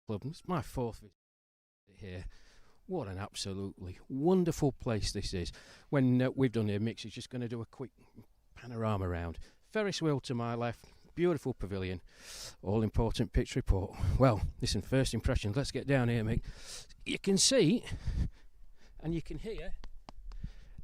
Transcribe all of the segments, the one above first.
Club. It's my fourth visit here. What an absolutely wonderful place this is. When we've done here, Mix is just going to do a quick panorama round. Ferris wheel to my left, beautiful pavilion, all important pitch report. Well, listen, first impressions, let's get down here, Mick. You can see and you can hear.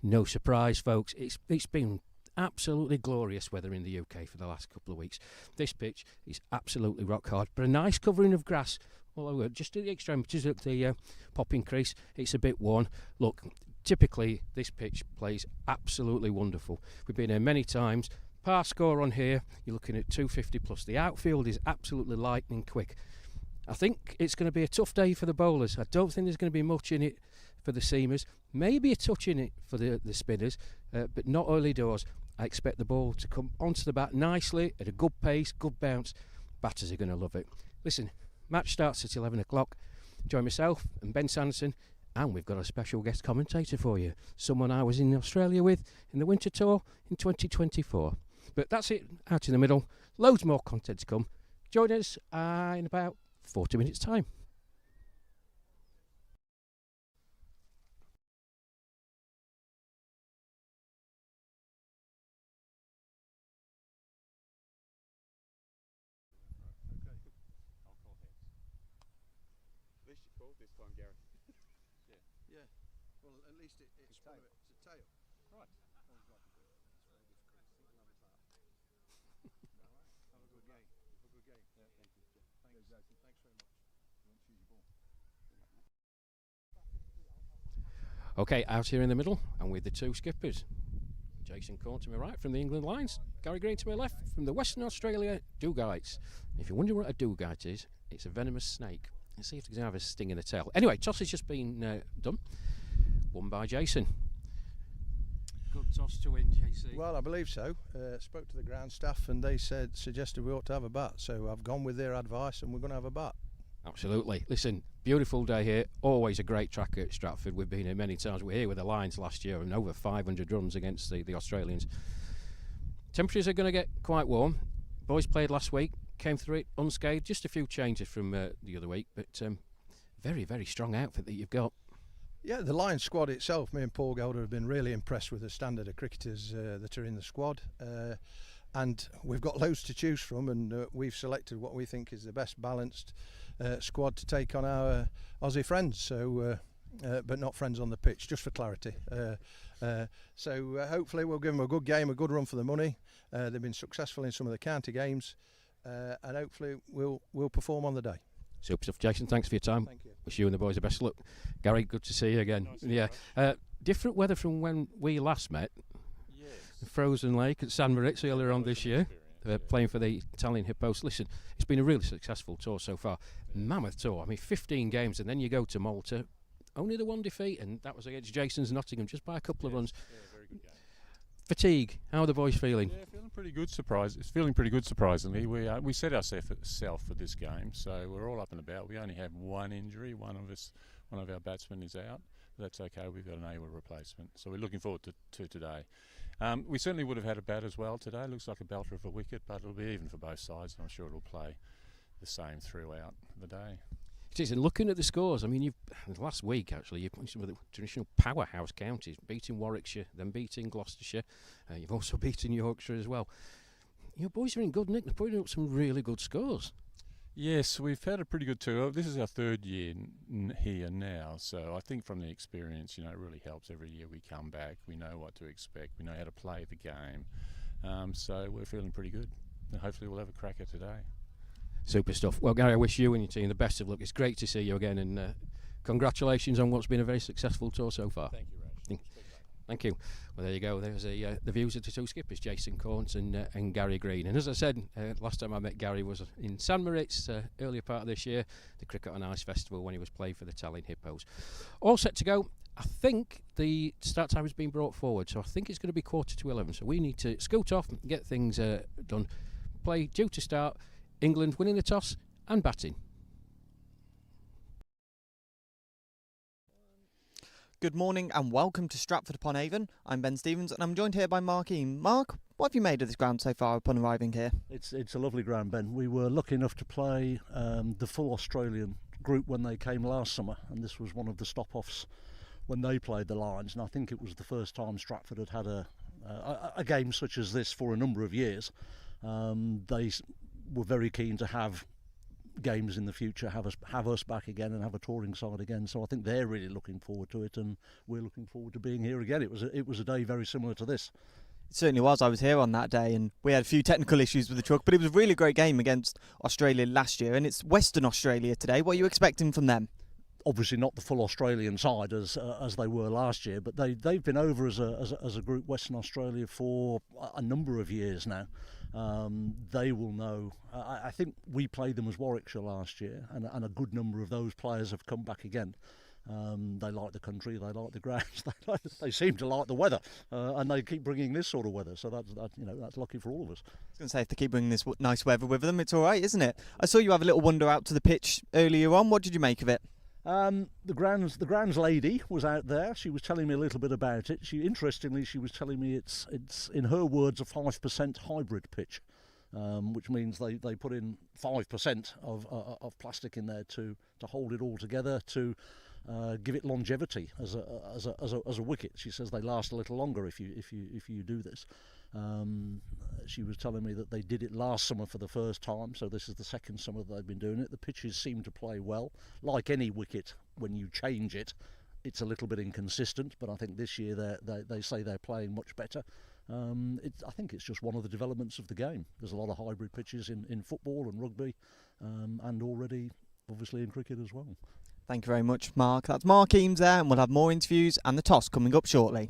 No surprise, folks, it's been absolutely glorious weather in the UK for the last couple of weeks. This pitch is absolutely rock hard, but a nice covering of grass all over, just at the extremities of the popping crease. It's a bit worn. Look, typically this pitch plays absolutely wonderful. We've been here many times. Par score on here, you're looking at 250 plus. The outfield is absolutely lightning quick. I think it's going to be a tough day for the bowlers. I don't think there's going to be much in it for the seamers. Maybe a touch in it for the spinners, but not early doors. I expect the ball to come onto the bat nicely at a good pace, good bounce. Batters are going to love it. Listen, match starts at 11 o'clock. Join myself and Ben Sanderson, and we've got a special guest commentator for you. Someone I was in Australia with in the winter tour in 2024. But that's it, out in the middle. Loads more content to come. Join us in about 40 minutes' time. This time, Gary. Yeah. Well, at least it's a tail. Right. Have a good game. Yeah, thank you. Thanks, Jason. Thanks very much. Okay, out here in the middle, and with the two skippers. Jason Corn to my right from the England Lions. Gary Green to my left from the Western Australia Duggites. If you wonder what a Dugite is, it's a venomous snake. Let's see if it's going to have a sting in the tail. Anyway, toss has just been done. Won by Jason. Good toss to win, JC. Well, I believe so. Spoke to the ground staff and they suggested we ought to have a bat. So I've gone with their advice and we're going to have a bat. Absolutely. Listen, beautiful day here. Always a great track at Stratford. We've been here many times. We were here with the Lions last year and over 500 runs against the Australians. Temperatures are going to get quite warm. Boys played last week. Came through it unscathed, just a few changes from the other week, but very, very strong outfit that you've got. Yeah, the Lions squad itself, me and Paul Gelder have been really impressed with the standard of cricketers that are in the squad, and we've got loads to choose from, and we've selected what we think is the best balanced squad to take on our Aussie friends, so but not friends on the pitch, just for clarity. So hopefully we'll give them a good game, a good run for the money. They've been successful in some of the county games. And hopefully we'll perform on the day. Super stuff, Jason. Thanks for your time. Thank you. Wish you and the boys the best of luck. Gary, good to see you again. Nice Different weather from when we last met. Yes. Frozen Lake at San Moritz earlier on this year, playing for the Italian Hippos. Listen, it's been a really successful tour so far. Mammoth tour. I mean, 15 games, and then you go to Malta. Only the one defeat, and that was against Jason's Nottingham, just by a couple of runs. Yeah, very good game. Fatigue. How are the boys feeling? Yeah, feeling pretty good. It's feeling pretty good. Surprisingly, we set ourselves for this game, so we're all up and about. We only have one injury. One of our batsmen is out. That's okay. We've got an AWA replacement, so we're looking forward to today. We certainly would have had a bat as well today. Looks like a belter of a wicket, but it'll be even for both sides. I'm sure it'll play the same throughout the day. It is, and looking at the scores, I mean, last week actually, you've put some of the traditional powerhouse counties, beating Warwickshire, then beating Gloucestershire. You've also beaten Yorkshire as well. Your boys are in good nick. They're putting up some really good scores. Yes, we've had a pretty good tour. This is our third year here now, so I think from the experience, it really helps. Every year we come back, we know what to expect, we know how to play the game, so we're feeling pretty good, and hopefully we'll have a cracker today. Super stuff. Well, Gary, I wish you and your team the best of luck. It's great to see you again, and congratulations on what's been a very successful tour so far. Thank you, Rash. Thank you. Well, there you go. There's the views of the two skippers, Jason Corns and Gary Green. And as I said, last time I met Gary was in San Moritz earlier part of this year, the Cricket on Ice Festival, when he was playing for the Italian Hippos. All set to go. I think the start time has been brought forward, so I think it's going to be 11:15. So we need to scoot off and get things done. Play due to start. England winning the toss and batting. Good morning and welcome to Stratford-upon-Avon. I'm Ben Stevens and I'm joined here by Mark Eames. Mark, what have you made of this ground so far upon arriving here? It's a lovely ground, Ben. We were lucky enough to play the full Australian group when they came last summer, and this was one of the stop-offs when they played the Lions, and I think it was the first time Stratford had had a game such as this for a number of years. They were very keen to have games in the future, have us back again and have a touring side again, so I think they're really looking forward to it, and we're looking forward to being here again. It was a day very similar to this. It certainly was. I was here on that day and we had a few technical issues with the truck, but it was a really great game against Australia last year, and it's Western Australia today. What are you expecting from them? Obviously not the full Australian side as they were last year, but they've been over as a group, Western Australia, for a number of years now. They will know. I think we played them as Warwickshire last year, and a good number of those players have come back again. They like the country, they like the grounds, they seem to like the weather, and they keep bringing this sort of weather. So that's lucky for all of us. I was going to say, if they keep bringing this nice weather with them, it's all right, isn't it? I saw you have a little wander out to the pitch earlier on. What did you make of it? The grounds lady was out there. She was telling me a little bit about it. Interestingly, she was telling me it's in her words a 5% hybrid pitch, which means they put in 5% of plastic in there to hold it all together, to give it longevity as a wicket. She says they last a little longer if you do this. She was telling me that they did it last summer for the first time, so this is the second summer that they've been doing it. The pitches seem to play well. Like any wicket, when you change it, it's a little bit inconsistent, but I think this year they say they're playing much better. I think it's just one of the developments of the game. There's a lot of hybrid pitches in football and rugby, and already obviously in cricket as well. Thank you very much, Mark. That's Mark Eames there, and we'll have more interviews and the toss coming up shortly.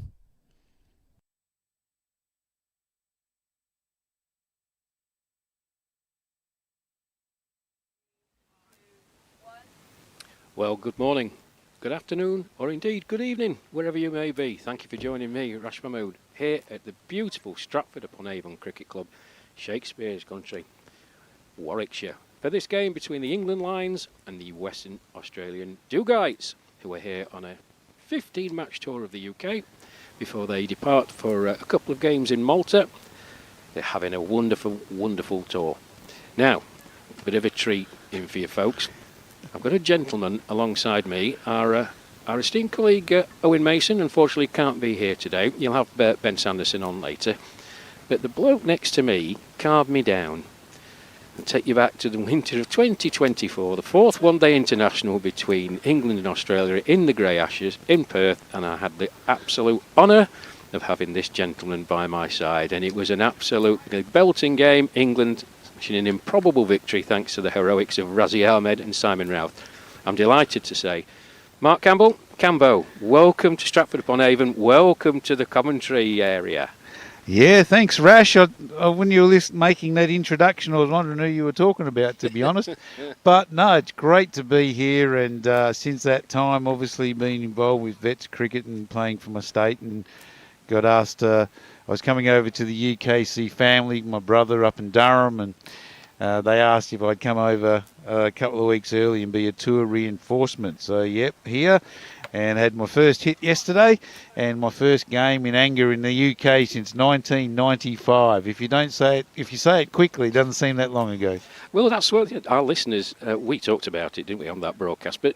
Well, good morning, good afternoon, or indeed good evening, wherever you may be. Thank you for joining me, Rash Mahmood, here at the beautiful Stratford-upon-Avon Cricket Club, Shakespeare's country, Warwickshire, for this game between the England Lions and the Western Australian Duggites, who are here on a 15-match tour of the UK before they depart for a couple of games in Malta. They're having a wonderful, wonderful tour. Now, a bit of a treat in for you folks. I've got a gentleman alongside me, our esteemed colleague Owen Mason. Unfortunately can't be here today. You'll have Ben Sanderson on later. But the bloke next to me carved me down and take you back to the winter of 2024, the fourth one-day international between England and Australia in the Grey Ashes in Perth, and I had the absolute honour of having this gentleman by my side, and it was an absolutely belting game. England an improbable victory thanks to the heroics of Razi Ahmed and Simon Routh. I'm delighted to say, Mark Campbell, Cambo, welcome to Stratford-upon-Avon, welcome to the commentary area. Yeah, thanks, Rash. When you were making that introduction, I was wondering who you were talking about, to be honest. But no, it's great to be here, and since that time, obviously been involved with vets cricket and playing for my state, and got asked. I was coming over to the UK, see family, my brother up in Durham, and they asked if I'd come over a couple of weeks early and be a tour reinforcement. So, yep, here, and had my first hit yesterday and my first game in anger in the UK since 1995. If you say it quickly, it doesn't seem that long ago. Well, that's what our listeners, we talked about it, didn't we, on that broadcast, but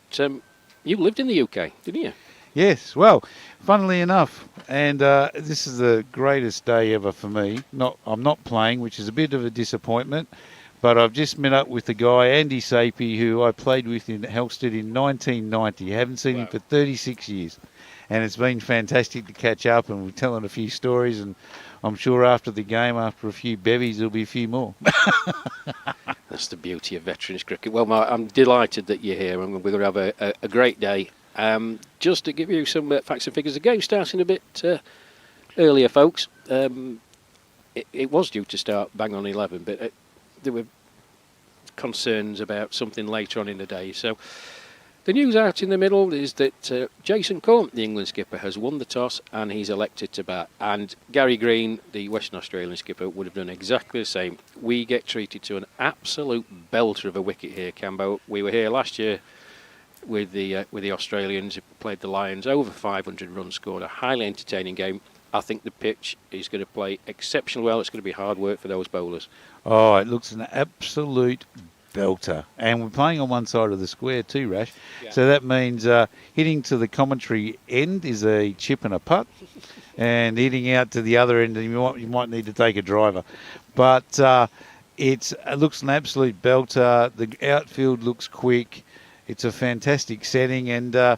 you lived in the UK, didn't you? Yes, well, funnily enough, and this is the greatest day ever for me. I'm not playing, which is a bit of a disappointment, but I've just met up with the guy, Andy Sapie, who I played with in Helsted in 1990. I haven't seen him for 36 years, and it's been fantastic to catch up, and we're telling a few stories, and I'm sure after the game, after a few bevies, there'll be a few more. That's the beauty of veterans cricket. Well, Mark, I'm delighted that you're here, and we're going to have a great day. Just to give you some facts and figures, the game starting a bit earlier, folks. It was due to start bang on 11, but there were concerns about something later on in the day. So the news out in the middle is that Jason Cohn, the England skipper, has won the toss and he's elected to bat. And Gary Green, the Western Australian skipper, would have done exactly the same. We get treated to an absolute belter of a wicket here, Cambo. We were here last year with the Australians who played the Lions, over 500 runs scored, a highly entertaining game. I think the pitch is going to play exceptionally well. It's going to be hard work for those bowlers. Oh, it looks an absolute belter. And we're playing on one side of the square too, Rash. Yeah. So that means hitting to the commentary end is a chip and a putt, and hitting out to the other end, you might need to take a driver. But it looks an absolute belter. The outfield looks quick. It's a fantastic setting, and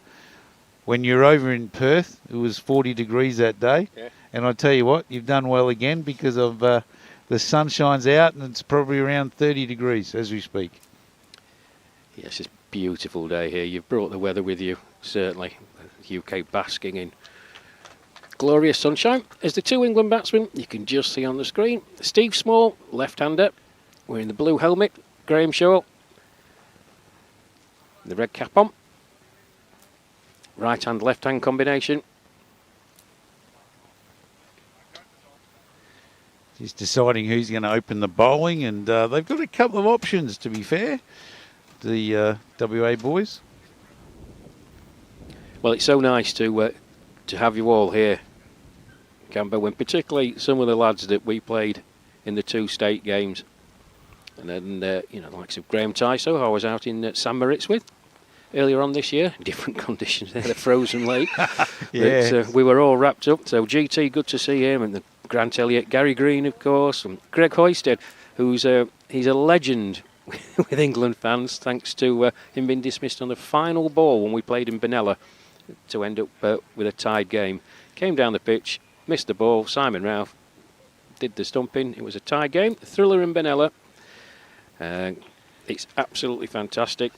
when you're over in Perth, it was 40 degrees that day. Yeah. And I tell you what, you've done well again because of the sun shines out and it's probably around 30 degrees as we speak. Yes, it's a beautiful day here. You've brought the weather with you, certainly. UK basking in glorious sunshine. As the two England batsmen, you can just see on the screen. Steve Small, left-hander, wearing the blue helmet. Graham Shaw, the red cap on. Right-hand, left-hand combination. He's deciding who's going to open the bowling, and they've got a couple of options, to be fair, the WA boys. Well, it's so nice to have you all here, Cambo, and particularly some of the lads that we played in the two state games. And then, the likes of Graham Tyso, who I was out in St Moritz with earlier on this year. Different conditions there, the frozen lake. Yeah. But, we were all wrapped up. So GT, good to see him, and the Grant Elliott, Gary Green, of course, and Greg Hoysted, who's he's a legend with England fans, thanks to him being dismissed on the final ball when we played in Benalla to end up with a tied game. Came down the pitch, missed the ball. Simon Ralph did the stumping. It was a tie game. Thriller in Benalla. It's absolutely fantastic.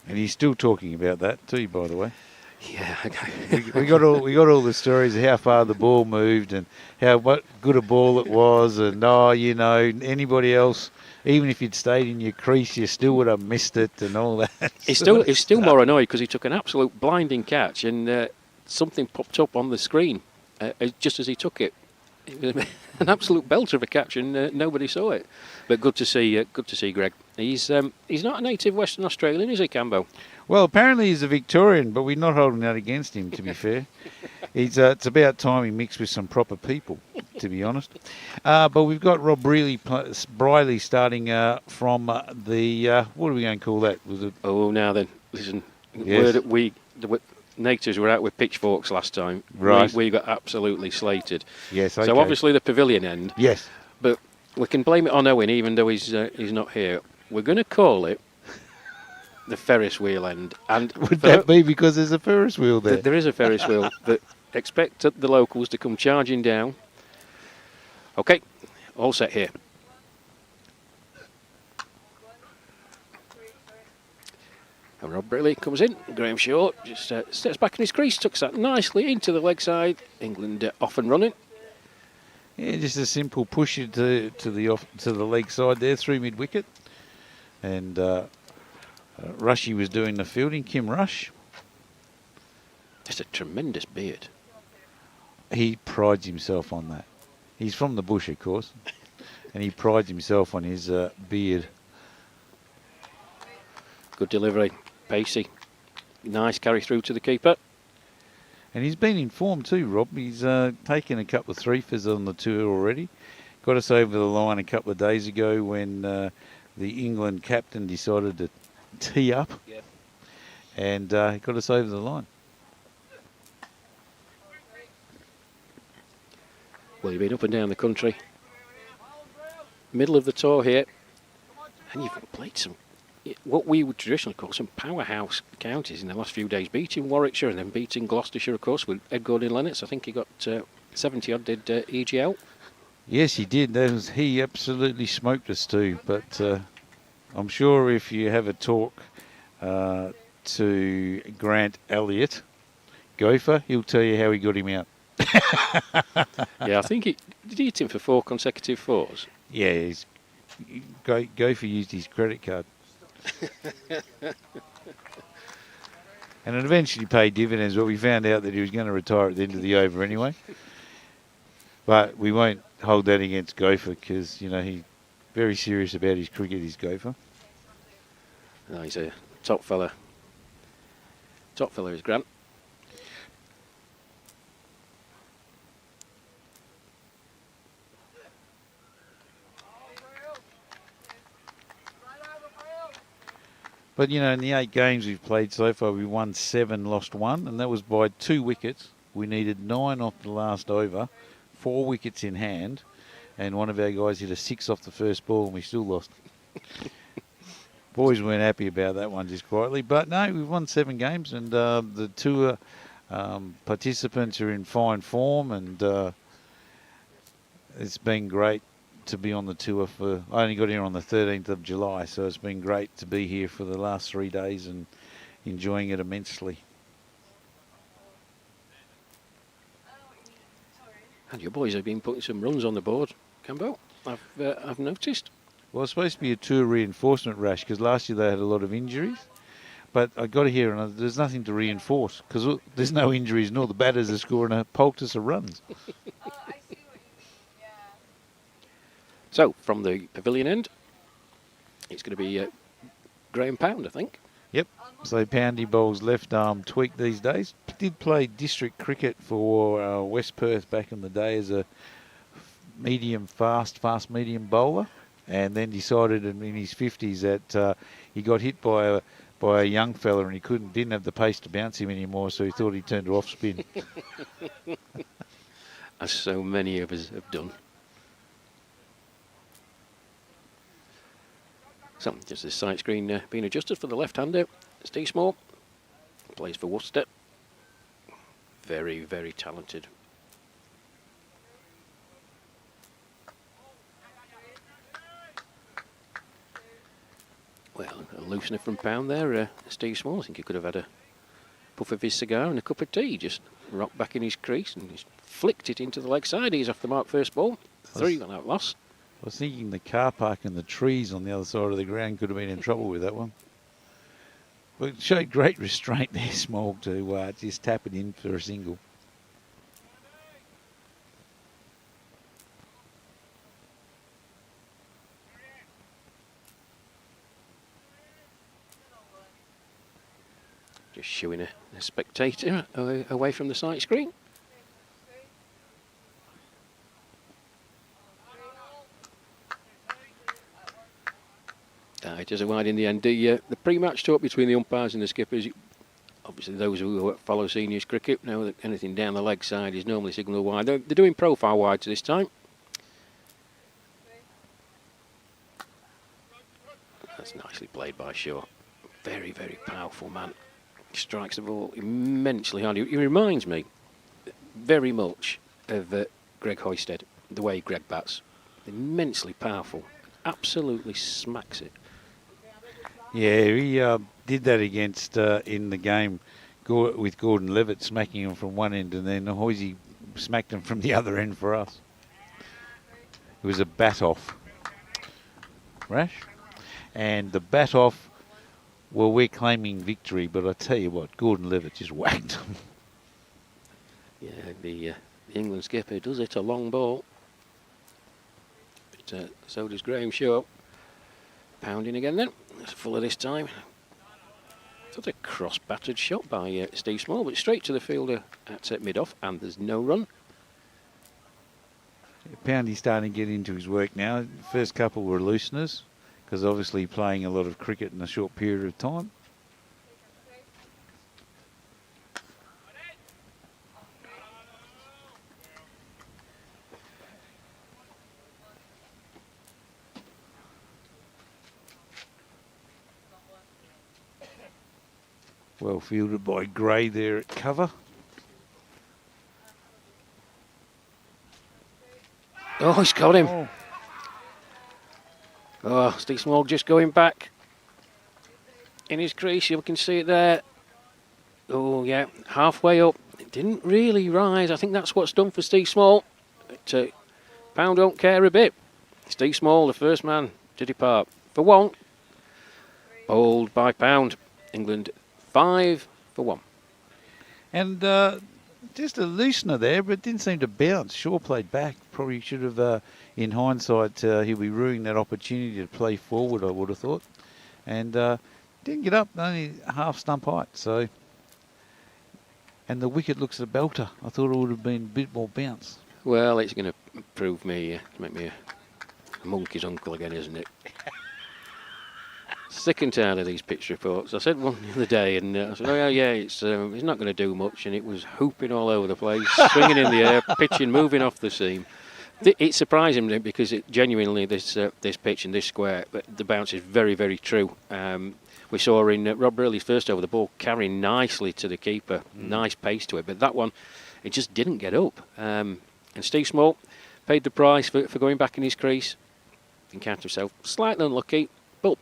And he's still talking about that too, by the way. Yeah, we got all the stories of how far the ball moved and what good a ball it was, and anybody else, even if you'd stayed in your crease, you still would have missed it and all that. He's still more annoyed because he took an absolute blinding catch and something popped up on the screen just as he took it. It was an absolute belter of a catch, and nobody saw it. But good to see Greg. He's not a native Western Australian, is he, Cambo? Well, apparently he's a Victorian, but we're not holding that against him, to be fair. It's about time he mixed with some proper people, to be honest. But we've got Rob Briley starting from the, what are we going to call that? Was it? Oh, now then, listen. Yes. The natives were out with pitchforks last time. Right. We got absolutely slated. Yes, okay. So obviously the pavilion end. Yes. But we can blame it on Owen, even though he's not here. We're going to call it the Ferris wheel end. And would that be because there's a Ferris wheel there? There is a Ferris wheel that expect the locals to come charging down. Okay, all set here. And Rob Briley comes in. Graham Shaw just steps back in his crease, tucks that nicely into the leg side. England off and running. Yeah, just a simple push it to the leg side there through mid wicket, and Rushy was doing the fielding. Kim Rush. Just a tremendous beard. He prides himself on that. He's from the bush, of course, and he prides himself on his beard. Good delivery, pacey, nice carry through to the keeper. And he's been in form too, Rob. He's taken a couple of threefers on the tour already. Got us over the line a couple of days ago when the England captain decided to tee up. Yep. And he got us over the line. Well, you've been up and down the country. Middle of the tour here. And you've played some, what we would traditionally call some powerhouse counties in the last few days, beating Warwickshire and then beating Gloucestershire, of course, with Ed Gordon-Lennox. I think he got 70-odd, did EGL. Yes, he did. He absolutely smoked us too. But I'm sure if you have a talk to Grant Elliott, Gopher, he'll tell you how he got him out. Yeah, I think did he hit him for 4 consecutive fours? Yeah, Gopher used his credit card. And it eventually paid dividends, but we found out that he was going to retire at the end of the over anyway. But we won't hold that against Gopher because, he's very serious about his cricket, is Gopher. No, he's a top fella. Top fella is Grant. But, you know, in the 8 games we've played so far, we won 7, lost 1, and that was by 2 wickets. We needed 9 off the last over, 4 wickets in hand, and one of our guys hit a 6 off the first ball, and we still lost. Boys weren't happy about that one, just quietly. But no, we've won 7 games, and the tour participants are in fine form, and it's been great to be on the tour. I only got here on the 13th of July, so it's been great to be here for the last 3 days and enjoying it immensely. And your boys have been putting some runs on the board, Cambo. I've noticed. Well, it's supposed to be a tour reinforcement, Rash, because last year they had a lot of injuries. But I got here and there's nothing to reinforce because there's no injuries, nor the batters are scoring a poultice of runs. So, from the pavilion end, it's going to be Graham Pound, I think. Yep. So Poundy bowls left arm tweak these days. Did play district cricket for West Perth back in the day as a fast medium bowler, and then decided in his 50s that he got hit by a young fella and he didn't have the pace to bounce him anymore, so he thought he'd turn to off spin. As so many of us have done. So, just the sight screen being adjusted for the left-hander. Steve Small plays for Worcester. Very, very talented. Well, a loosener from Pound there, Steve Small. I think he could have had a puff of his cigar and a cup of tea. Just rocked back in his crease and just flicked it into the leg side. He's off the mark first ball. 3 without loss. I was thinking the car park and the trees on the other side of the ground could have been in trouble with that one. But it showed great restraint there, Small, to just tap it in for a single. Just showing a spectator away from the sight screen. It is a wide in the end. The pre-match talk between the umpires and the skippers, obviously those who follow seniors cricket know that anything down the leg side is normally signalled wide. They're doing profile wides this time. That's nicely played by Shaw. Very, very powerful man. Strikes the ball immensely hard. He reminds me very much of Greg Hoisted, the way Greg bats. Immensely powerful. Absolutely smacks it. Yeah, he did that against in the game with Gordon Levitt, smacking him from one end, and then Hoisey smacked him from the other end for us. It was a bat off, Rash, and the bat off. Well, we're claiming victory, but I tell you what, Gordon Levitt just whacked him. Yeah, the England skipper does it a long ball. But so does Graham Shaw. Pounding again then. It's fuller this time. It's a cross-battered shot by Steve Small, but straight to the fielder at mid-off, and there's no run. Poundy's starting to get into his work now. First couple were looseners, because obviously playing a lot of cricket in a short period of time. Well fielded by Gray there at cover. Oh, he's got him. Oh, Steve Small just going back in his crease. You can see it there. Oh, yeah, halfway up. It didn't really rise. I think that's what's done for Steve Small. But Pound don't care a bit. Steve Small, the first man to depart. For 1. Bowled by Pound. England 5 for 1. And just a loosener there, but it didn't seem to bounce. Shaw played back. Probably should have, in hindsight, he'll be ruining that opportunity to play forward, I would have thought. And didn't get up, only half stump height. So, and the wicket looks a belter. I thought it would have been a bit more bounce. Well, it's going to prove me, make me a monkey's uncle again, isn't it? Sick and tired of these pitch reports. I said one the other day, and I said, "Oh yeah, it's not going to do much," and it was hooping all over the place, swinging in the air, pitching, moving off the seam. It's surprising me because genuinely this pitch and this square, the bounce is very, very true. We saw in Rob Brearley's first over the ball carrying nicely to the keeper, nice pace to it, but that one, it just didn't get up. And Steve Small paid the price for going back in his crease. Encountered himself slightly unlucky, but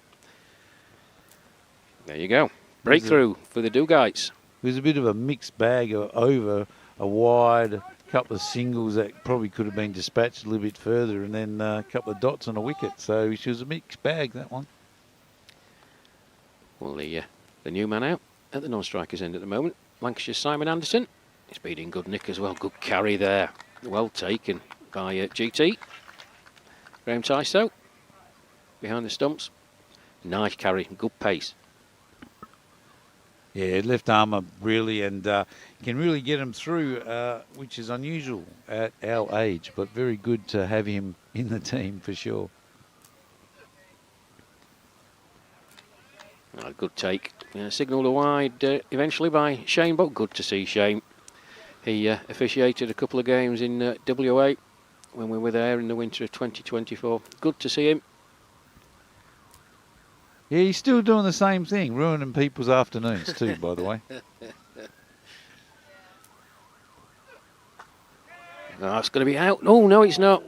there you go. Breakthrough for the Dugites. It was a bit of a mixed bag over a wide, couple of singles that probably could have been dispatched a little bit further, and then a couple of dots on a wicket. So she was a mixed bag, that one. Well, the new man out at the non-strikers end at the moment, Lancashire's Simon Anderson. He's been in good nick as well. Good carry there. Well taken by GT. Graham Tyso behind the stumps. Nice carry, good pace. Yeah, left armour really, and can really get him through, which is unusual at our age, but very good to have him in the team for sure. A good take. Signalled a wide eventually by Shane, but good to see Shane. He officiated a couple of games in WA when we were there in the winter of 2024. Good to see him. Yeah, he's still doing the same thing, ruining people's afternoons too, by the way. Oh, it's going to be out. Oh, no, it's not.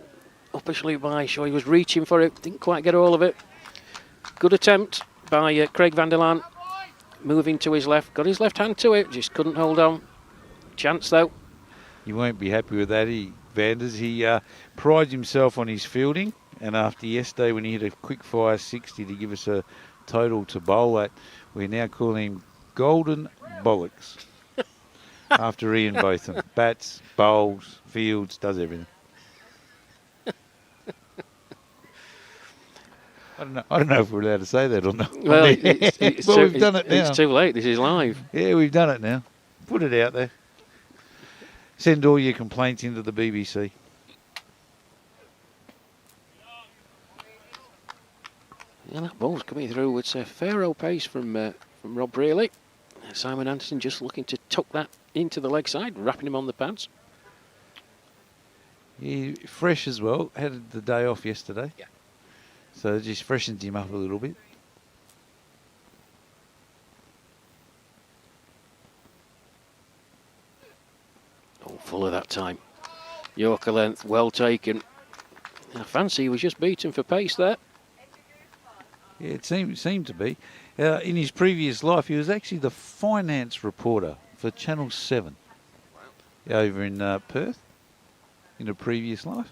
Officially by Shaw. He was reaching for it. Didn't quite get all of it. Good attempt by Craig van der Laan. Moving to his left. Got his left hand to it. Just couldn't hold on. Chance, though. You won't be happy with that, Vanders. He prides himself on his fielding. And after yesterday, when he hit a quick fire 60 to give us a total to bowl at, we're now calling him Golden Bollocks. After Ian Botham. Bats, bowls, fields, does everything. I don't know if we're allowed to say that or not. Well, well, we've done it now. It's too late. This is live. Yeah, we've done it now. Put it out there. Send all your complaints into the BBC. Yeah, that ball's coming through. It's a fair old pace from Rob Brearley. Simon Anderson just looking to tuck that into the leg side, wrapping him on the pads. He fresh as well. Had the day off yesterday. Yeah. So it just freshens him up a little bit. Oh, full of that time. Yorker length, well taken. I fancy he was just beaten for pace there. Yeah, it seemed to be. In his previous life, he was actually the finance reporter for Channel 7 over in Perth in a previous life.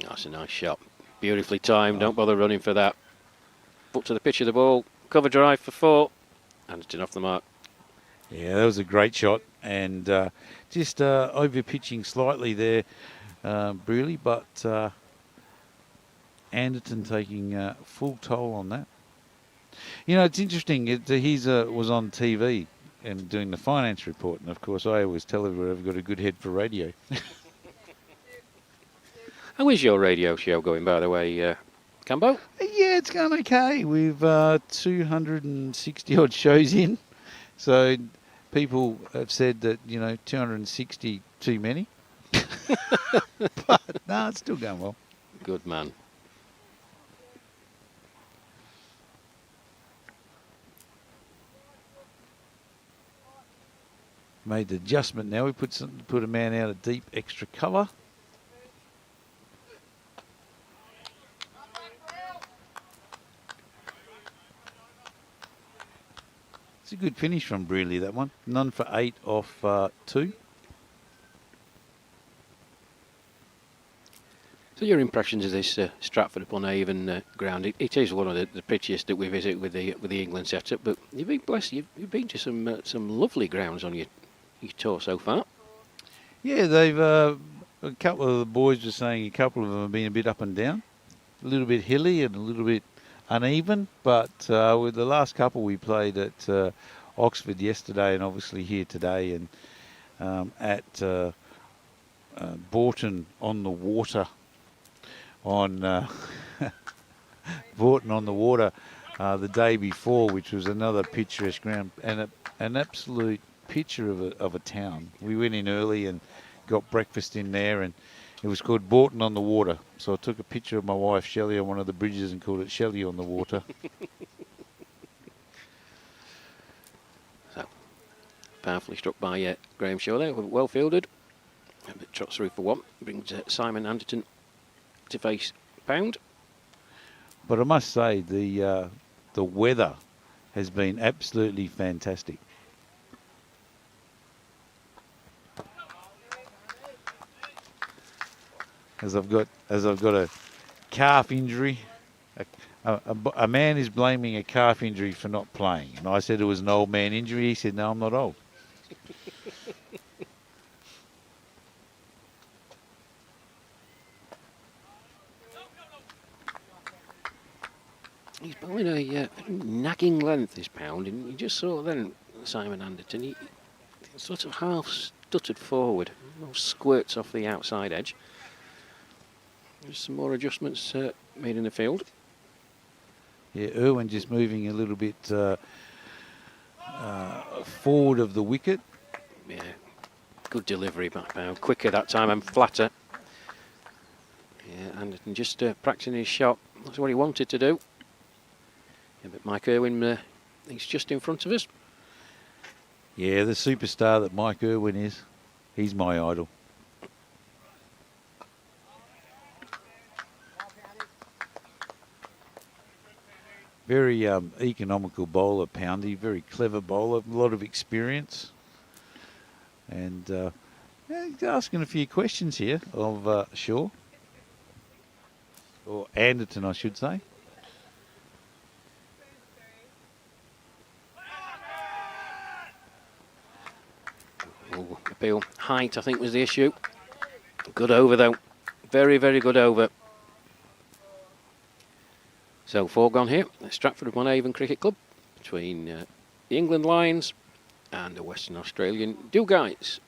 That's a nice shot. Beautifully timed. Don't bother running for that. Put to the pitch of the ball. Cover drive for 4. Anderton off the mark. Yeah, that was a great shot. And just over-pitching slightly there, Brearley. But Anderton taking full toll on that. You know, it's interesting. He was on TV and doing the finance report. And, of course, I always tell everyone I've got a good head for radio. How is your radio show going, by the way, Cambo? Yeah, it's going okay. We've 260 odd shows in, so people have said that 260 too many. But no, it's still going well. Good man. Made the adjustment now. We put a man out of deep extra cover. It's a good finish from Brearley, that one. None for 8 off 2. So your impressions of this Stratford-upon-Avon ground? It is one of the prettiest that we visit with the England setup. But you've been blessed. You've been to some lovely grounds on your tour so far. Yeah, they've a couple of the boys were saying a couple of them have been a bit up and down, a little bit hilly and a little bit uneven, but with the last couple we played at Oxford yesterday and obviously here today and at Bourton on the water on Bourton on the water the day before, which was another picturesque ground and an absolute picture of a town. We went in early and got breakfast in there, and it was called Bourton on the Water. So I took a picture of my wife Shelley on one of the bridges and called it Shelley on the Water. So, powerfully struck by Graham Shaw there, well fielded. Trots through for one, brings Simon Anderton to face Pound. But I must say the weather has been absolutely fantastic. As I've got a calf injury, a man is blaming a calf injury for not playing, and I said it was an old man injury. He said, "No, I'm not old." He's bowling a nagging length, this Pound, and you just saw then Simon Anderton. He sort of half stuttered forward, squirts off the outside edge. There's some more adjustments made in the field. Yeah, Irwin just moving a little bit forward of the wicket. Yeah, good delivery by Pound. Quicker that time and flatter. Yeah, Anderton just practicing his shot. That's what he wanted to do. Yeah, but Mike Irwin, he's just in front of us. Yeah, the superstar that Mike Irwin is. He's my idol. Very economical bowler, Poundy. Very clever bowler. A lot of experience. And he's asking a few questions here of Shaw. Or Anderton, I should say. Oh, appeal. Height, I think, was the issue. Good over, though. Very, very good over. So, 4 gone here at Stratford-upon-Avon Cricket Club between the England Lions and the Western Australian Dugais.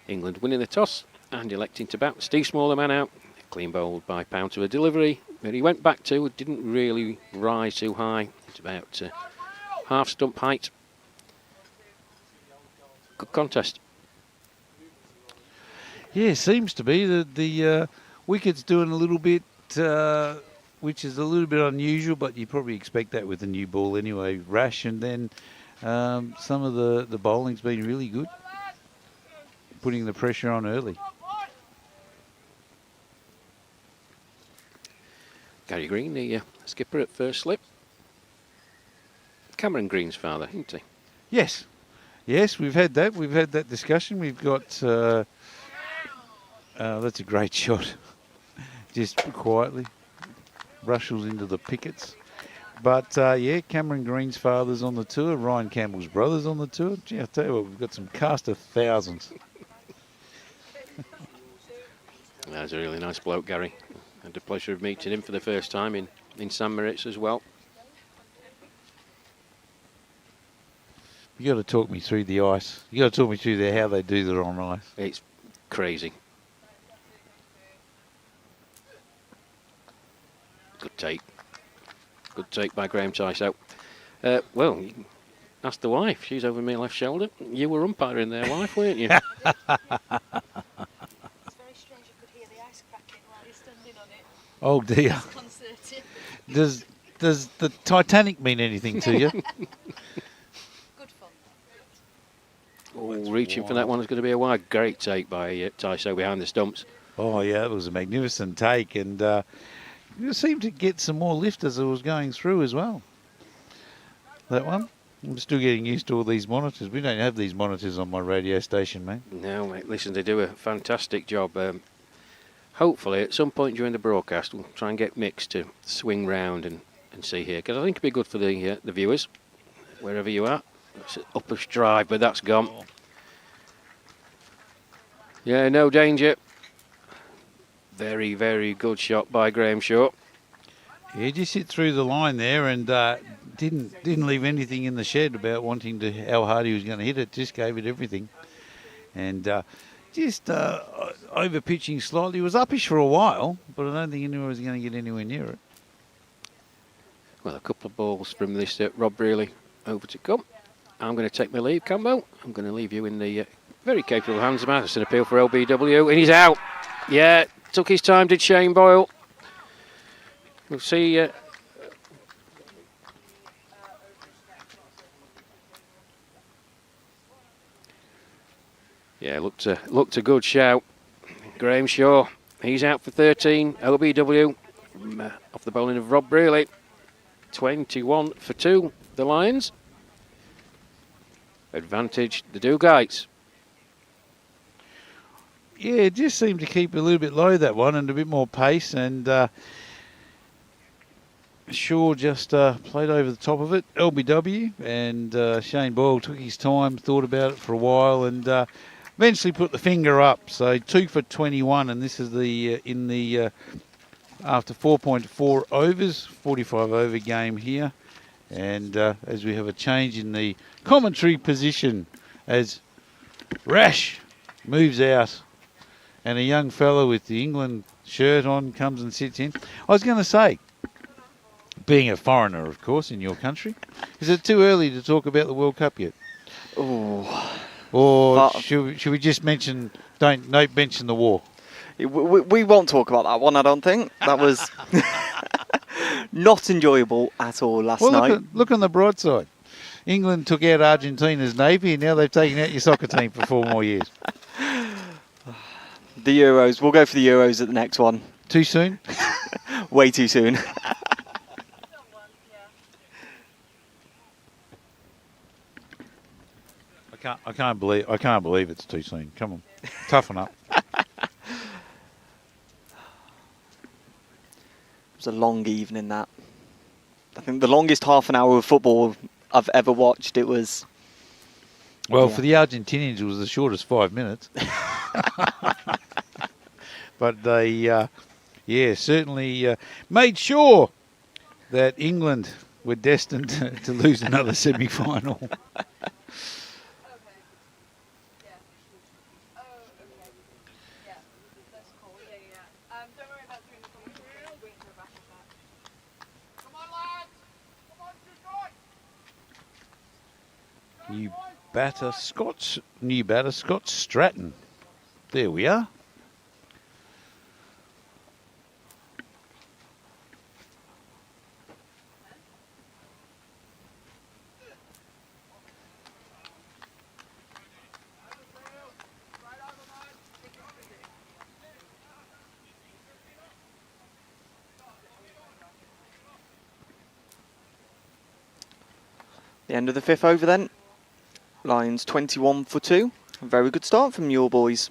England winning the toss and electing to bat. Steve Small, the man out. Clean bowled by Pound to a delivery that he went back to. Didn't really rise too high. It's about half stump height. Good contest. Yeah, seems to be that the wicket's doing a little bit, which is a little bit unusual, but you probably expect that with the new ball anyway. Rash, and then some of the bowling's been really good, putting the pressure on early. Gary Green, the skipper at first slip. Cameron Green's father, isn't he? Yes. Yes, we've had that. We've had that discussion. We've got... that's a great shot. Just quietly. Rushes into the pickets. But, yeah, Cameron Green's father's on the tour. Ryan Campbell's brother's on the tour. Gee, I'll tell you what, we've got some cast of thousands. That's a really nice bloke, Gary. Had the pleasure of meeting him for the first time in St Moritz as well. You got to talk me through the ice. You got to talk me through how they do that on ice. It's crazy. Good take. Good take by Graham Tysoe. Well, you can ask the wife. She's over my left shoulder. You were umpiring there, wife, weren't you? It's very strange you could hear the ice cracking while you're standing on it. Oh dear. Disconcerting. Does the Titanic mean anything to you? Good fun. Oh, reaching for that one is going to be a wide. Great take by Tysoe behind the stumps. Oh yeah, it was a magnificent take, and you seemed to get some more lift as it was going through as well. That one. I'm still getting used to all these monitors. We don't have these monitors on my radio station, mate. No, mate, listen, they do a fantastic job. Hopefully, at some point during the broadcast, we'll try and get Mix to swing round and see here, because I think it'd be good for the viewers, wherever you are. It's an uppish drive, but that's gone. Yeah, no danger. Very, very good shot by Graham Shaw. Yeah, just hit through the line there and didn't leave anything in the shed about wanting to how hard he was going to hit it. Just gave it everything. And just over pitching slightly. It was uppish for a while, but I don't think anyone was going to get anywhere near it. Well, a couple of balls from this Rob Brearley over to come. I'm going to take my leave, Campbell. I'm going to leave you in the very capable hands of Madison. Appeal for LBW, and he's out. Yeah, took his time, did Shane Boyle. We'll see. Yeah, looked a good shout. Graham Shaw, he's out for 13. LBW off the bowling of Rob Brearley. 21 for 2, the Lions. Advantage, the Dugaites. Yeah, it just seemed to keep a little bit low, that one, and a bit more pace, and Shaw just played over the top of it, LBW, and Shane Boyle took his time, thought about it for a while, and eventually put the finger up. So 2 for 21, and this is the after 4.4 overs, 45 over game here. And as we have a change in the commentary position as Rash moves out and a young fellow with the England shirt on comes and sits in. I was going to say, being a foreigner, of course, in your country, is it too early to talk about the World Cup yet? Oh. Or should we just mention, don't mention the war? We won't talk about that one, I don't think. That was not enjoyable at all last night. Look on the bright side. England took out Argentina's Navy, and now they've taken out your soccer team for 4 more years. The Euros. We'll go for the Euros at the next one. Too soon? Way too soon. I can't believe it's too soon. Come on, toughen up. It was a long evening, that. I think the longest half an hour of football I've ever watched. It was. Well, for the Argentinians, it was the shortest 5 minutes. But they, certainly made sure that England were destined to lose another semi-final. New batter, Scott Stratton. There we are. The end of the 5th over then. Lions 21 for 2. A very good start from your boys.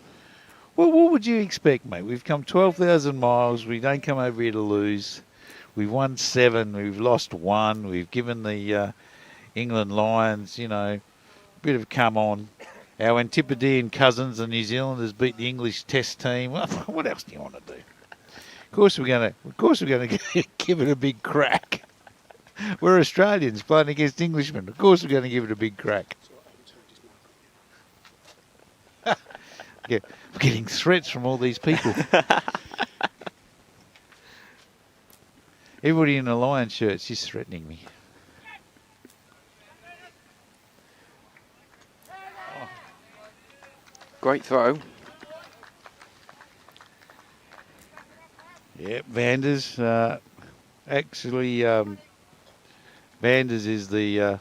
Well, what would you expect, mate? We've come 12,000 miles. We don't come over here to lose. We've won 7. We've lost 1. We've given the England Lions, a bit of come on. Our Antipodean cousins, the New Zealanders, beat the English Test team. Well, what else do you want to do? Of course, we're going to give it a big crack. We're Australians playing against Englishmen. Of course, we're going to give it a big crack. We're getting threats from all these people. Everybody in a Lions shirt is threatening me. Great throw. Yeah, Vanders. Vanders is the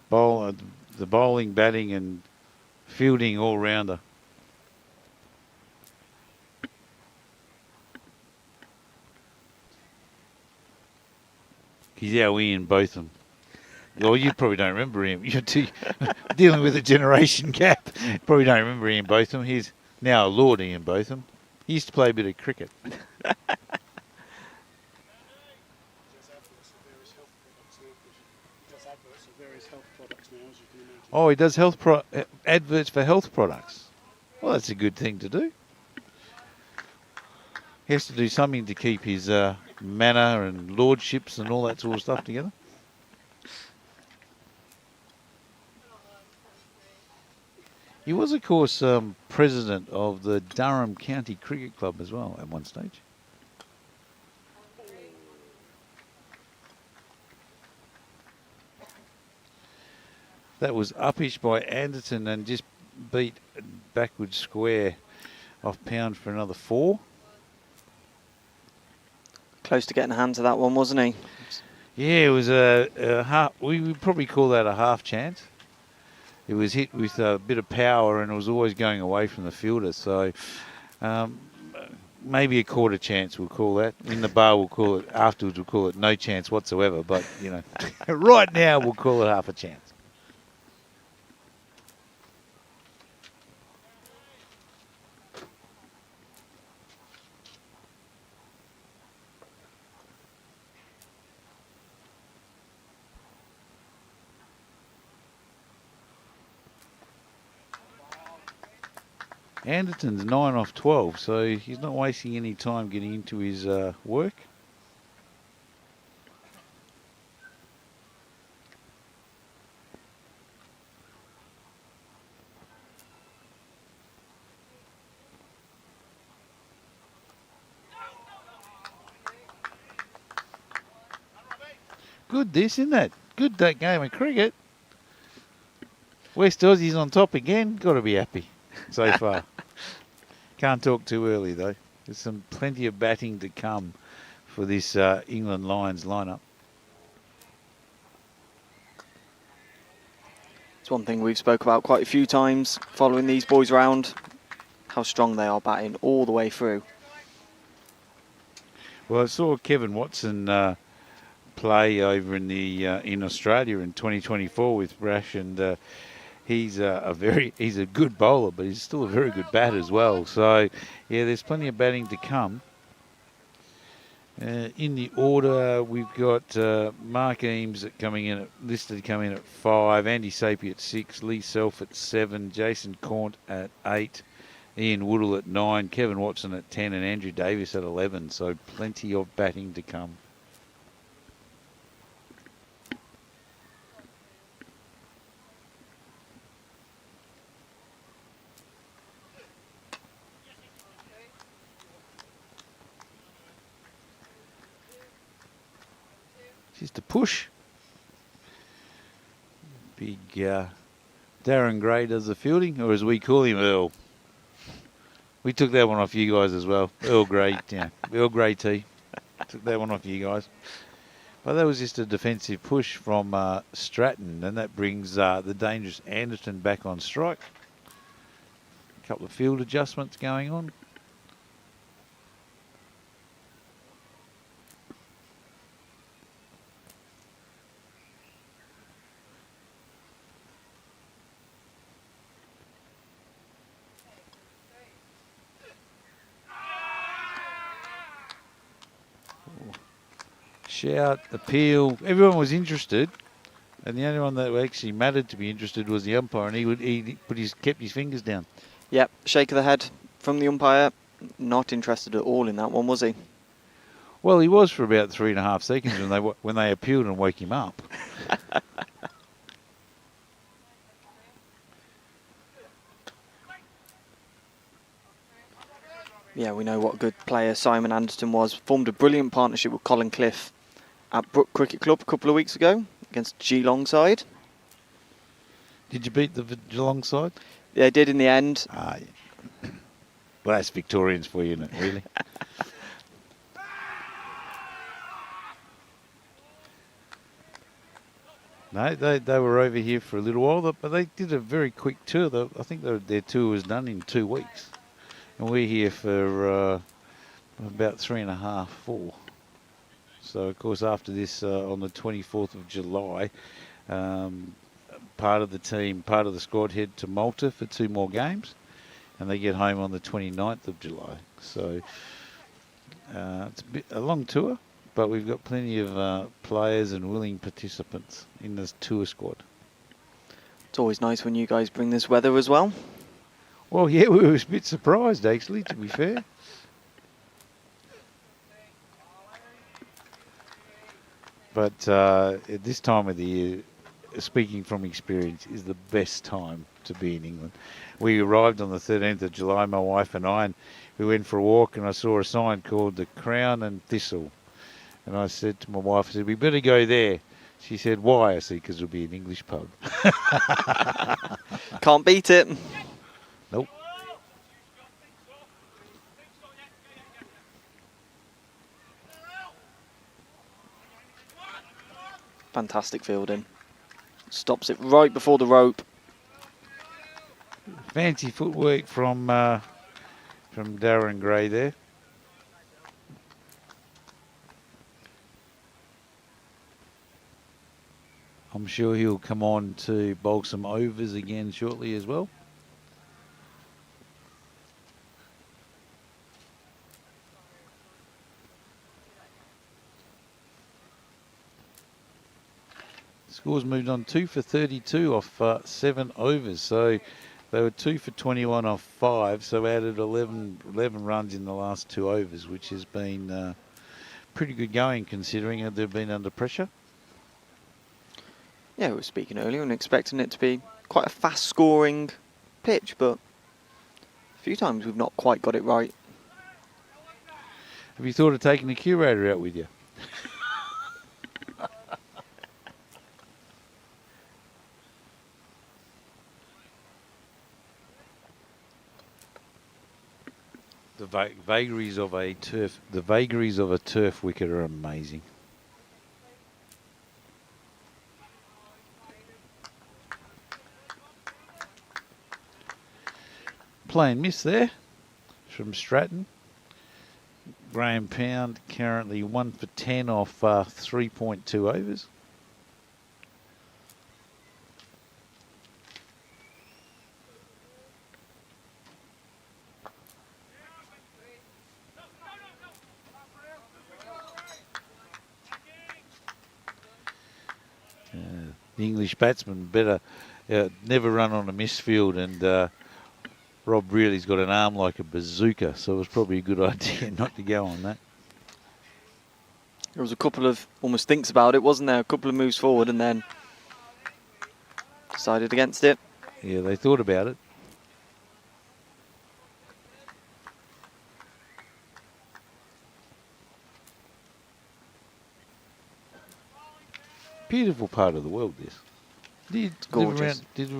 bowling, batting, and fielding all-rounder. He's our Ian Botham. Well, you probably don't remember him. You're dealing with a generation gap. Probably don't remember Ian Botham. He's now Lord Ian Botham. He used to play a bit of cricket. Oh, he does adverts for health products. Well, that's a good thing to do. He has to do something to keep his manor and lordships and all that sort of stuff together. He was, of course, president of the Durham County Cricket Club as well at one stage. That was uppish by Anderton and just beat backward square off pound for another 4. Close to getting a hand to that one, wasn't he? Yeah, it was a half. We would probably call that a half chance. It was hit with a bit of power and it was always going away from the fielder. So maybe a quarter chance, we'll call that. In the bar, we'll call it, afterwards, we'll call it no chance whatsoever. But, you know, right now, we'll call it half a chance. Anderton's 9 off 12, so he's not wasting any time getting into his work. Good this, isn't it? Good that game of cricket. West Aussie's on top again. Got to be happy so far. Can't talk too early though. There's plenty of batting to come for this England Lions lineup. It's one thing we've spoke about quite a few times following these boys round, how strong they are batting all the way through. Well, I saw Kevin Watson play over in Australia in 2024 with Rash, and he's a good bowler, but he's still a very good batter as well. So yeah, there's plenty of batting to come. In the order, we've got Mark Eames coming in at 5, Andy Sapie at 6, Lee Self at 7, Jason Cornt at 8, Ian Woodall at 9, Kevin Watson at 10, and Andrew Davis at 11. So plenty of batting to come. Just a push. Big Darren Gray does the fielding, or as we call him, Earl. We took that one off you guys as well. Earl Grey, yeah. Earl Grey tea. Took that one off you guys. But that was just a defensive push from Stratton, and that brings the dangerous Anderton back on strike. A couple of field adjustments going on. Shout, appeal, everyone was interested, and the only one that actually mattered to be interested was the umpire, and he kept his fingers down. Yep, shake of the head from the umpire. Not interested at all in that one, was he? Well, he was for about 3.5 seconds when they appealed and woke him up. Yeah, we know what a good player Simon Anderton was. Formed a brilliant partnership with Colin Cliff at Brook Cricket Club a couple of weeks ago against Geelong side. Did you beat the Geelong side? Yeah, I did in the end. Ah, yeah. Well, that's Victorians for you, isn't it, really? No, they were over here for a little while, but they did a very quick tour. I think their tour was done in 2 weeks. And we're here for about 3.5, 4. So, of course, after this, on the 24th of July, part of the squad head to Malta for 2 more games. And they get home on the 29th of July. So, it's a long tour, but we've got plenty of players and willing participants in this tour squad. It's always nice when you guys bring this weather as well. Well, yeah, we were a bit surprised, actually, to be fair. But at this time of the year, speaking from experience, is the best time to be in England. We arrived on the 13th of July, my wife and I, and we went for a walk, and I saw a sign called the Crown and Thistle. And I said to my wife, I said, we better go there. She said, why? I said, because it'll be an English pub. Can't beat it. Nope. Fantastic fielding. Stops it right before the rope. Fancy footwork from Darren Gray there. I'm sure he'll come on to bowl some overs again shortly as well. Scores moved on 2 for 32 off 7 overs. So they were 2 for 21 off 5. So added 11 runs in the last 2 overs, which has been pretty good going considering that they've been under pressure. Yeah, we were speaking earlier and expecting it to be quite a fast scoring pitch, but a few times we've not quite got it right. Have you thought of taking the curator out with you? The vagaries of a turf wicket are amazing. Plain miss there from Stratton. Graham Pound currently 1 for 10 off 3.2 overs. The English batsman better never run on a misfield, and Rob Really's got an arm like a bazooka, so it was probably a good idea not to go on that. There was a couple of almost thinks about it, wasn't there? A couple of moves forward and then decided against it. Yeah, they thought about it. Beautiful part of the world, this. Did you live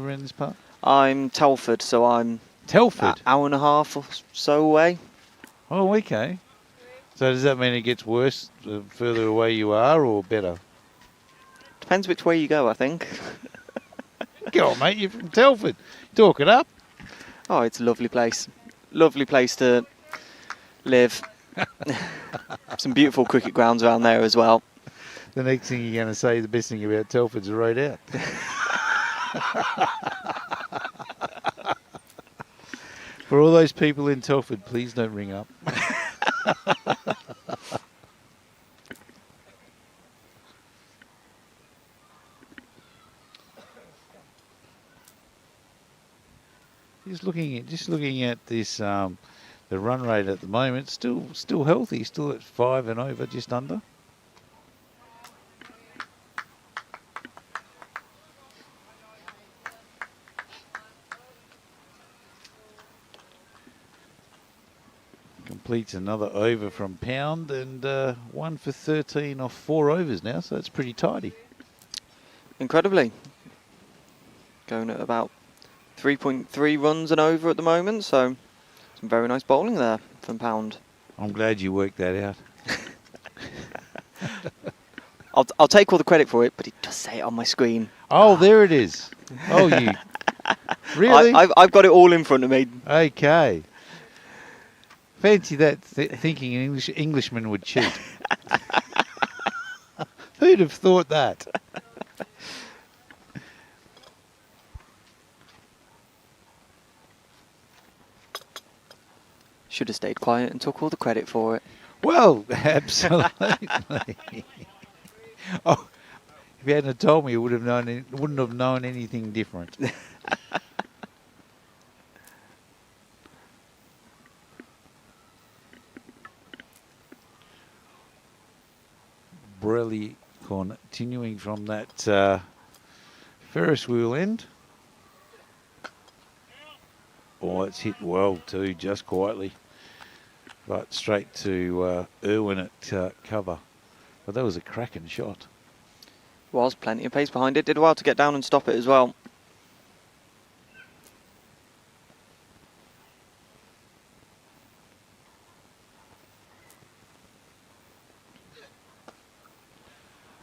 around this part? I'm Telford, so I'm Telford? an hour and a half or so away. Oh, okay. So does that mean it gets worse the further away you are, or better? Depends which way you go, I think. Go on, mate, you're from Telford. Talk it up. Oh, it's a lovely place. Lovely place to live. Some beautiful cricket grounds around there as well. The next thing you're going to say, the best thing about Telford's a road out. For all those people in Telford, please don't ring up. Just looking at this, the run rate at the moment, still healthy, still at 5 and over, just under. Completes another over from Pound, and 1 for 13 off 4 overs now, so that's pretty tidy. Incredibly. Going at about 3.3 runs and over at the moment, so some very nice bowling there from Pound. I'm glad you worked that out. I'll take all the credit for it, but it does say it on my screen. Oh, there it is. Oh, you... Really? I've got it all in front of me. Okay. Fancy that, thinking an Englishman would cheat. Who'd have thought that? Should have stayed quiet and took all the credit for it. Well, absolutely. Oh, if you hadn't have told me, you wouldn't have known anything different. Borelli continuing from that Ferris wheel end. Oh, it's hit well too, just quietly. But straight to Irwin at cover. But that was a cracking shot. Was plenty of pace behind it. Did well to get down and stop it as well.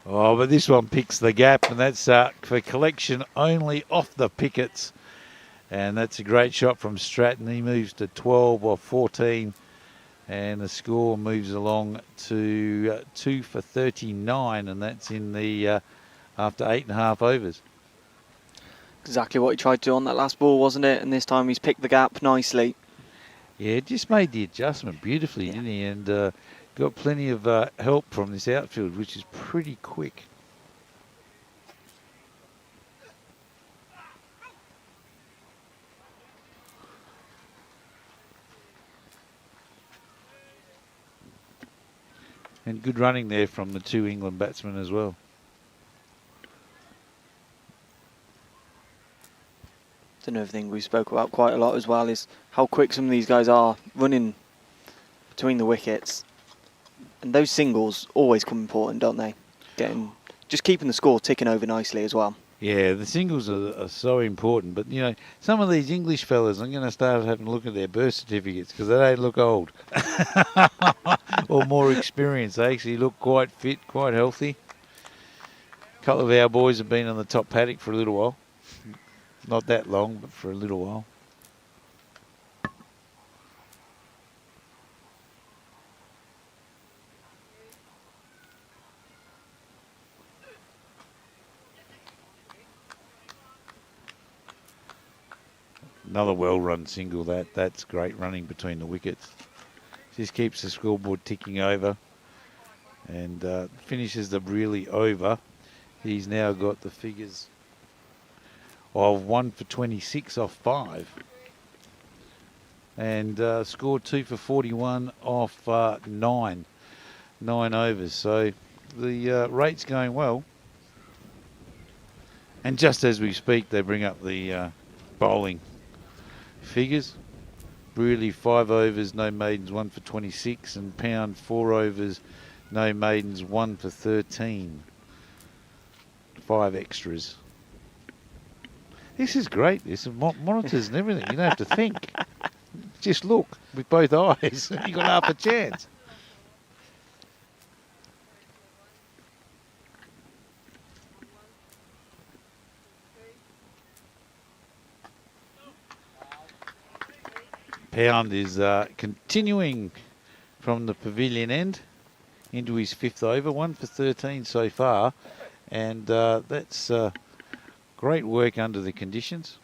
Oh, but this one picks the gap, and that's for collection only off the pickets. And that's a great shot from Stratton. He moves to 12 or 14, and the score moves along to 2 for 39, and that's in the after 8.5 overs. Exactly what he tried to do on that last ball, wasn't it? And this time he's picked the gap nicely. Yeah, just made the adjustment beautifully, didn't he? And got plenty of help from this outfield, which is pretty quick. And good running there from the two England batsmen as well. It's another thing we spoke about quite a lot as well, is how quick some of these guys are running between the wickets. And those singles always come important, don't they? Just keeping the score ticking over nicely as well. Yeah, the singles are so important. But, you know, some of these English fellas, I'm going to start having a look at their birth certificates because they don't look old or more experienced. They actually look quite fit, quite healthy. A couple of our boys have been on the top paddock for a little while. Not that long, but for a little while. Another well-run single. That's great running between the wickets. Just keeps the scoreboard ticking over and finishes the really over. He's now got the figures of 1 for 26 off 5. And scored 2 for 41 off 9 overs. So the rate's going well. And just as we speak, they bring up the bowling figures. Really 5 overs, no maidens, 1 for 26, and Pound 4 overs, no maidens, 1 for 13. 5 extras. This is great. This monitors and everything. You don't have to think. Just look with both eyes. You got half a chance. Pound is continuing from the pavilion end into his 5th over, 1 for 13 so far, and that's great work under the conditions.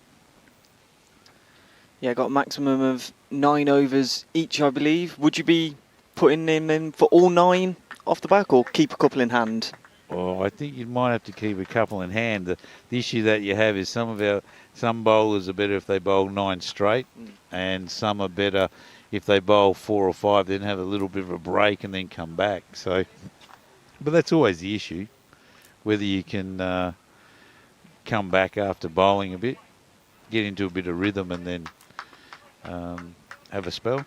Yeah, got a maximum of 9 overs each, I believe. Would you be putting him in for all 9 off the back, or keep a couple in hand? Oh, I think you might have to keep a couple in hand. The issue that you have is some bowlers are better if they bowl 9 straight, and some are better if they bowl 4 or 5, then have a little bit of a break and then come back. So, but that's always the issue, whether you can come back after bowling a bit, get into a bit of rhythm, and then have a spell.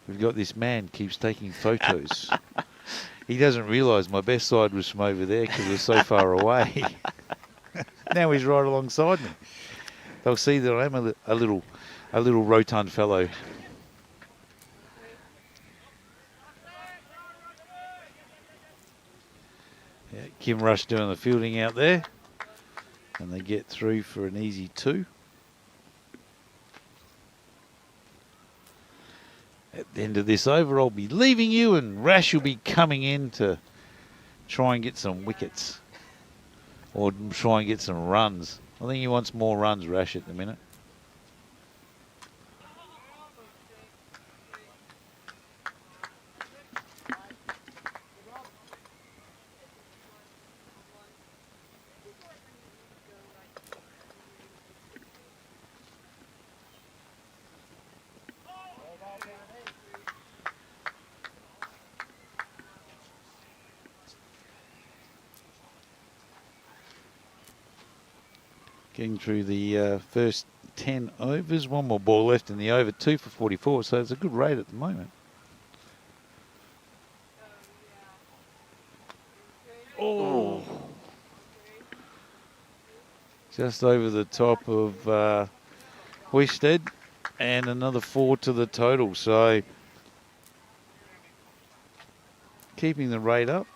We've got this man keeps taking photos. He doesn't realise my best side was from over there because we're so far away. Now he's right alongside me. They'll see that I'm a little rotund fellow. Yeah, Kim Rush doing the fielding out there, and they get through for an easy 2. At the end of this over, I'll be leaving you, and Rash will be coming in to try and get some wickets or try and get some runs. I think he wants more runs, Rash, at the minute. getting through the first 10 overs. One more ball left in the over, 2 for 44, so it's a good rate at the moment. Oh. Just over the top of Hoisted, and another 4 to the total, so keeping the rate up.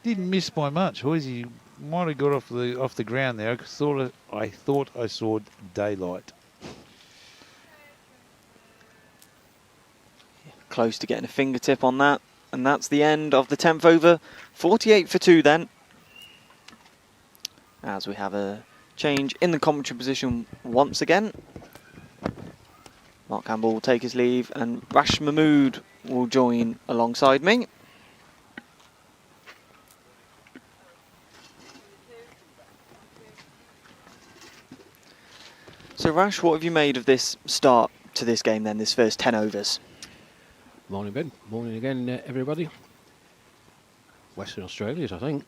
Didn't miss by much. Hoisey might have got off the ground there. I thought I saw daylight. Close to getting a fingertip on that. And that's the end of the 10th over. 48 for 2 then. As we have a change in the commentary position once again. Mark Campbell will take his leave and Rash Mahmood will join alongside me. So Rash, what have you made of this start to this game then, this first 10 overs? Morning, Ben. Morning again, everybody. Western Australia's, I think.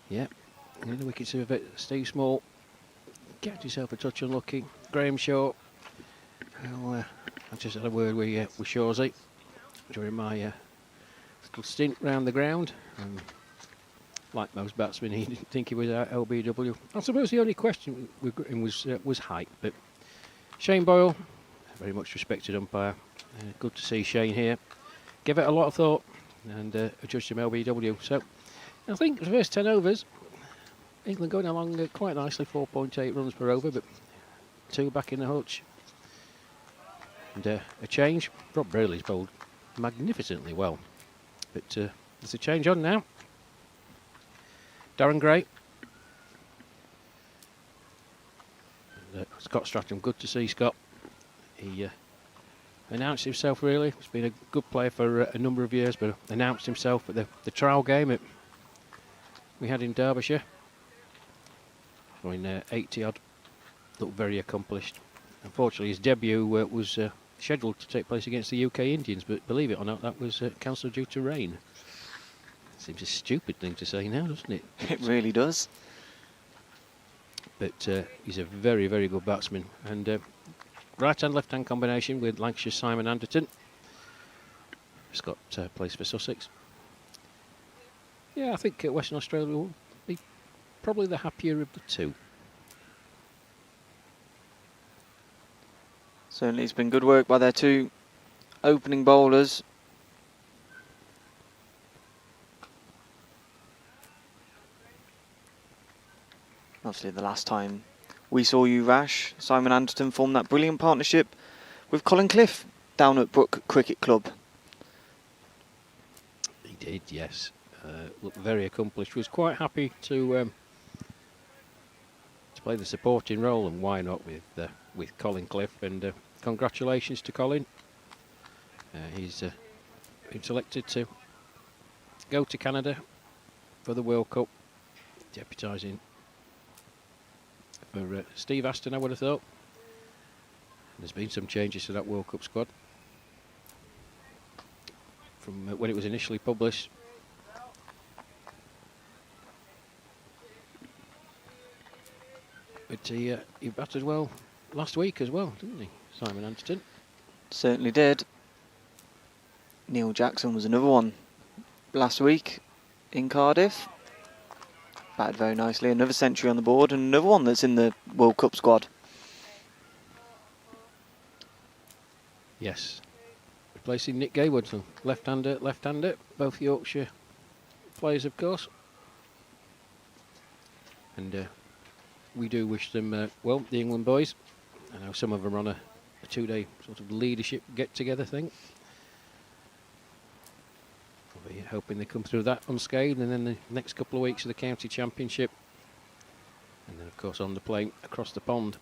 Yeah. And the wickets are a bit Steve Small. Get yourself a touch unlucky. Graham Shaw. Well, I just had a word with Shawsey during my little stint round the ground. Like most batsmen, he didn't think he was out LBW. I suppose the only question with him was height. But Shane Boyle, very much respected umpire. Good to see Shane here. Give it a lot of thought and adjudged him LBW. So I think the first 10 overs, England going along quite nicely, 4.8 runs per over, but 2 back in the hutch. And a change. Rob Brayley's bowled magnificently well. But there's a change on now. Darren Gray. And, Scott Stratton, good to see Scott. He announced himself really. He's been a good player for a number of years, but announced himself at the trial game we had in Derbyshire. In 80 odd. Looked very accomplished. Unfortunately, his debut was scheduled to take place against the UK Indians, but believe it or not, that was cancelled due to rain. Seems a stupid thing to say now, doesn't it? It really does. But he's a very, very good batsman. And right-hand, left-hand combination with Lancashire's Simon Anderton. Scott plays for Sussex. Yeah, I think Western Australia will be probably the happier of the two. Certainly it's been good work by their two opening bowlers. Obviously the last time we saw you, Rash, Simon Anderton formed that brilliant partnership with Colin Cliff down at Brook Cricket Club. He did, yes. Looked very accomplished. Was quite happy to play the supporting role, and why not with Colin Cliff. And congratulations to Colin. He's been selected to go to Canada for the World Cup, deputising for Steve Aston, I would have thought. There's been some changes to that World Cup squad from when it was initially published. But he batted well last week as well, didn't he, Simon Anderton? Certainly did. Neil Jackson was another one last week in Cardiff. Batted very nicely, another century on the board, and another one that's in the World Cup squad. Yes. Replacing Nick Gaywood, so left-hander, both Yorkshire players, of course. And we do wish them well, the England boys. I know some of them are on a 2-day sort of leadership get-together thing. We'll be hoping they come through that unscathed, and then the next couple of weeks of the county championship, and then of course on the plane across the pond.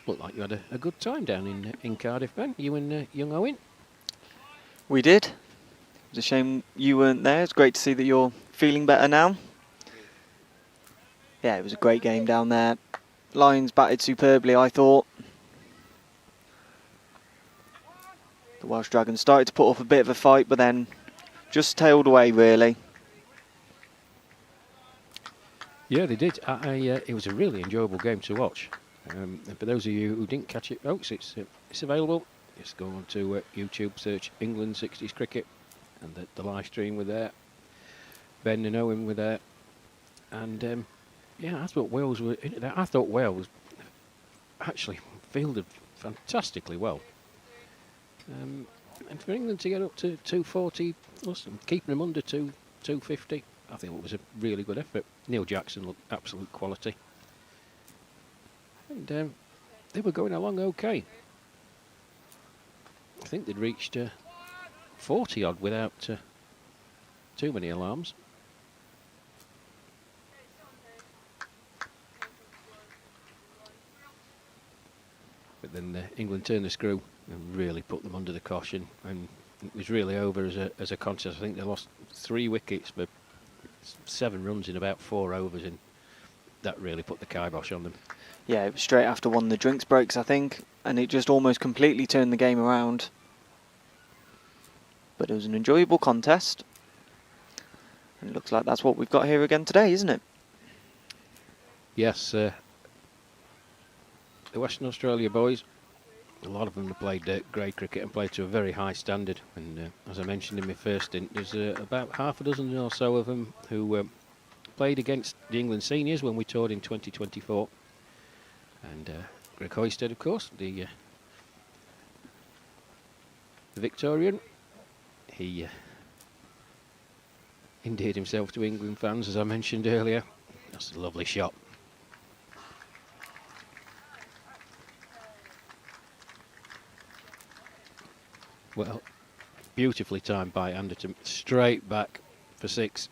Looked like you had a good time down in Cardiff, Ben. You and young Owen. We did. It was a shame you weren't there. It's great to see that you're feeling better now. Yeah, it was a great game down there. Lions batted superbly, I thought. The Welsh Dragons started to put up a bit of a fight, but then just tailed away, really. Yeah, they did. It was a really enjoyable game to watch. For those of you who didn't catch it, folks, it's available. Just go on to YouTube, search England 60s Cricket, and the live stream were there. Ben and Owen were there. And yeah, I thought Wales were. I thought Wales actually fielded fantastically well. And for England to get up to 240, awesome, keeping them under 250, I think it was a really good effort. Neil Jackson looked absolute quality. And they were going along okay. I think they'd reached 40 odd without too many alarms. But then England turned the screw and really put them under the caution, and it was really over as a contest. I think they lost 3 wickets for 7 runs in about 4 overs, and that really put the kibosh on them. Yeah, it was straight after one of the drinks breaks, I think, and it just almost completely turned the game around. But it was an enjoyable contest, and it looks like that's what we've got here again today, isn't it? Yes, the Western Australia boys, a lot of them have played grade cricket and played to a very high standard. And as I mentioned in my first stint, there's about half a dozen or so of them who played against the England seniors when we toured in 2024. And Greg Hoisted, of course, the Victorian, he endeared himself to England fans, as I mentioned earlier. That's a lovely shot. Well, beautifully timed by Anderton, straight back for 6.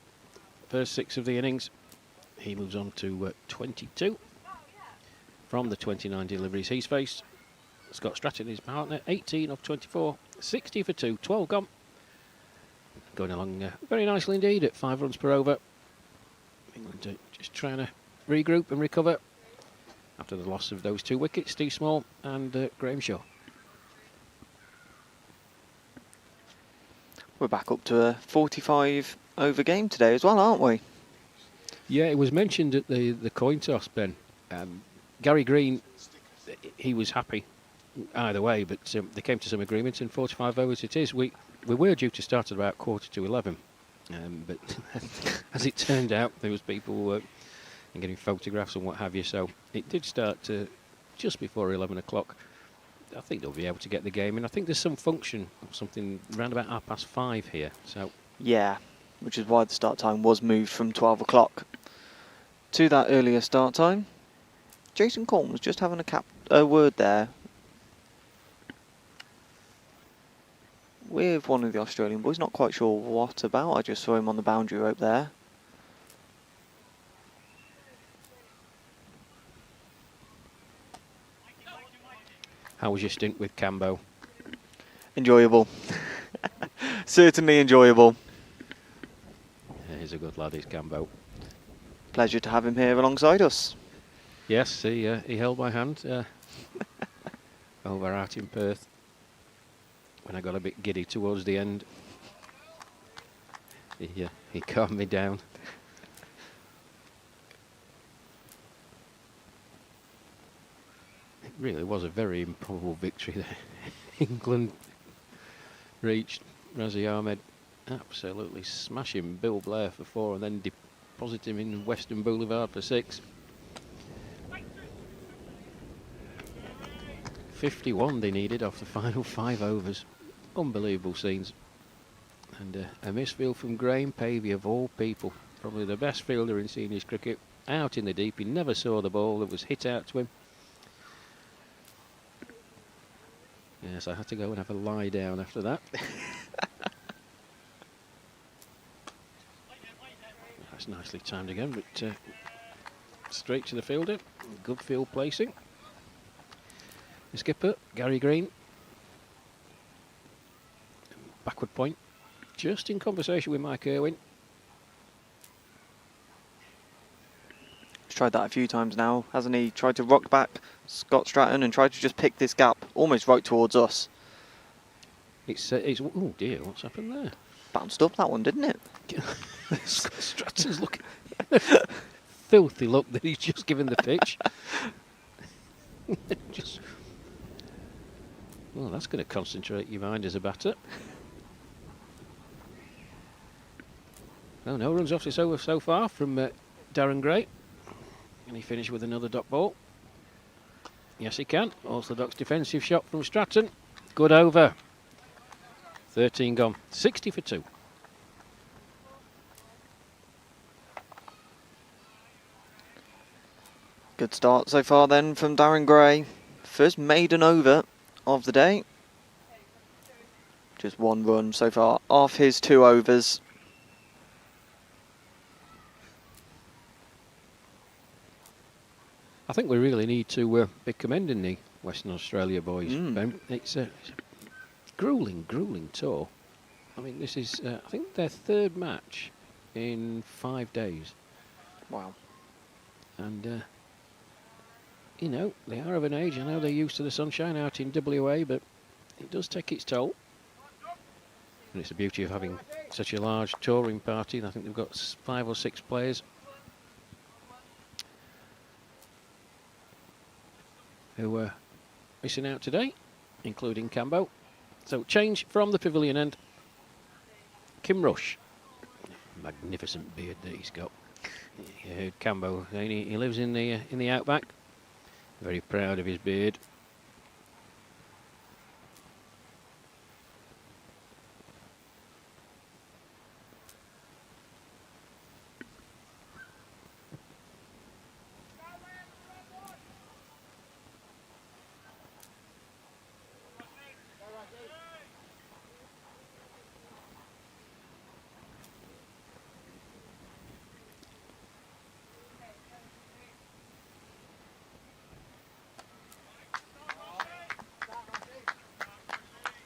First 6 of the innings. He moves on to 22 from the 29 deliveries he's faced. Scott Stratton, his partner, 18 of 24, 60 for 2, 12 gone. Going along very nicely indeed at 5 runs per over. England just trying to regroup and recover after the loss of those 2 wickets, Steve Small and Graham Shaw. We're back up to a 45 over game today as well, aren't we? Yeah, it was mentioned at the coin toss, Ben. Gary Green, he was happy either way, but they came to some agreement, and 45 overs it is. We were due to start at about 11:15, but as it turned out, there was people and getting photographs and what have you, so it did start just before 11 o'clock. I think they'll be able to get the game in. I think there's some function, something around about 5:30 here. So yeah, which is why the start time was moved from 12 o'clock to that earlier start time. Jason Colton was just having a word there with one of the Australian boys. Not quite sure what about. I just saw him on the boundary rope there. how was your stint with Cambo? Enjoyable. Certainly enjoyable. Yeah, he's a good lad, he's Cambo. Pleasure to have him here alongside us. Yes, he held my hand over out in Perth when I got a bit giddy towards the end. He calmed me down. It really was a very improbable victory there. England reached Razi Ahmed, absolutely smashing Bill Blair for 4 and then deposit him in Western Boulevard for 6. 51 they needed off the final 5 overs. Unbelievable scenes. And a misfield from Graham Pavey, of all people. Probably the best fielder in seniors cricket. Out in the deep, he never saw the ball that was hit out to him. Yes, I had to go and have a lie down after that. That's nicely timed again, but straight to the fielder. Good field placing. The skipper, Gary Green. Backward point. Just in conversation with Mike Irwin. He's tried that a few times now, hasn't he? Tried to rock back Scott Stratton and tried to just pick this gap almost right towards us. It's oh dear, what's happened there? Bounced up that one, didn't it? Stratton's looking filthy look that he's just given the pitch. Just, well, that's going to concentrate your mind as a batter. No runs off this over so far from Darren Gray. Can he finish with another dot ball? Yes, he can. Orthodox defensive shot from Stratton. Good over. 13 gone. 60 for 2. Good start so far then from Darren Gray. First maiden over of the day. Just 1 run so far off his 2 overs. I think we really need to be commending the Western Australia boys, Ben. It's a gruelling tour. I mean, this is, I think, their 3rd match in 5 days. Wow. And, you know, they are of an age. I know they're used to the sunshine out in WA, but it does take its toll. And it's the beauty of having such a large touring party. I think they've got 5 or 6 players who are missing out today, including Cambo. So change from the pavilion end. Kim Rush. Magnificent beard that he's got. You heard Cambo saying he lives in the outback. Very proud of his beard.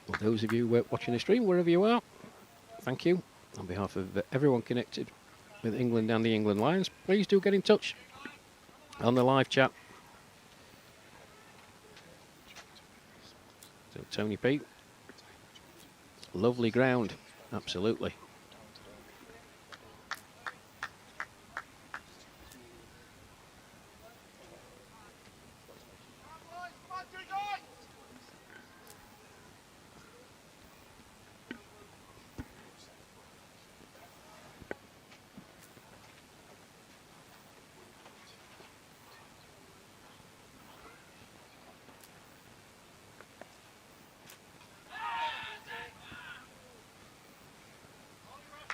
Well, those of you watching the stream, wherever you are, thank you. On behalf of everyone connected with England and the England Lions, please do get in touch on the live chat. So Tony P, lovely ground, absolutely.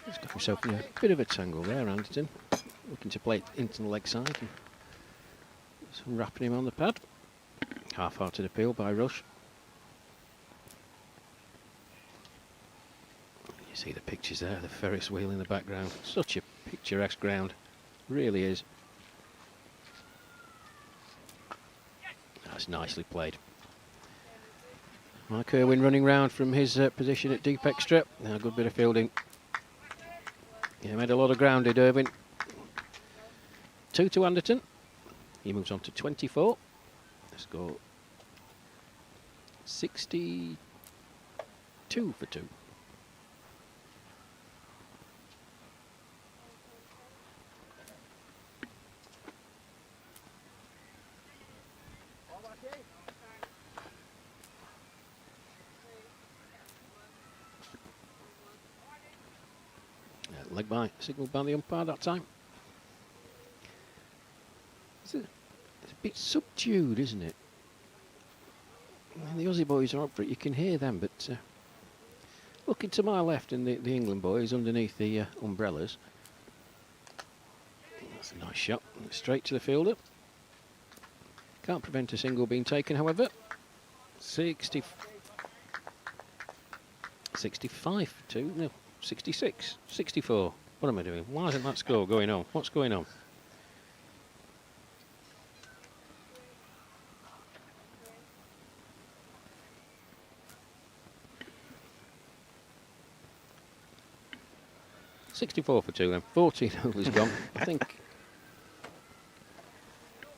He's got himself in a bit of a tangle there, Anderton. Looking to play it into the leg side. And some wrapping him on the pad. Half-hearted appeal by Rush. You see the pictures there, the Ferris wheel in the background. Such a picturesque ground. Really is. That's nicely played. Mike Irwin running round from his position at deep extra. Now a good bit of fielding. Yeah, made a lot of ground, did Irwin. 2 to Anderton. He moves on to 24. Let's go 62 for 2. Leg by, signalled by the umpire that time. It's a bit subdued, isn't it? And the Aussie boys are up for it, you can hear them, but looking to my left and the England boys underneath the umbrellas. That's a nice shot, straight to the fielder. Can't prevent a single being taken, however. 65 for 2, no. 66, 64. What am I doing? Why isn't that score going on? What's going on? $64 for 2 then. 14 overs gone. I think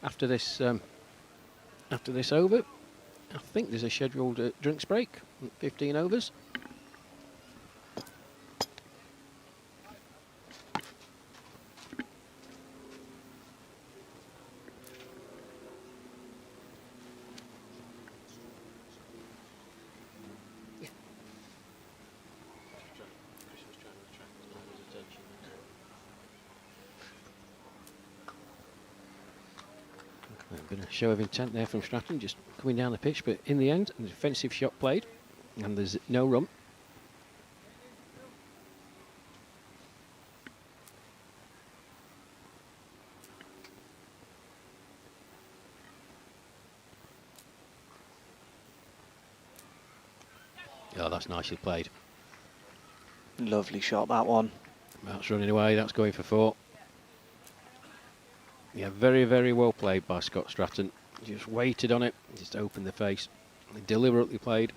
after this over, I think there's a scheduled drinks break. 15 overs. A bit of show of intent there from Stratton, just coming down the pitch, but in the end, an defensive shot played, and there's no run. Oh, that's nicely played. Lovely shot, that one. That's running away, that's going for 4. Yeah, very, very well played by Scott Stratton. Just waited on it, just opened the face. Deliberately played.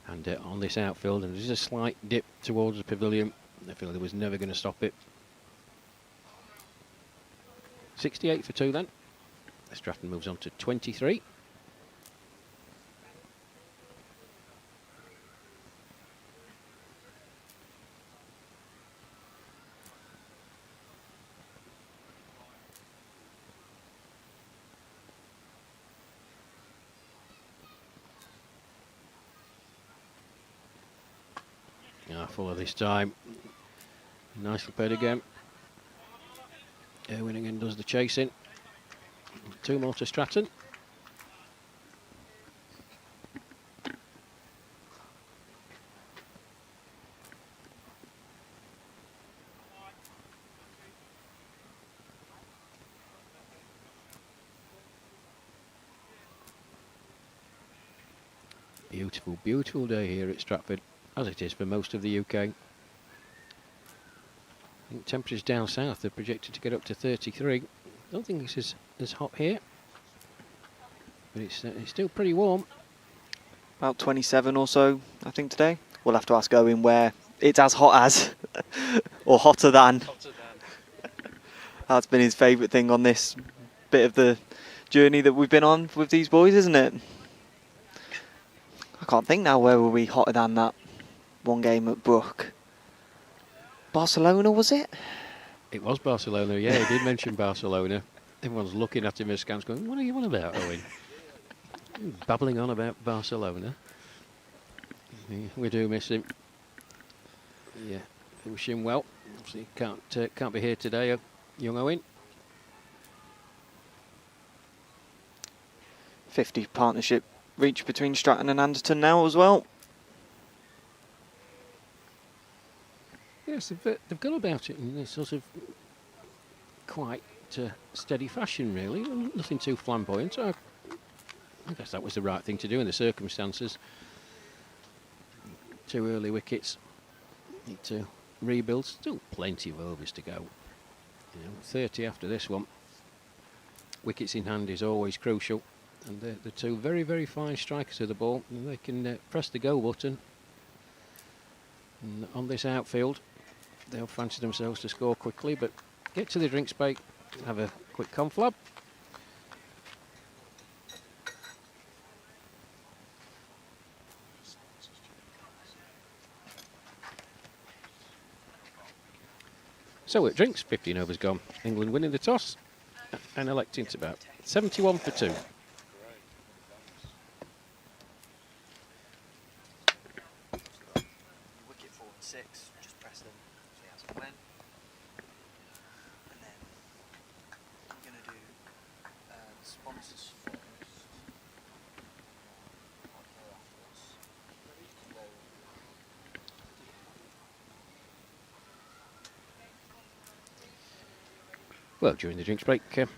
And on this outfield, and there's a slight dip towards the pavilion. The fielder was never going to stop it. 68 for 2 then. Stratton moves on to 23. Fuller this time. Nicely played again. Irwin again does the chasing. 2 more to Stratton. Beautiful, beautiful day here at Stratford, as it is for most of the UK. I think temperatures down south are projected to get up to 33. I don't think it's as hot here, but it's still pretty warm. About 27 or so, I think, today. We'll have to ask Owen where it's as hot as, or hotter than. That's been his favourite thing on this bit of the journey that we've been on with these boys, isn't it? I can't think now where were we hotter than that one game at Brook. Barcelona, was it? It was Barcelona, yeah, he did mention Barcelona. Everyone's looking at him askance going, what are you on about, Owen? Babbling on about Barcelona. Yeah, we do miss him. Yeah, wish him well. Obviously can't be here today, young Owen. 50 partnership reach between Stratton and Anderton now as well. Yes, they've gone about it in this sort of quite steady fashion, really. Nothing too flamboyant. I guess that was the right thing to do in the circumstances. 2 early wickets. Need to rebuild. Still plenty of overs to go. You know, 30 after this one. Wickets in hand is always crucial. And the 2 very, very fine strikers of the ball. And they can press the go button. And on this outfield, they'll fancy themselves to score quickly, but get to the drinks break, have a quick conflab. So at drinks, 15 overs gone. England winning the toss and electing to bat. 71 for 2. Wicket 4 and 6, just press them so as and when. And then I'm going to do the sponsors first. Well, during the drinks break, let's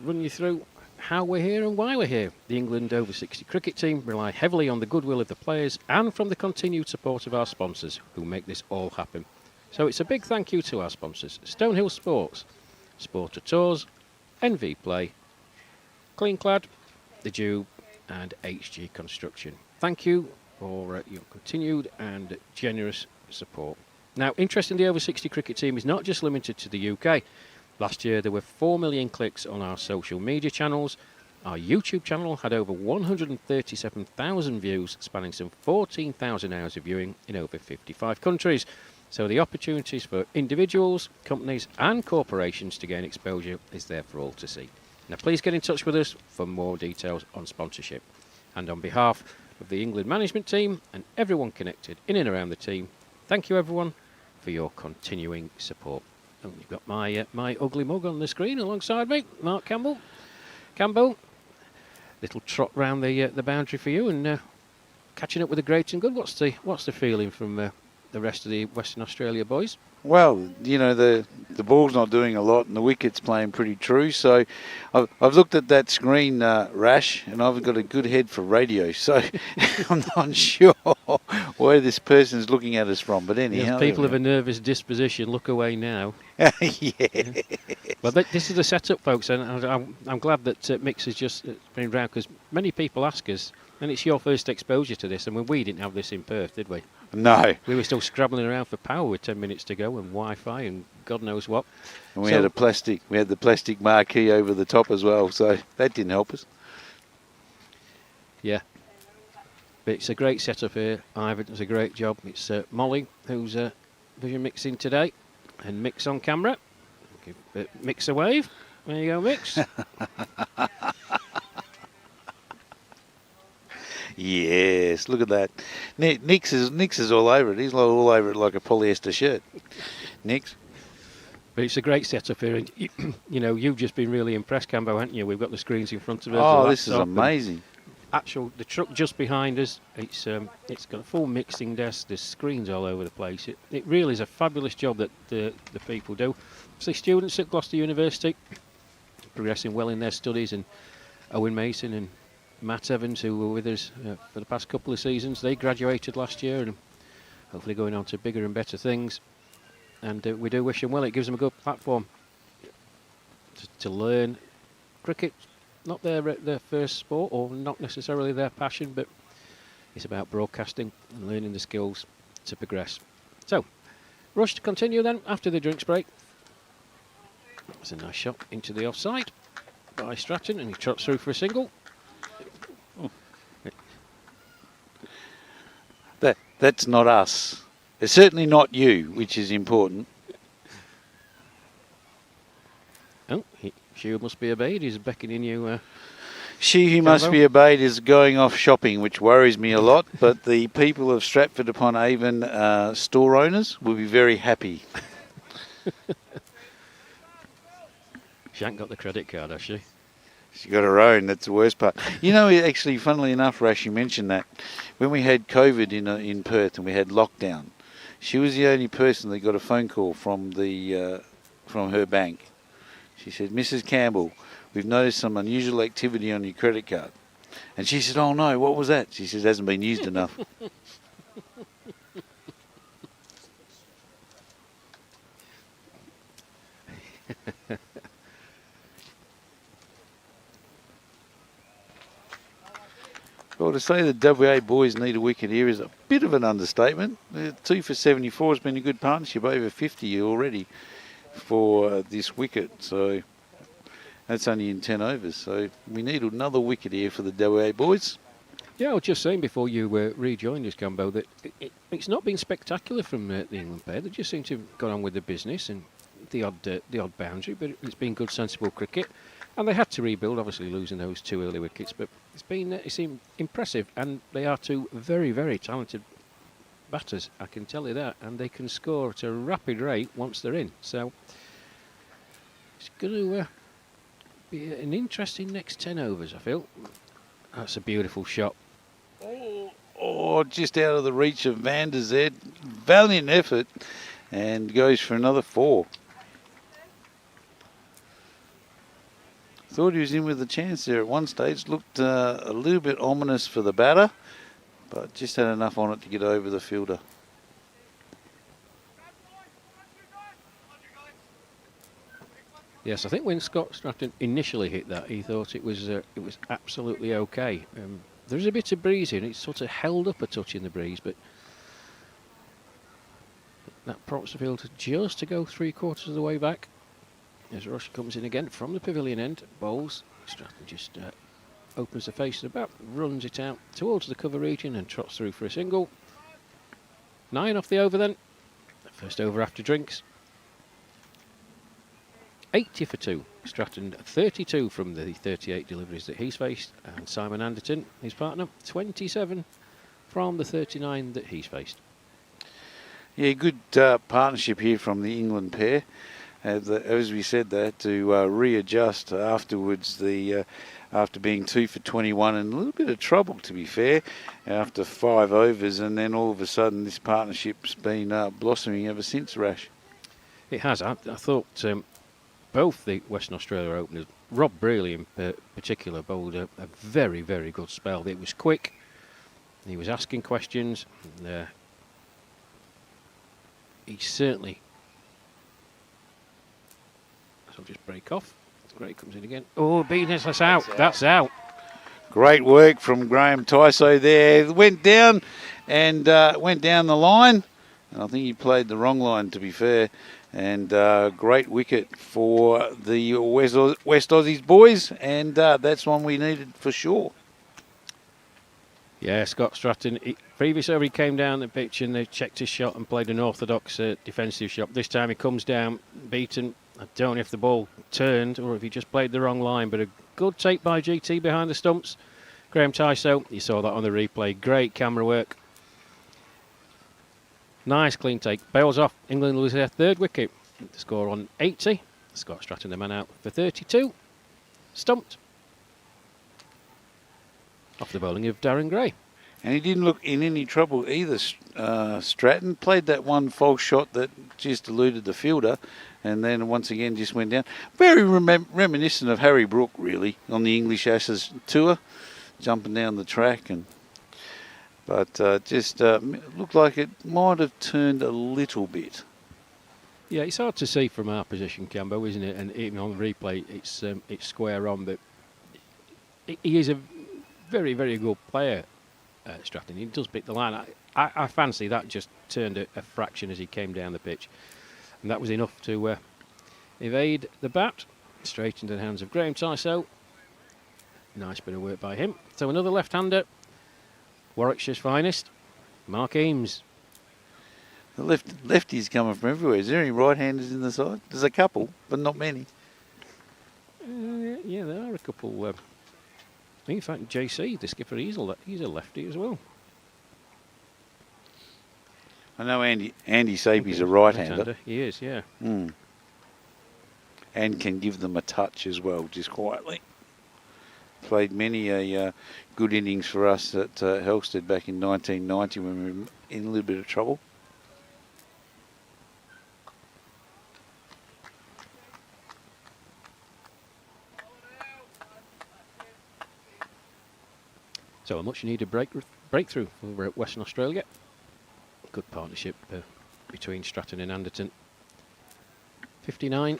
run you through how we're here and why we're here. The England over 60 cricket team rely heavily on the goodwill of the players and from the continued support of our sponsors who make this all happen. So it's a big thank you to our sponsors: Stonehill Sports, Sporter Tours, NV Play, Cleanclad, The Dew and HG Construction. Thank you for your continued and generous support. Now, interest in the over 60 cricket team is not just limited to the UK. Last year there were 4 million clicks on our social media channels. Our YouTube channel had over 137,000 views, spanning some 14,000 hours of viewing in over 55 countries. So the opportunities for individuals, companies and corporations to gain exposure is there for all to see. Now please get in touch with us for more details on sponsorship. And on behalf of the England management team and everyone connected in and around the team, thank you everyone for your continuing support. And you've got my ugly mug on the screen alongside me, Mark Campbell. Campbell, little trot round the boundary for you, and catching up with the great and good. What's the feeling from the rest of the Western Australia boys? Well, you know, the ball's not doing a lot and the wicket's playing pretty true. So I've looked at that screen, Rash, and I've got a good head for radio. So I'm not sure where this person's looking at us from. But anyhow, Yes, people of a nervous disposition, look away now. yeah. Well, this is the setup, folks, and I'm glad that Mix has just been round, because many people ask us, and it's your first exposure to this. I mean, we didn't have this in Perth, did we? No. We were still scrabbling around for power with 10 minutes to go and Wi-Fi and God knows what. And we had the plastic marquee over the top as well, so that didn't help us. Yeah. But it's a great setup here. Ivan does a great job. It's Molly who's vision mixing today, and Mix on camera. Give Mix a wave. There you go, Mix. Yes, look at that. Nix is all over it. He's all over it like a polyester shirt. Nix. But it's a great setup here, and you know, you've just been really impressed, Cambo, haven't you? We've got the screens in front of us. Oh, this is amazing. The truck just behind us. It's got a full mixing desk. There's screens all over the place. It really is a fabulous job that the people do. So students at Gloucester University progressing well in their studies, and Owen Mason and Matt Evans, who were with us for the past couple of seasons, they graduated last year and hopefully going on to bigger and better things. And we do wish them well. It gives them a good platform to learn cricket. Not their first sport, or not necessarily their passion, but it's about broadcasting and learning the skills to progress. So, rush to continue then after the drinks break. That's a nice shot into the offside by Stratton, and he trots through for a single. That's not us. It's certainly not you, which is important. Oh, she must be obeyed. He's beckoning you. She who must be obeyed is going off shopping, which worries me a lot. But the people of Stratford-upon-Avon store owners will be very happy. She ain't got the credit card, has she? She got her own. That's the worst part. You know, actually, funnily enough, Rash, you mentioned that when we had COVID in Perth and we had lockdown, she was the only person that got a phone call from her bank. She said, "Mrs. Campbell, we've noticed some unusual activity on your credit card." And she said, "Oh no, what was that?" She said, "It hasn't been used enough." Well, to say the WA boys need a wicket here is a bit of an understatement. 2 for 74 has been a good partnership, over 50 already for this wicket. So that's only in 10 overs. So we need another wicket here for the WA boys. Yeah, I was just saying before you rejoined us, Cambo, that it's not been spectacular from the England pair. They just seem to have gone on with the business and the odd boundary, but it's been good, sensible cricket. And they had to rebuild, obviously losing those 2 early wickets, but it seemed impressive, and they are 2 very, very talented batters, I can tell you that, and they can score at a rapid rate once they're in. So it's going to be an interesting next 10 overs, I feel. That's a beautiful shot. Oh, just out of the reach of Van der Zed. Valiant effort, and goes for another 4. Thought he was in with a chance there at one stage. Looked a little bit ominous for the batter, but just had enough on it to get over the fielder. Yes, I think when Scott Stratton initially hit that, he thought it was absolutely okay. There's a bit of breeze here, and it's sort of held up a touch in the breeze, but that prompts the field just to go 3/4 of the way back. As Rush comes in again from the pavilion end, bowls. Stratton just opens the face of the bat, runs it out towards the cover region and trots through for a single. 9 off the over then. First over after drinks. 80 for 2. Stratton 32 from the 38 deliveries that he's faced. And Simon Anderton, his partner, 27 from the 39 that he's faced. Yeah, good partnership here from the England pair. as we said, they had to readjust afterwards. After being 2 for 21 and a little bit of trouble, to be fair, after 5 overs, and then all of a sudden this partnership's been blossoming ever since, Rash. It has. I thought both the Western Australia openers, Rob Brealey in particular, bowled a very, very good spell. It was quick. He was asking questions. He certainly... So I'll just break off. Gray comes in again. Oh, Beavis, that's out. That's out. Great work from Graham Tyso there. Went down and went down the line. And I think he played the wrong line, to be fair. And great wicket for the West Aussies boys. And that's one we needed for sure. Yeah, Scott Stratton. Previous over he came down the pitch and they checked his shot and played an orthodox defensive shot. This time he comes down, beaten. I don't know if the ball turned or if he just played the wrong line, but a good take by GT behind the stumps. Graham Tyso, you saw that on the replay. Great camera work. Nice clean take. Bails off. England lose their 3rd wicket. The score on 80. Scott Stratton, the man out for 32. Stumped. Off the bowling of Darren Gray. And he didn't look in any trouble either. Stratton played that one false shot that just eluded the fielder, and then once again just went down. Very reminiscent of Harry Brook, really, on the English Ashes tour, jumping down the track. But just looked like it might have turned a little bit. Yeah, it's hard to see from our position, Cambo, isn't it? And even on the replay, it's square on, but he is a very, very good player, Stratton. He does pick the line. I fancy that just turned a fraction as he came down the pitch. And that was enough to evade the bat. Straight into the hands of Graham Tyso. Nice bit of work by him. So another left-hander. Warwickshire's finest, Mark Eames. The lefties coming from everywhere. Is there any right-handers in the side? There's a couple, but not many. Yeah, there are a couple. In fact, JC, the skipper, he's a lefty as well. I know Andy Sapie's a right-hander. He is, yeah. And can give them a touch as well, just quietly. Played many a good innings for us at Helsted back in 1990 when we were in a little bit of trouble. So a much needed breakthrough for Western Australia. Good partnership between Stratton and Anderton. 59.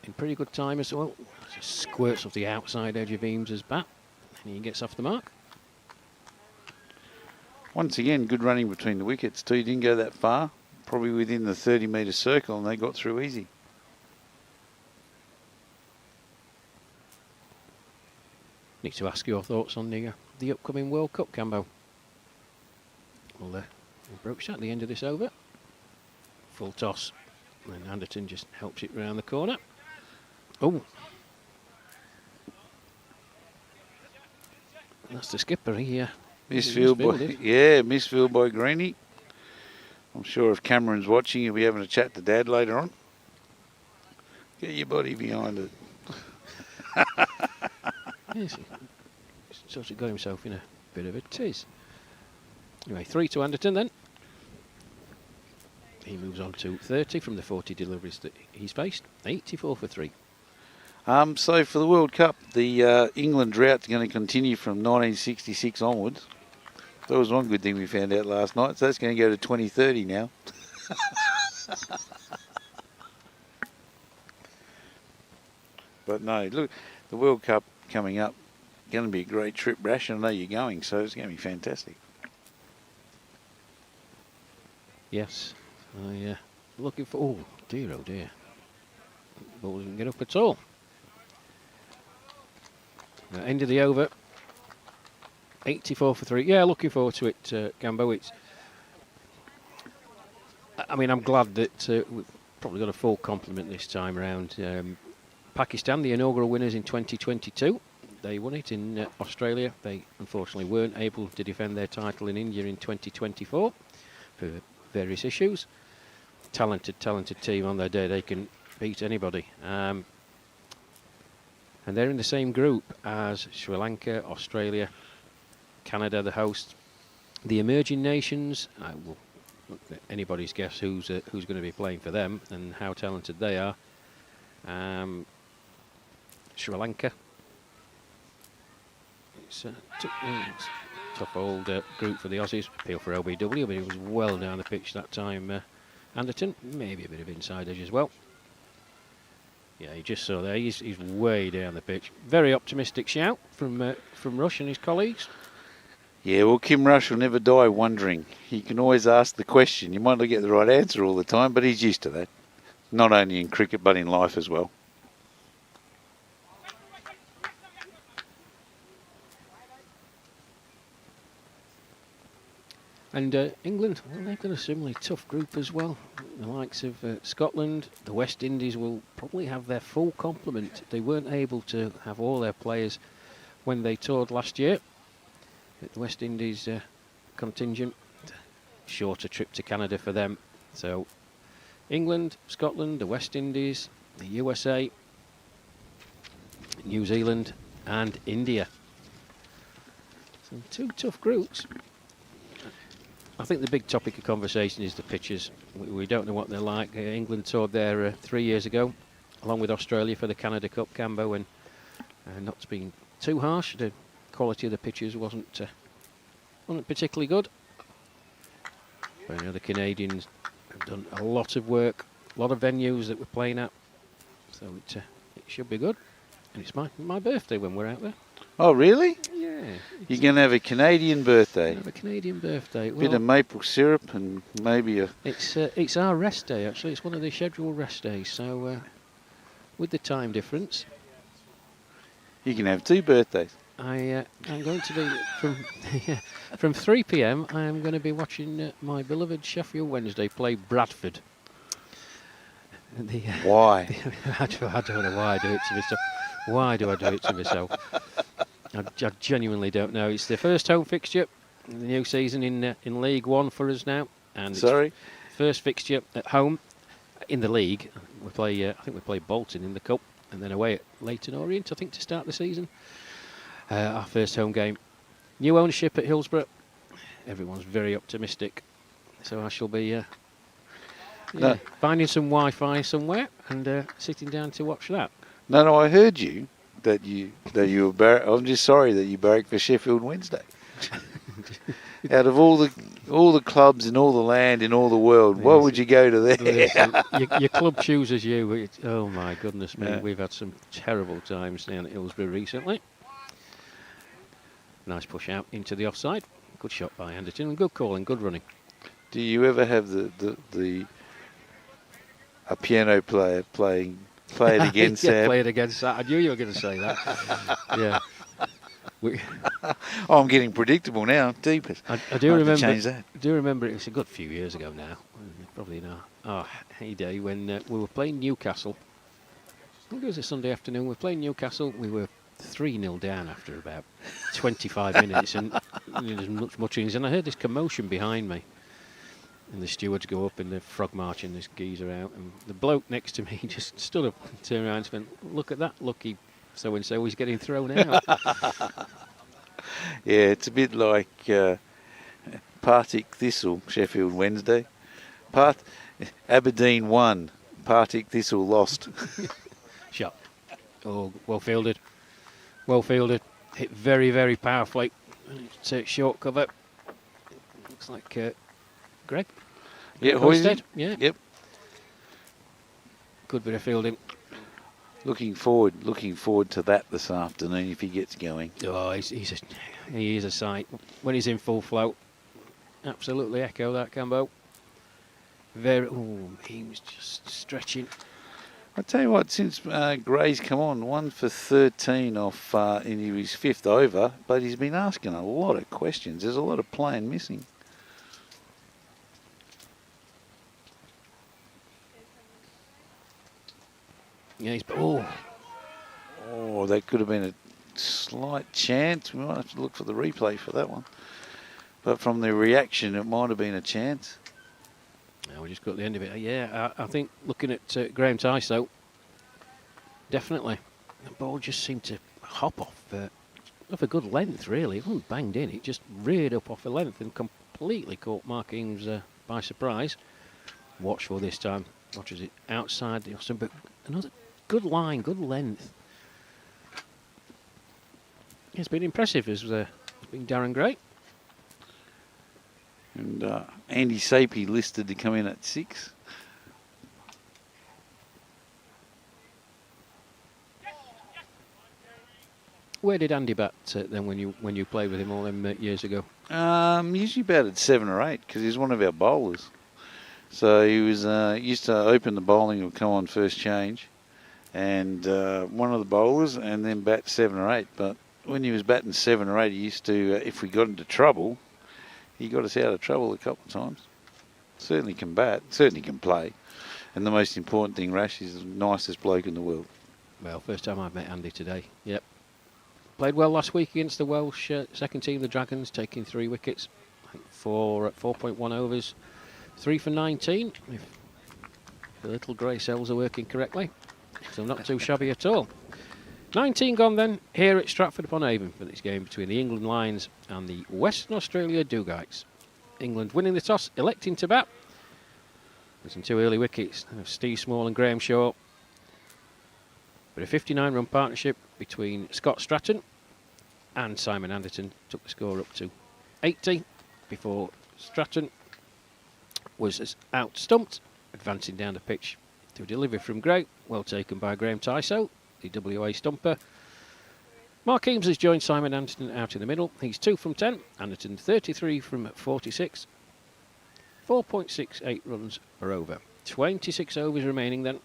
In pretty good time as well. Just squirts off the outside edge of Eames's bat. And he gets off the mark. Once again, good running between the wickets too. He didn't go that far. Probably within the 30-metre circle, and they got through easy. Need to ask your thoughts on the upcoming World Cup, Cambo. We'll broach at the end of this over. Full toss. And Anderton just helps it round the corner. Oh. That's the skipper. He Misfield by, yeah, misfield by Greenie. I'm sure if Cameron's watching, he'll be having a chat to Dad later on. Get your body behind it. Yes, he's sort of got himself in a bit of a tiz. Anyway, 3 to Anderton then. He moves on to 30 from the 40 deliveries that he's faced. 84 for 3. So for the World Cup, the England drought's going to continue from 1966 onwards. That was one good thing we found out last night. So that's going to go to 2030 now. But no, look, the World Cup coming up, going to be a great trip, Rash. I know you're going, so it's going to be fantastic. Yes. Looking for... Oh, dear. Ball doesn't get up at all. End of the over. 84 for 3. Yeah, looking forward to it, Gambo. I'm glad that we've probably got a full complement this time around. Pakistan, the inaugural winners in 2022. They won it in Australia. They unfortunately weren't able to defend their title in India in 2024 for various issues. talented team on their day. They can beat anybody. And they're in the same group as Sri Lanka, Australia, Canada, the host. The emerging nations, well, anybody's guess who's going to be playing for them and how talented they are. Sri Lanka. It's a tough old group for the Aussies. Appeal for LBW, but he was well down the pitch that time. Anderton, maybe a bit of inside edge as well. Yeah, you just saw there. He's way down the pitch. Very optimistic shout from Rush and his colleagues. Yeah, well, Kim Rush will never die wondering. He can always ask the question. You might not get the right answer all the time, but he's used to that. Not only in cricket, but in life as well. And England, well, they've got a similarly tough group as well. The likes of Scotland, the West Indies will probably have their full complement. They weren't able to have all their players when they toured last year. The West Indies contingent, shorter trip to Canada for them. So England, Scotland, the West Indies, the USA, New Zealand and India. So 2 tough groups. I think the big topic of conversation is the pitches. We don't know what they're like. England toured there 3 years ago, along with Australia for the Canada Cup, Cambo, and not to be too harsh, the quality of the pitches wasn't particularly good. But, the Canadians have done a lot of work, a lot of venues that we're playing at, so it should be good. And it's my birthday when we're out there. Oh, really? Yeah. You're going to have a Canadian birthday? Have a Canadian birthday. Bit of maple syrup and maybe a... It's our rest day, actually. It's one of the scheduled rest days, so with the time difference... You can have 2 birthdays. I'm going to be from 3 p.m. I am going to be watching my beloved Sheffield Wednesday play Bradford. Why? I don't know why I do it to myself. Why do I do it to myself? I genuinely don't know. It's the first home fixture in the new season in League One for us now, and Sorry, first fixture at home in the league. We play. I think we play Bolton in the cup, and then away at Leyton Orient, I think, to start the season. Our first home game. New ownership at Hillsborough. Everyone's very optimistic. So I shall be finding some Wi-Fi somewhere and sitting down to watch that. No, I heard you that you were. I'm just sorry that you barracked for Sheffield Wednesday. Out of all the clubs in all the land in all the world, why would you go to there? Your club chooses you. Oh my goodness me, we've had some terrible times down at Hillsborough recently. Nice push out into the offside. Good shot by Anderton and good calling, good running. Do you ever have a piano player play it again, Sam? Play it again, Sam. I knew you were going to say that. Yeah. I'm getting predictable now. Deepest. I do remember. Change that. I do remember. It was a good few years ago now. Probably not. Oh, heyday when we were playing Newcastle. I think it was a Sunday afternoon. We were playing Newcastle. We were 3-0 down after about 25 minutes, and there's much mutterings. And I heard this commotion behind me. And the stewards go up and they're frog marching this geezer out. And the bloke next to me just stood up and turned around and went, "Look at that lucky so-and-so, he's getting thrown out." Yeah, it's a bit like Partick Thistle, Sheffield Wednesday. Aberdeen won, Partick Thistle lost. Shot. Oh, well fielded. Well fielded. Hit very, very powerfully. Take short cover. Looks like Greg. Yeah, Hoisted. Yeah. Yep. Good bit of fielding. Looking forward to that this afternoon if he gets going. Oh, he is a sight when he's in full flow. Absolutely echo that, Cambo. He was just stretching. I tell you what, since Gray's come on, 1 for 13 off in his 5th over, but he's been asking a lot of questions. There's a lot of playing missing. Yeah, that could have been a slight chance. We might have to look for the replay for that one. But from the reaction, it might have been a chance. Now we just got the end of it. Yeah, I think looking at Graham Tyso, definitely. The ball just seemed to hop off a good length, really. It wasn't banged in, it just reared up off a length and completely caught Mark Eames by surprise. Watchful this time. Watches it outside the Austin, but another good line, good length. It's been impressive. It's been Darren Gray. And Andy Sapey listed to come in at 6. Where did Andy bat then when you played with him all them years ago? Usually batted 7 or 8 because he's one of our bowlers. So he was used to open the bowling or come on first change, and one of the bowlers, and then bat 7 or 8. But when he was batting 7 or 8, he used to, if we got into trouble, he got us out of trouble a couple of times. Certainly can bat, certainly can play. And the most important thing, Rash, is the nicest bloke in the world. Well, first time I've met Andy today. Yep. Played well last week against the Welsh second team, the Dragons, taking 3 wickets. I think 4.1 overs, 3 for 19, if the little grey cells are working correctly. So not too shabby at all. 19 gone then, here at Stratford-upon-Avon for this game between the England Lions and the Western Australia Dugaites. England winning the toss, electing to bat. There's some 2 early wickets of Steve Small and Graham Shaw. But a 59-run partnership between Scott Stratton and Simon Anderton took the score up to 80 before Stratton was out stumped, advancing down the pitch to a delivery from Gray, well taken by Graham Tyso, the WA stumper. Mark Eames has joined Simon Anderton out in the middle. He's 2 from 10, Anderton 33 from 46. 4.68 runs per over. 26 overs remaining then.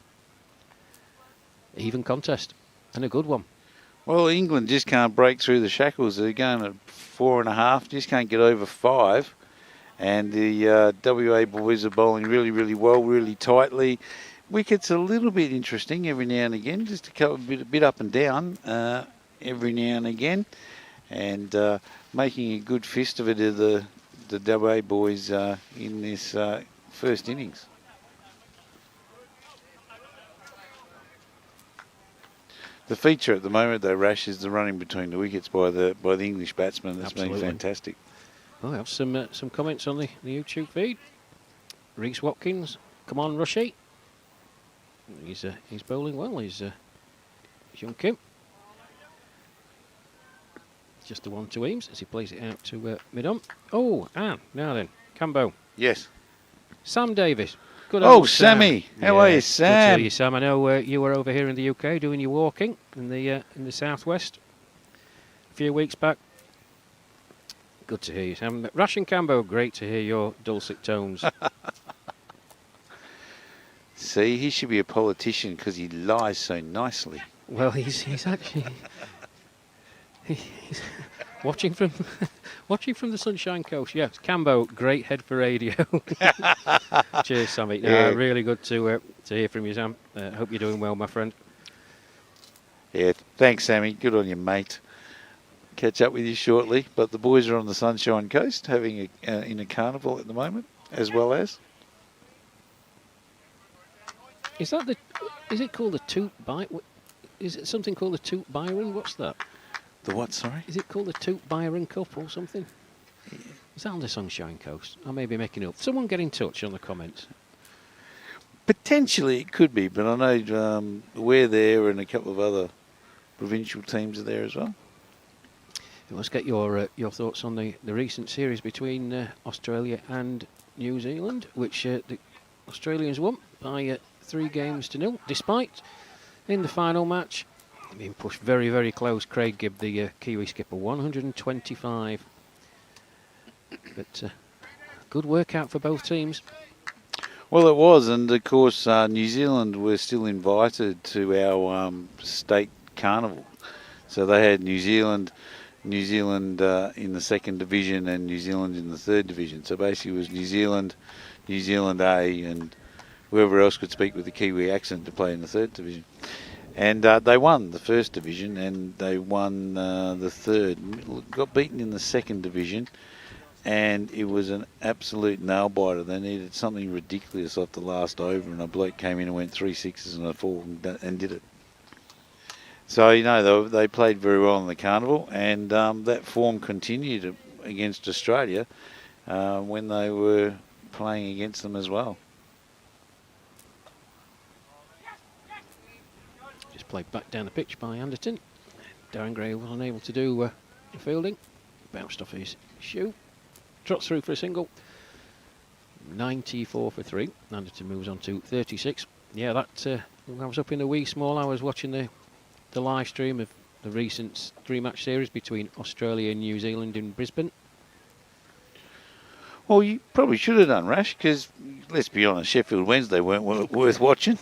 Even contest, and a good one. Well, England just can't break through the shackles. They're going at 4.5, just can't get over 5. And the WA boys are bowling really, really well, really tightly. Wickets a little bit interesting every now and again, just a bit up and down every now and again. And making a good fist of it are the WA boys in this first innings. The feature at the moment, though, Rash, is the running between the wickets by the English batsmen. That's been fantastic. Well, I have some comments on the YouTube feed. Reece Watkins, come on, Rushy. He's bowling well. He's young Kim. Just the one to Eames as he plays it out to mid-on. Oh, now then, Cambo. Yes. Sam Davis. Good Oh, old Sam. Sammy. How are you, Sam? Good to hear you, Sam. I know you were over here in the UK doing your walking in the southwest a few weeks back. Good to hear you, Sam. Ration Cambo, great to hear your dulcet tones. See, he should be a politician because he lies so nicely. Well, he's actually he's watching from the Sunshine Coast. Yes, Cambo, great head for radio. Cheers, Sammy. No, Yeah. really good to hear from you, Sam. Hope you're doing well, my friend. Yeah, thanks, Sammy. Good on you, mate. Catch up with you shortly. But the boys are on the Sunshine Coast having in a carnival at the moment, as well as. Is it called the Toot By? Is it something called the Toot Byron? What's that? The what, sorry? Is it called the Toot Byron Cup or something? Is that on the Sunshine Coast? I may be making it up. Someone get in touch on the comments. Potentially it could be, but I know we're there and a couple of other provincial teams are there as well. Let's get your thoughts on the recent series between Australia and New Zealand, which the Australians won by 3-0, despite in the final match being pushed very, very close. Craig Gibb, the Kiwi skipper, 125. But good workout for both teams. Well, it was, and of course New Zealand were still invited to our state carnival. So they had New Zealand in the second division and New Zealand in the third division. So basically it was New Zealand A, and whoever else could speak with the Kiwi accent to play in the third division. And they won the first division and they won the third. Got beaten in the second division and it was an absolute nail biter. They needed something ridiculous off the last over, and a bloke came in and went 3 sixes and a 4 and did it. So, you know, they played very well in the carnival, and that form continued against Australia when they were playing against them as well. Just played back down the pitch by Anderton. Darren Gray was unable to do the fielding. Bounced off his shoe. Trots through for a single. 94 for 3. Anderton moves on to 36. Yeah, that I was up in the wee small hours watching the live stream of the recent 3-match series between Australia and New Zealand in Brisbane. Well, you probably should have done, Rash, because let's be honest, Sheffield Wednesday weren't worth watching.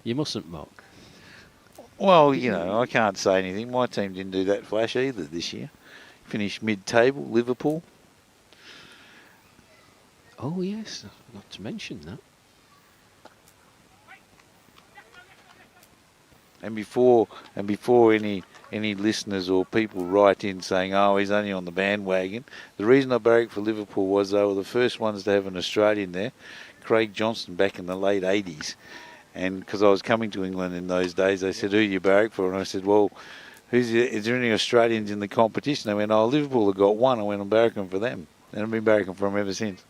You mustn't mock. Well, you know, I can't say anything. My team didn't do that flash either this year. Finished mid-table, Liverpool. Oh yes, not to mention that. And before any listeners or people write in saying, oh, he's only on the bandwagon, the reason I barracked for Liverpool was they were the first ones to have an Australian there, Craig Johnston, back in the late 80s. And because I was coming to England in those days, they said, who do you barrack for? And I said, well, is there any Australians in the competition? They went, oh, Liverpool have got one. I went, I'm barracking for them. And I've been barracking for them ever since.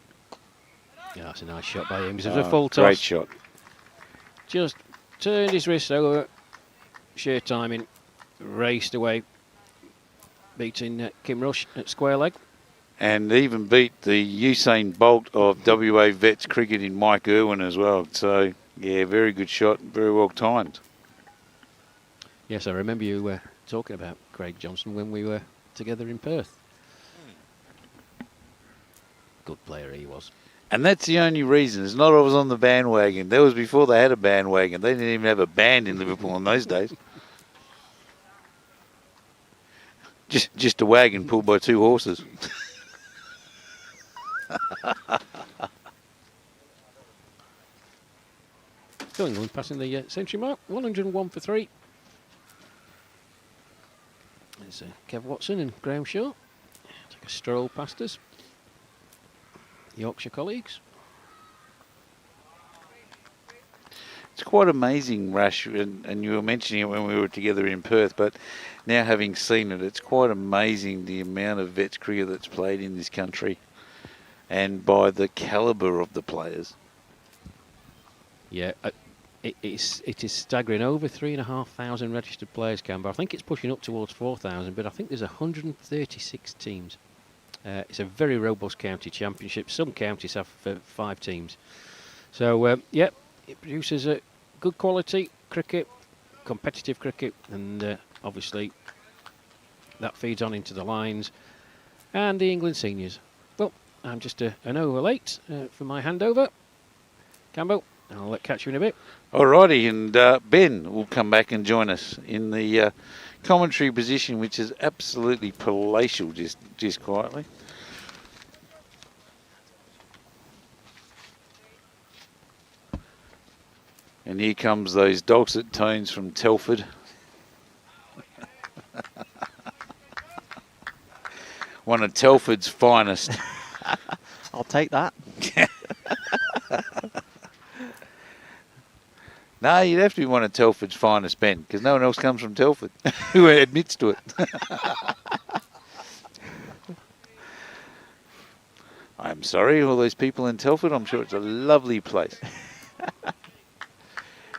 Yeah, that's a nice shot by him. It was a full toss. Great shot. Just turned his wrist over. Sheer timing. Raced away. Beating Kim Rush at square leg. And even beat the Usain Bolt of WA Vets cricket in Mike Irwin as well. So, yeah, very good shot. Very well timed. Yes, I remember you talking about Craig Johnson when we were together in Perth. Good player he was. And that's the only reason. It's not I was on the bandwagon. That was before they had a bandwagon. They didn't even have a band in Liverpool in those days. Just a wagon pulled by 2 horses. Still England passing the century mark. 101 for 3. There's Kev Watson and Graham Shaw. Take a stroll past us. Yorkshire colleagues. It's quite amazing, Rash, and you were mentioning it when we were together in Perth, but now having seen it, it's quite amazing the amount of vets cricket that's played in this country and by the calibre of the players. Yeah, it is staggering. Over 3,500 registered players, Canberra. I think it's pushing up towards 4,000, but I think there's 136 teams. It's a very robust county championship. Some counties have 5 teams. So, yeah, it produces a good quality cricket, competitive cricket, and obviously that feeds on into the Lions and the England seniors. Well, I'm just an over late for my handover. Campbell, I'll catch you in a bit. Alrighty, and Ben will come back and join us in the commentary position, which is absolutely palatial, just quietly. And here comes those dulcet tones from Telford. One of Telford's finest. I'll take that. No, you'd have to be one of Telford's finest, Ben, because no one else comes from Telford who admits to it. I'm sorry, all those people in Telford. I'm sure it's a lovely place.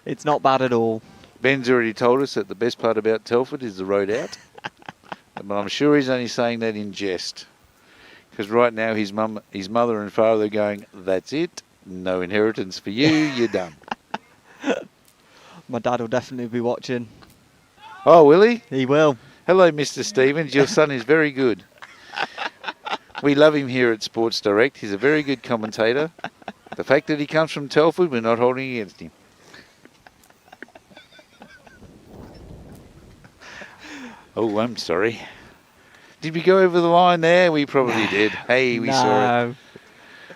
It's not bad at all. Ben's already told us that the best part about Telford is the road out. But I'm sure he's only saying that in jest. Because right now his mother and father are going, that's it, no inheritance for you, you're done. My dad will definitely be watching. Oh, will he? He will. Hello, Mr. Stevens. Your son is very good. We love him here at Sports Direct. He's a very good commentator. The fact that he comes from Telford, we're not holding against him. Oh, I'm sorry. Did we go over the line there? We probably did. Hey, we saw it.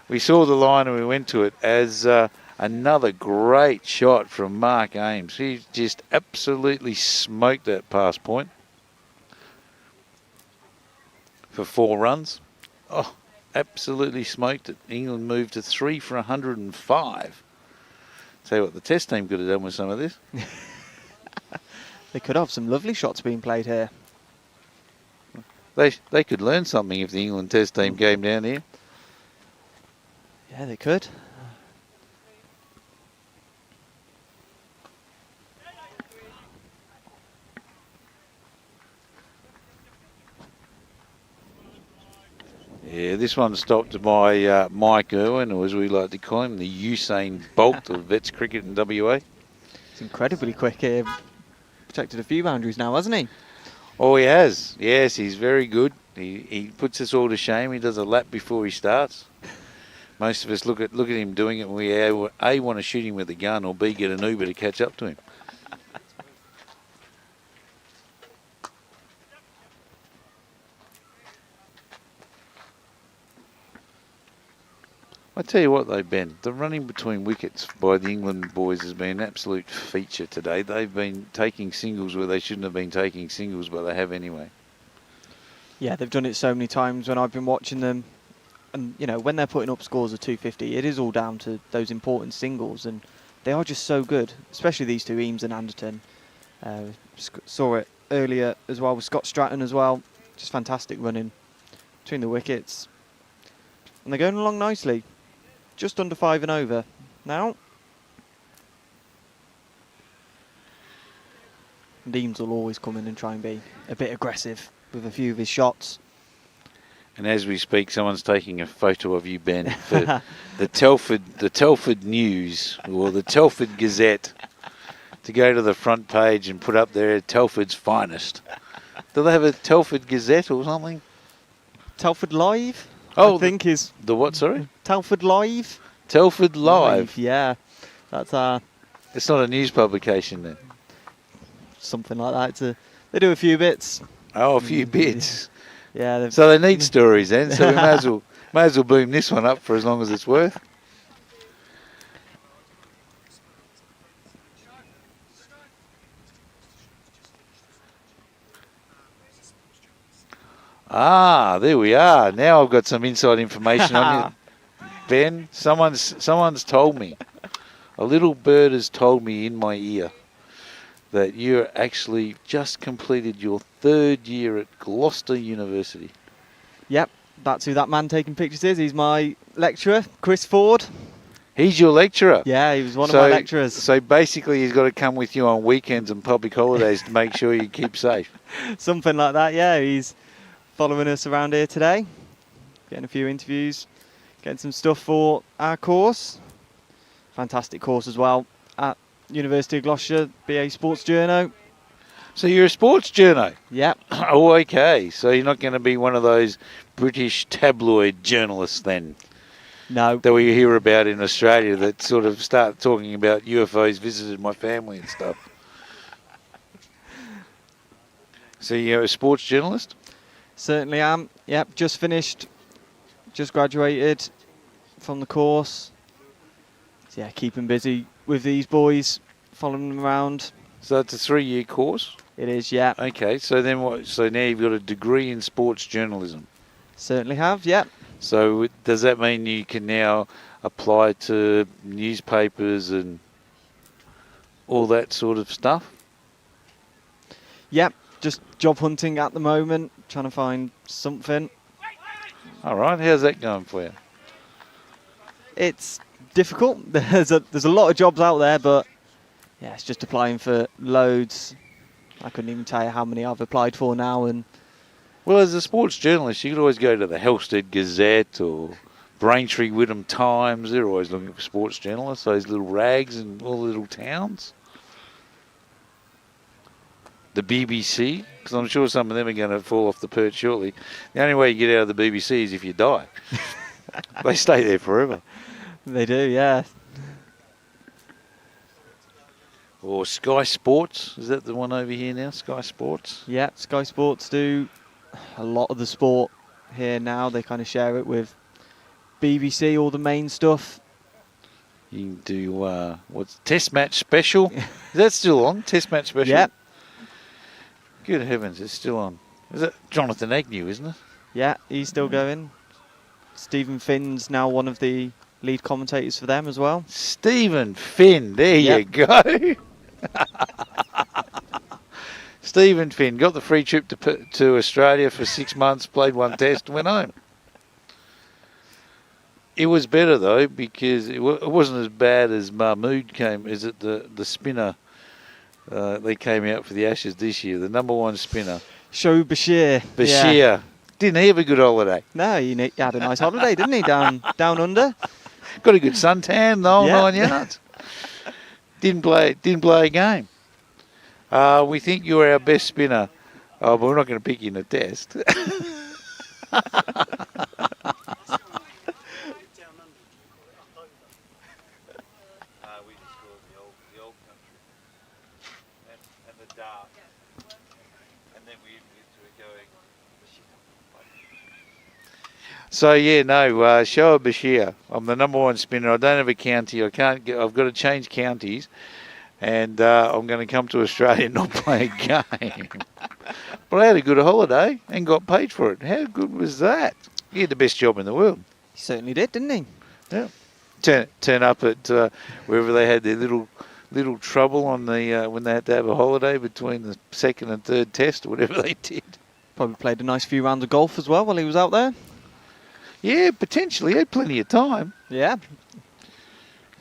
We saw the line and we went to it as Another great shot from Mark Ames. He just absolutely smoked that pass point for 4 runs. Oh, absolutely smoked it. England moved to 3 for 105. Tell you what, the Test team could have done with some of this. They could have some lovely shots being played here. They could learn something if the England Test team came down here. Yeah, they could. Yeah, this one stopped by Mike Irwin, or as we like to call him, the Usain Bolt of Vets cricket in WA. It's incredibly quick here. Protected a few boundaries now, hasn't he? Oh, he has. Yes, he's very good. He puts us all to shame. He does a lap before he starts. Most of us look at him doing it and we A, want to shoot him with a gun, or B, get an Uber to catch up to him. I tell you what though, Ben, the running between wickets by the England boys has been an absolute feature today. They've been taking singles where they shouldn't have been taking singles, but they have anyway. Yeah, they've done it so many times when I've been watching them. And, you know, when they're putting up scores of 250, it is all down to those important singles. And they are just so good, especially these two, Eames and Anderton. Saw it earlier as well with Scott Stratton as well. Just fantastic running between the wickets. And they're going along nicely. Just under 5 and over now. And Eames will always come in and try and be a bit aggressive with a few of his shots. And as we speak, someone's taking a photo of you, Ben, for the Telford News or the Telford Gazette to go to the front page and put up there Telford's finest. Do they have a Telford Gazette or something? Telford Live? Oh, I think is the what? Sorry, Telford Live. Telford Live. Yeah, that's It's not a news publication then. something like that. They do a few bits. Oh, a few bits. Yeah. So they need stories then. So we may as well boom this one up for as long as it's worth. Ah, there we are. Now I've got some inside information on you, Ben. Someone's told me. A little bird has told me in my ear that you're actually just completed your 3rd year at Gloucester University. Yep, that's who that man taking pictures is. He's my lecturer, Chris Ford. He's your lecturer? Yeah, he was one of my lecturers. So basically he's got to come with you on weekends and public holidays to make sure you keep safe. Something like that, yeah. He's following us around here today, getting a few interviews, getting some stuff for our course. Fantastic course as well at University of Gloucester, BA Sports Journo. So you're a sports journo? Yep. Oh, okay. So you're not going to be one of those British tabloid journalists then? No. That we hear about in Australia that sort of start talking about UFOs visited my family and stuff. So you're a sports journalist? Certainly am. Yep, just finished, just graduated from the course. So yeah, keeping busy with these boys, following them around. So it's a 3-year course? It is, yeah. Okay, so then what? So now you've got a degree in sports journalism? Certainly have, yep. So does that mean you can now apply to newspapers and all that sort of stuff? Yep, just job hunting at the moment, trying to find something. All right, how's that going for you? It's difficult. There's a lot of jobs out there, but yeah, it's just applying for loads. I couldn't even tell you how many I've applied for now. And well, as a sports journalist, you could always go to the Helsted Gazette or Braintree Whittam Times. They're always looking for sports journalists, those little rags in all the little towns. The BBC, because I'm sure some of them are going to fall off the perch shortly. The only way you get out of the BBC is if you die. They stay there forever. They do, yeah. Or Sky Sports, is that the one over here now, Sky Sports? Yeah, Sky Sports do a lot of the sport here now. They kind of share it with BBC, all the main stuff. You can do what's Test Match Special? Is that still on? Test Match Special? Yeah, Good heavens, it's still on. Is it Jonathan Agnew, isn't it? yeah, he's still going. Stephen Finn's now one of the lead commentators for them as well. Stephen Finn, there Yep. you go. Stephen Finn got the free trip to Australia for 6 months, played one test, and went home. It was better though because it wasn't as bad as Mahmood came. Is it the spinner? They came out for the Ashes this year. The number one spinner, Show Bashir. Bashir. Yeah. Didn't he have a good holiday? No, he had a nice holiday, didn't he? Down under. Got a good suntan, the whole Yeah. 9 yards. Didn't play a game. We think you're our best spinner. Oh, but we're not going to pick you in a test. So yeah, no, Shoaib Bashir. I'm the number one spinner. I don't have a county. I've got to change counties, and I'm going to come to Australia and not play a game. But I had a good holiday and got paid for it. How good was that? He had the best job in the world. He certainly did, didn't he? Yeah. Turn up at wherever they had their little trouble on the when they had to have a holiday between the second and third test or whatever they did. Probably played a nice few rounds of golf as well while he was out there. Yeah, potentially. He had plenty of time. Yeah.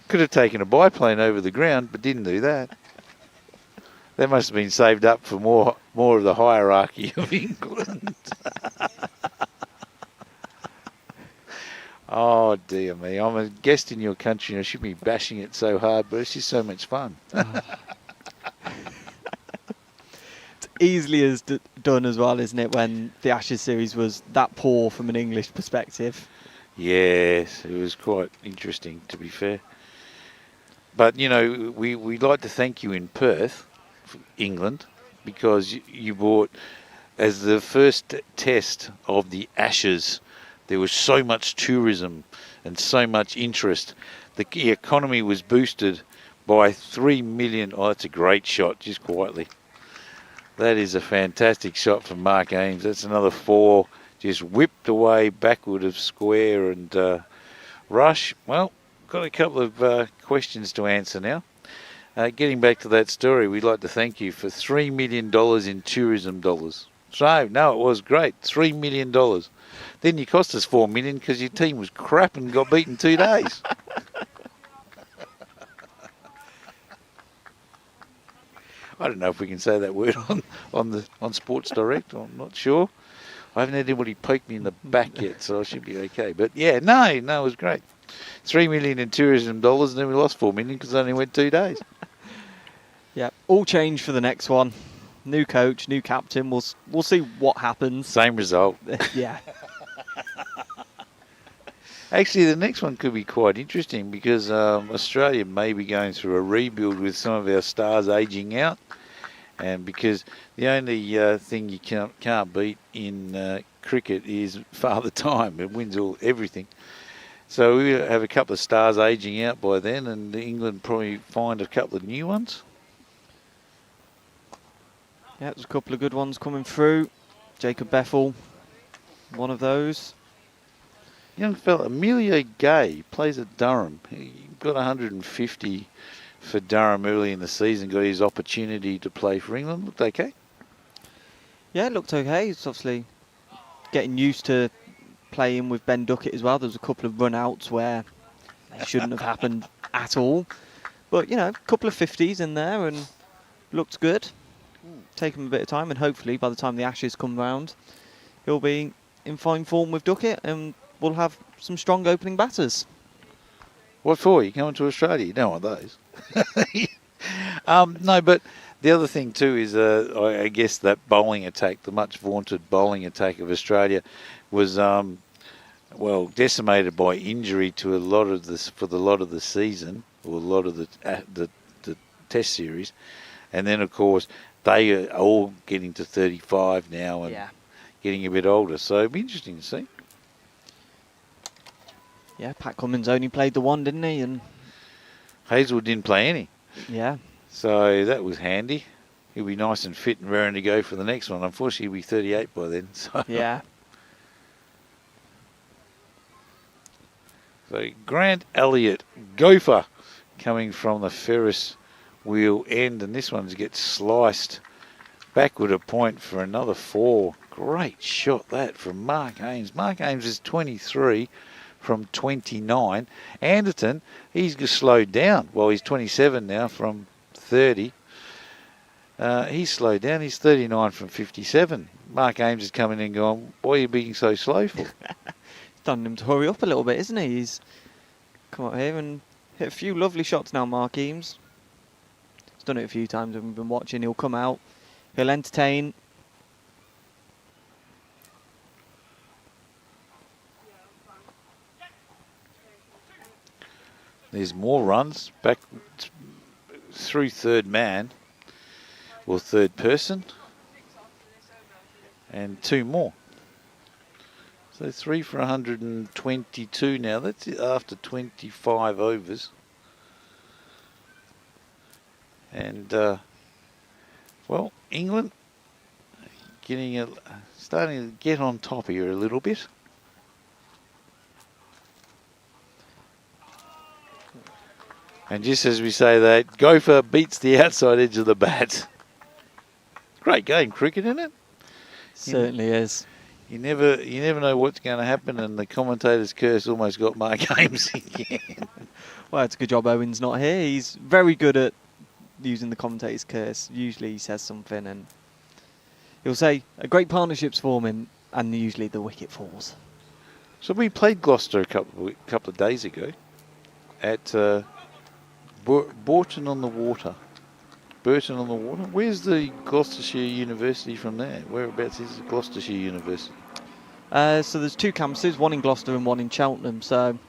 Could have taken a biplane over the ground, but didn't do that. That must have been saved up for more of the hierarchy of England. Oh, dear me. I'm a guest in your country and I should be bashing it so hard, but it's just so much fun. It's easily as done as well, isn't it, when the Ashes series was that poor from an English perspective? Yes, it was quite interesting, to be fair. But, you know, we'd like to thank you in Perth, England, because you brought, as the first test of the Ashes, there was so much tourism and so much interest. The economy was boosted by 3 million. Oh, that's a great shot, just quietly. That is a fantastic shot from Mark Ames. That's another 4, just whipped away backward of square and rush. Well, got a couple of questions to answer now. Getting back to that story, we'd like to thank you for $3 million in tourism dollars. So, no, it was great, $3 million. Then you cost us $4 million because your team was crap and got beaten 2 days. I don't know if we can say that word on Sports Direct. I'm not sure. I haven't had anybody poke me in the back yet, so I should be okay. But yeah, no, it was great. $3 million in tourism dollars, and then we lost $4 million because it only went 2 days. Yeah, all change for the next one. New coach, new captain. We'll see what happens. Same result. Yeah. Actually, the next one could be quite interesting because Australia may be going through a rebuild with some of our stars ageing out, and because the only thing you can't beat in cricket is father time. It wins everything. So we have a couple of stars ageing out by then, and England probably find a couple of new ones. Yeah, there's a couple of good ones coming through. Jacob Bethel, one of those. Young fella, Amelia Gay, plays at Durham. He got 150 for Durham early in the season, got his opportunity to play for England. Looked okay. Yeah, it looked okay. He's obviously getting used to playing with Ben Duckett as well. There was a couple of run-outs where they shouldn't have happened at all. But, you know, a couple of 50s in there and looked good. Take him a bit of time, and hopefully by the time the Ashes come round, he'll be in fine form with Duckett and we'll have some strong opening batters. What for? You coming to Australia? You don't want those. No, but the other thing too is I guess that bowling attack, the much vaunted bowling attack of Australia, was decimated by injury to a lot of this for the lot of the season or a lot of the Test series, and then of course they are all getting to 35 now and getting a bit older. So it'll be interesting to see. Yeah, Pat Cummins only played the one, didn't he? And Hazelwood didn't play any. Yeah. So that was handy. He'll be nice and fit and raring to go for the next one. Unfortunately, he'll be 38 by then. So. Yeah. So Grant Elliott, gopher, coming from the Ferris wheel end, and this one gets sliced backward a point for another 4. Great shot that from Mark Ames. Mark Ames is 23 from 29. Anderton, he's just slowed down. Well, he's 27 now from 30. He's slowed down. He's 39 from 57. Mark Ames is coming in and going, why are you being so slow for? Done him to hurry up a little bit, isn't he? He's come up here and hit a few lovely shots now, Mark Eames. He's done it a few times when we've been watching. He'll come out, he'll entertain. There's more runs back through third man or third person, and 2 more. So 3 for 122 now. That's after 25 overs. And, well, England starting to get on top here a little bit. And just as we say that, gopher beats the outside edge of the bat. Great game, cricket, isn't it? Certainly is. You never know what's going to happen, and the commentator's curse almost got Mark Ames again. Well, it's a good job Owen's not here. He's very good at using the commentator's curse. Usually he says something and he'll say a great partnership's forming, and usually the wicket falls. So we played Gloucester a couple of days ago at Burton on the Water. Burton on the Water. Where's the Gloucestershire University from there? Whereabouts is Gloucestershire University? So there's 2 campuses, one in Gloucester and one in Cheltenham. So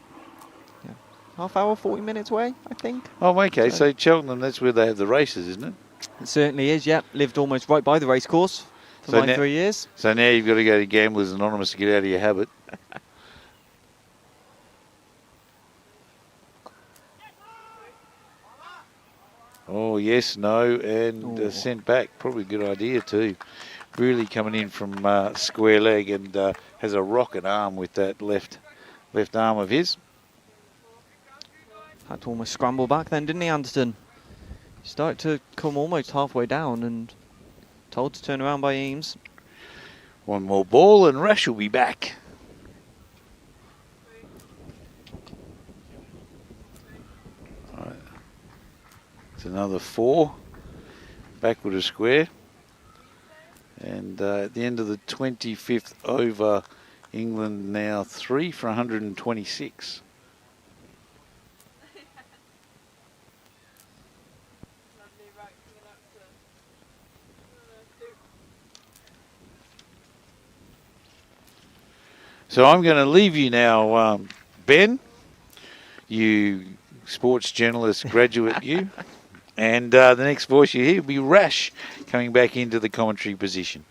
yeah, half hour, 40 minutes away, I think. Oh, okay. So Cheltenham, that's where they have the races, isn't it? It certainly is, yeah. Lived almost right by the racecourse for my 3 years. So now you've got to go to Gamblers Anonymous to get out of your habit. Oh, yes, no, and sent back. Probably a good idea too. Really coming in from square leg, and has a rocket arm with that left arm of his. Had to almost scramble back then, didn't he, Anderton? He started to come almost halfway down and told to turn around by Eames. One more ball and Rash will be back. Right. It's another 4. Backward a square. And at the end of the 25th over, England now 3 for 126. So I'm going to leave you now, Ben, you sports journalist graduate, you. And the next voice you hear will be Rash coming back into the commentary position.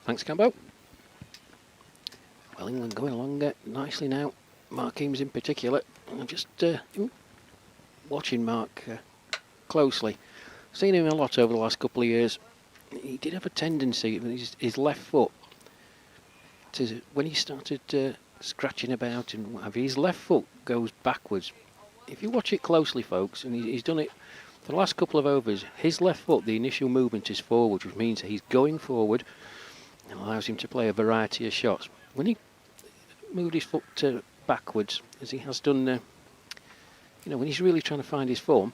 Thanks, Cambo. Well, England going along nicely now. Mark Eames in particular. I'm just watching Mark closely. Seen him a lot over the last couple of years. He did have a tendency with his left foot to, when he started scratching about and what have you, his left foot goes backwards. If you watch it closely, folks, and he's done it for the last couple of overs, his left foot, the initial movement is forward, which means he's going forward and allows him to play a variety of shots. When he moved his foot backwards, as he has done, when he's really trying to find his form,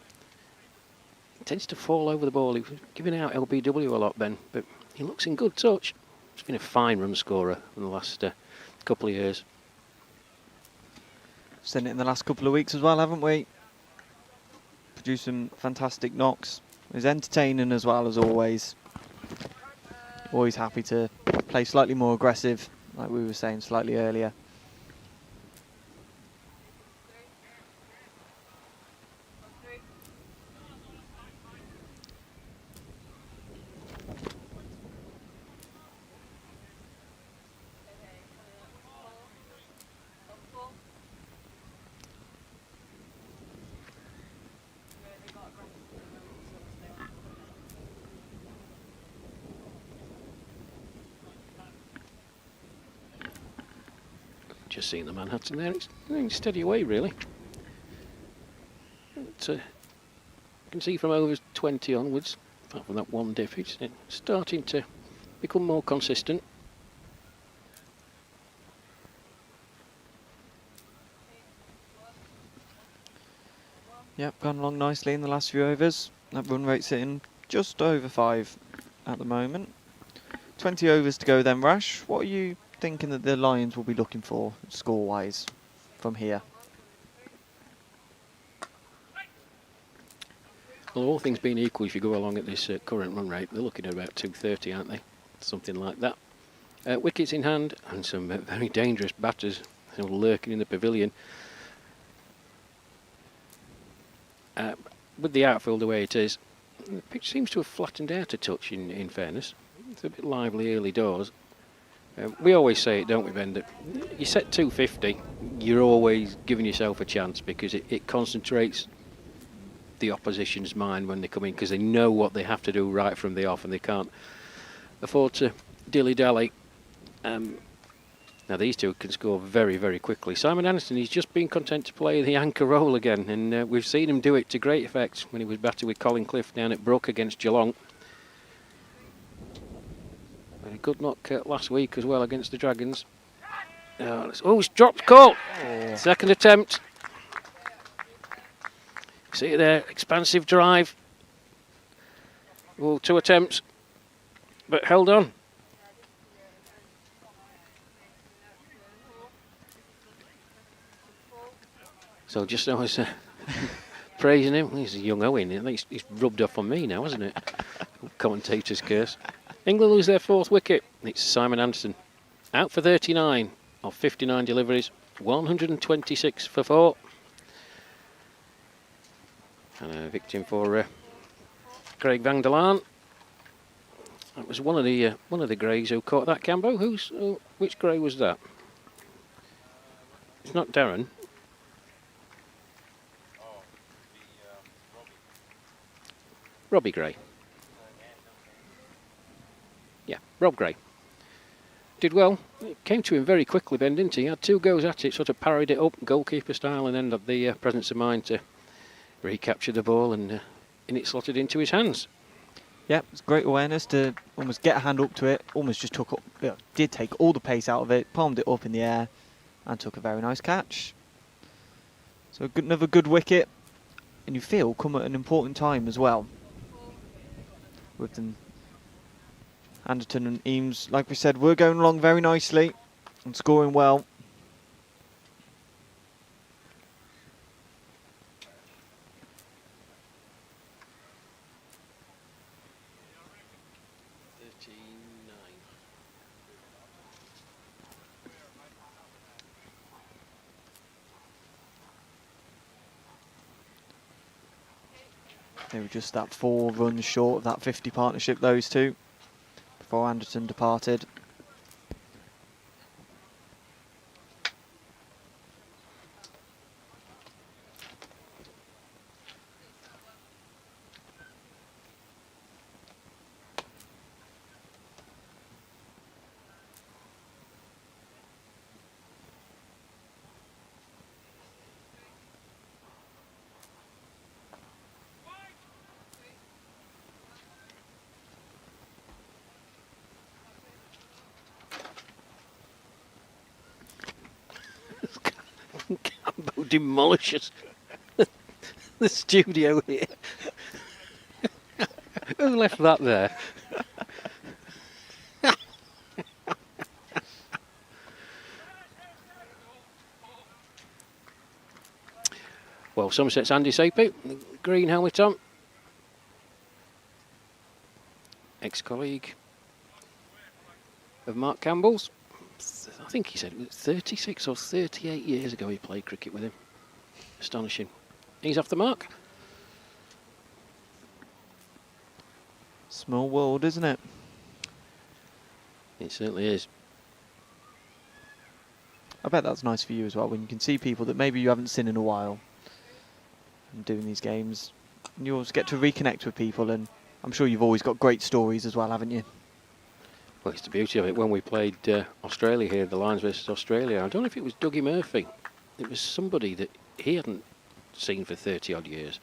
he tends to fall over the ball. He was giving out LBW a lot, Ben, but he looks in good touch. He's been a fine run scorer in the last couple of years. Seen it in the last couple of weeks as well, haven't we? Producing fantastic knocks. He's entertaining as well as always. Always happy to play slightly more aggressive, like we were saying slightly earlier. just seeing the Manhattan there. It's going steady away, really. But, you can see from over 20 onwards, apart from that one dip, it's starting to become more consistent. Yep, gone along nicely in the last few overs. That run rate's sitting just over 5 at the moment. 20 overs to go then, Rash. What are you thinking that the Lions will be looking for score-wise from here? Well, all things being equal, if you go along at this current run rate, they're looking at about 230, aren't they? Something like that. Wickets in hand and some very dangerous batters lurking in the pavilion. With the outfield the way it is, the pitch seems to have flattened out a touch, in fairness. It's a bit lively early doors. We always say it, don't we, Ben, that you set 250, you're always giving yourself a chance because it concentrates the opposition's mind when they come in, because they know what they have to do right from the off and they can't afford to dilly-dally. Now these two can score very, very quickly. Simon Anderson, he's just been content to play the anchor role again, and we've seen him do it to great effect when he was batting with Colin Cliff down at Brook against Geelong. Very good knock last week as well against the Dragons. Oh, he's dropped caught. Oh. Second attempt. See it there, expansive drive. Oh, 2 attempts, but held on. So just I was praising him. He's a young Owen. I think he's rubbed off on me now, hasn't it? Commentator's curse. England lose their 4th wicket. It's Simon Anderson. Out for 39 of 59 deliveries. 126 for 4. And a victim for Craig Van der Laan. That was one of the Greys who caught that, Cambo. Which Grey was that? It's not Darren. Robbie Gray. Yeah, Rob Gray. Did well. It came to him very quickly then, didn't he? He had 2 goes at it, sort of parried it up, goalkeeper style, and then had the presence of mind to recapture the ball, and it slotted into his hands. Yep, it's great awareness to almost get a hand up to it, almost just did take all the pace out of it, palmed it up in the air, and took a very nice catch. So another good wicket, and you feel come at an important time as well. With them, Anderton and Eames, like we said, we're going along very nicely and scoring well. They were just that 4 runs short of that 50 partnership, those two, before Anderton departed. Cambo demolishes the studio here. Who left that there? Well, Somerset's Andy Sapey, green helmet on. Ex-colleague of Mark Campbell's. I think he said it was 36 or 38 years ago he played cricket with him. Astonishing. He's off the mark. Small world, isn't it? It certainly is. I bet that's nice for you as well, when you can see people that maybe you haven't seen in a while and doing these games. And you always get to reconnect with people, and I'm sure you've always got great stories as well, haven't you? Well, it's the beauty of it. When we played Australia here, the Lions versus Australia, I don't know if it was Dougie Murphy. It was somebody that he hadn't seen for 30 odd years.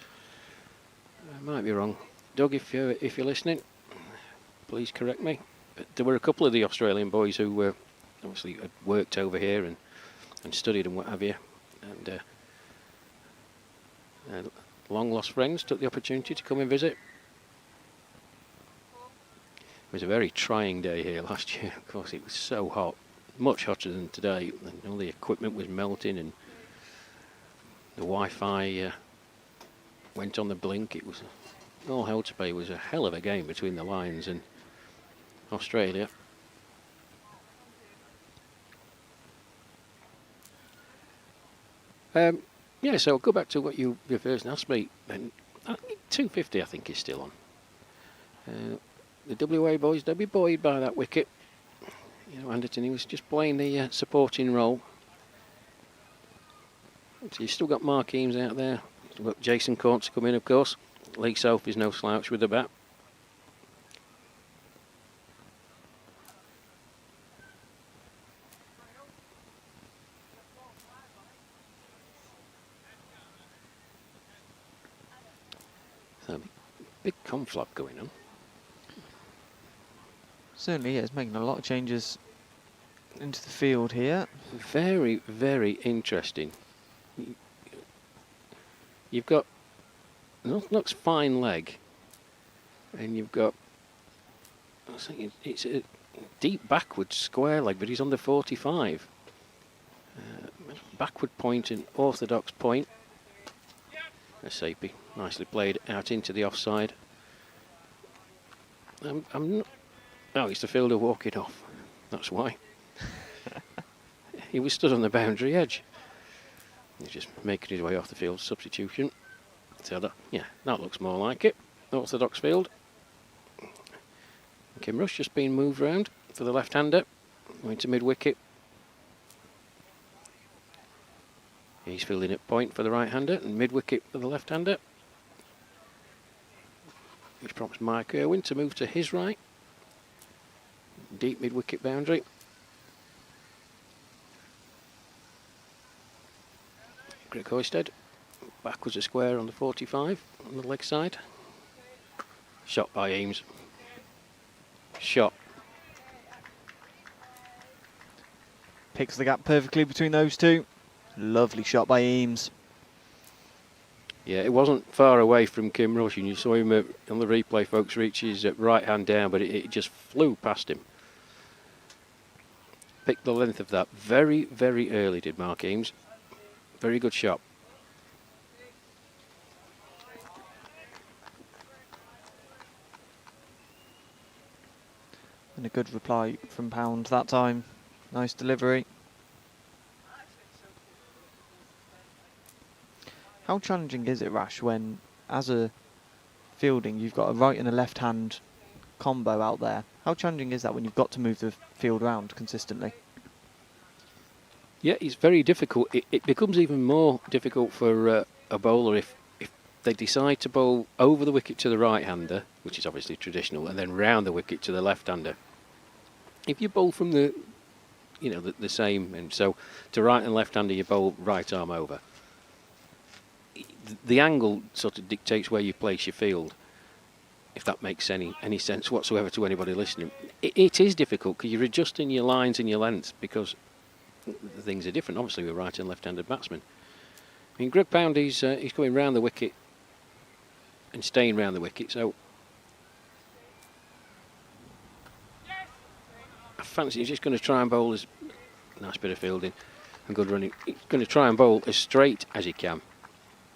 I might be wrong. Doug, if you're listening, please correct me. But there were a couple of the Australian boys who were obviously had worked over here and studied and what have you. And long lost friends took the opportunity to come and visit. It was a very trying day here last year. Of course, it was so hot, much hotter than today, and all the equipment was melting, and the Wi-Fi went on the blink. It was all hell to pay. It was a hell of a game between the Lions and Australia. Yeah, so I'll go back to what you first asked me. And 250, I think, is still on. The WA boys, they'll be buoyed by that wicket. You know, Anderton, he was just playing the supporting role. So you've still got Mark Eames out there. You've got Jason Court to come in, of course. Lee Self is no slouch with the bat. So, big conflap going on. Certainly is, making a lot of changes into the field here. Very, very interesting. You've got looks fine leg, and you've got it's a deep backward square leg, but he's on the 45. Backward point and orthodox point. Asapi nicely played out into the offside. I'm not. Oh, it's the fielder walking off. That's why. He was stood on the boundary edge. He's just making his way off the field. Substitution. So that, yeah, that looks more like it. Orthodox field. Kim Rush just being moved round for the left-hander. Going to mid-wicket. He's fielding at point for the right-hander and mid-wicket for the left-hander. Which prompts Mike Irwin to move to his right. Deep mid-wicket boundary. Greg Hoisted, backwards a square on the 45 on the leg side. Shot by Eames. Shot. Picks the gap perfectly between those two. Lovely shot by Eames. Yeah, it wasn't far away from Kim Rush, and you saw him on the replay, folks, reach his right hand down, but it just flew past him. Picked the length of that very, very early, did Mark Eames. Very good shot. And a good reply from Pound that time. Nice delivery. How challenging is it, Rash, when as a fielding you've got a right and a left hand combo out there? How challenging is that when you've got to move the field round consistently? Yeah, it's very difficult. It becomes even more difficult for a bowler if they decide to bowl over the wicket to the right-hander, which is obviously traditional, and then round the wicket to the left-hander. If you bowl from the same, and so to right and left-hander you bowl right arm over. The angle sort of dictates where you place your field, if that makes any sense whatsoever to anybody listening. It is difficult because you're adjusting your lines and your lengths because the things are different, obviously, with right and left-handed batsmen. I mean, Greg Pound, he's going round the wicket and staying round the wicket, so I fancy he's just going to try and bowl as nice bit of fielding and good running. He's going to try and bowl as straight as he can.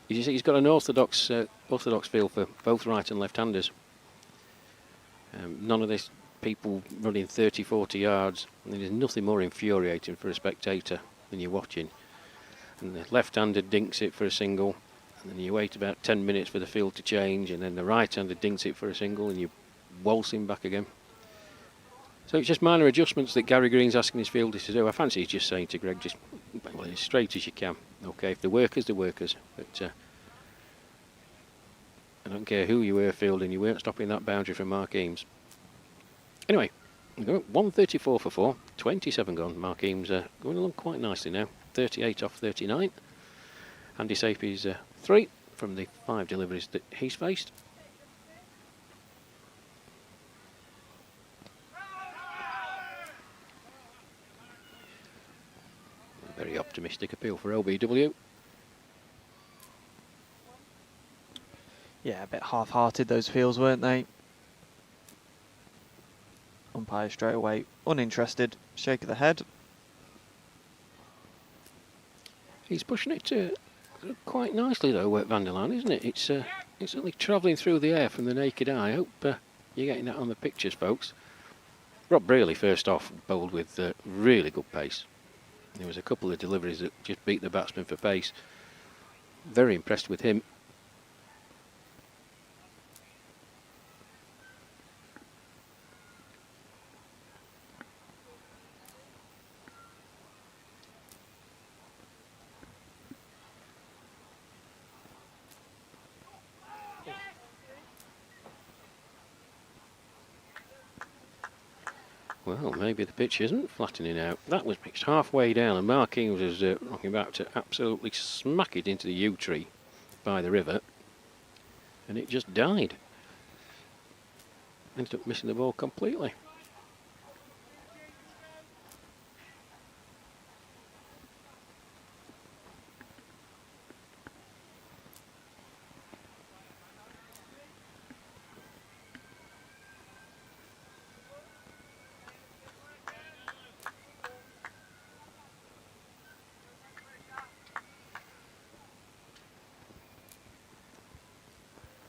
He's got an orthodox feel for both right and left-handers. None of this people running 30, 40 yards. And there's nothing more infuriating for a spectator than you're watching. And the left-hander dinks it for a single, and then you wait about 10 minutes for the field to change, and then the right-hander dinks it for a single, and you waltz him back again. So it's just minor adjustments that Gary Green's asking his fielders to do. I fancy he's just saying to Greg, just well, as straight as you can. Okay, if the workers, the workers. But I don't care who you were fielding, you weren't stopping that boundary from Mark Eames. Anyway, 134 for 4, 27 gone. Mark Eames going along quite nicely now. 38 off 39. Andy Sapie's 3 from the 5 deliveries that he's faced. Very optimistic appeal for LBW. Yeah, a bit half-hearted those appeals, weren't they? Umpire straight away, uninterested, shake of the head. He's pushing it quite nicely though, Van der Laan, isn't it? It's certainly travelling through the air from the naked eye. I hope you're getting that on the pictures, folks. Rob Braley first off bowled with really good pace. There was a couple of deliveries that just beat the batsman for pace. Very impressed with him. Well, maybe the pitch isn't flattening out. That was pitched halfway down, and Mark Eames was rocking about to absolutely smack it into the yew tree by the river, and it just died. Ended up missing the ball completely.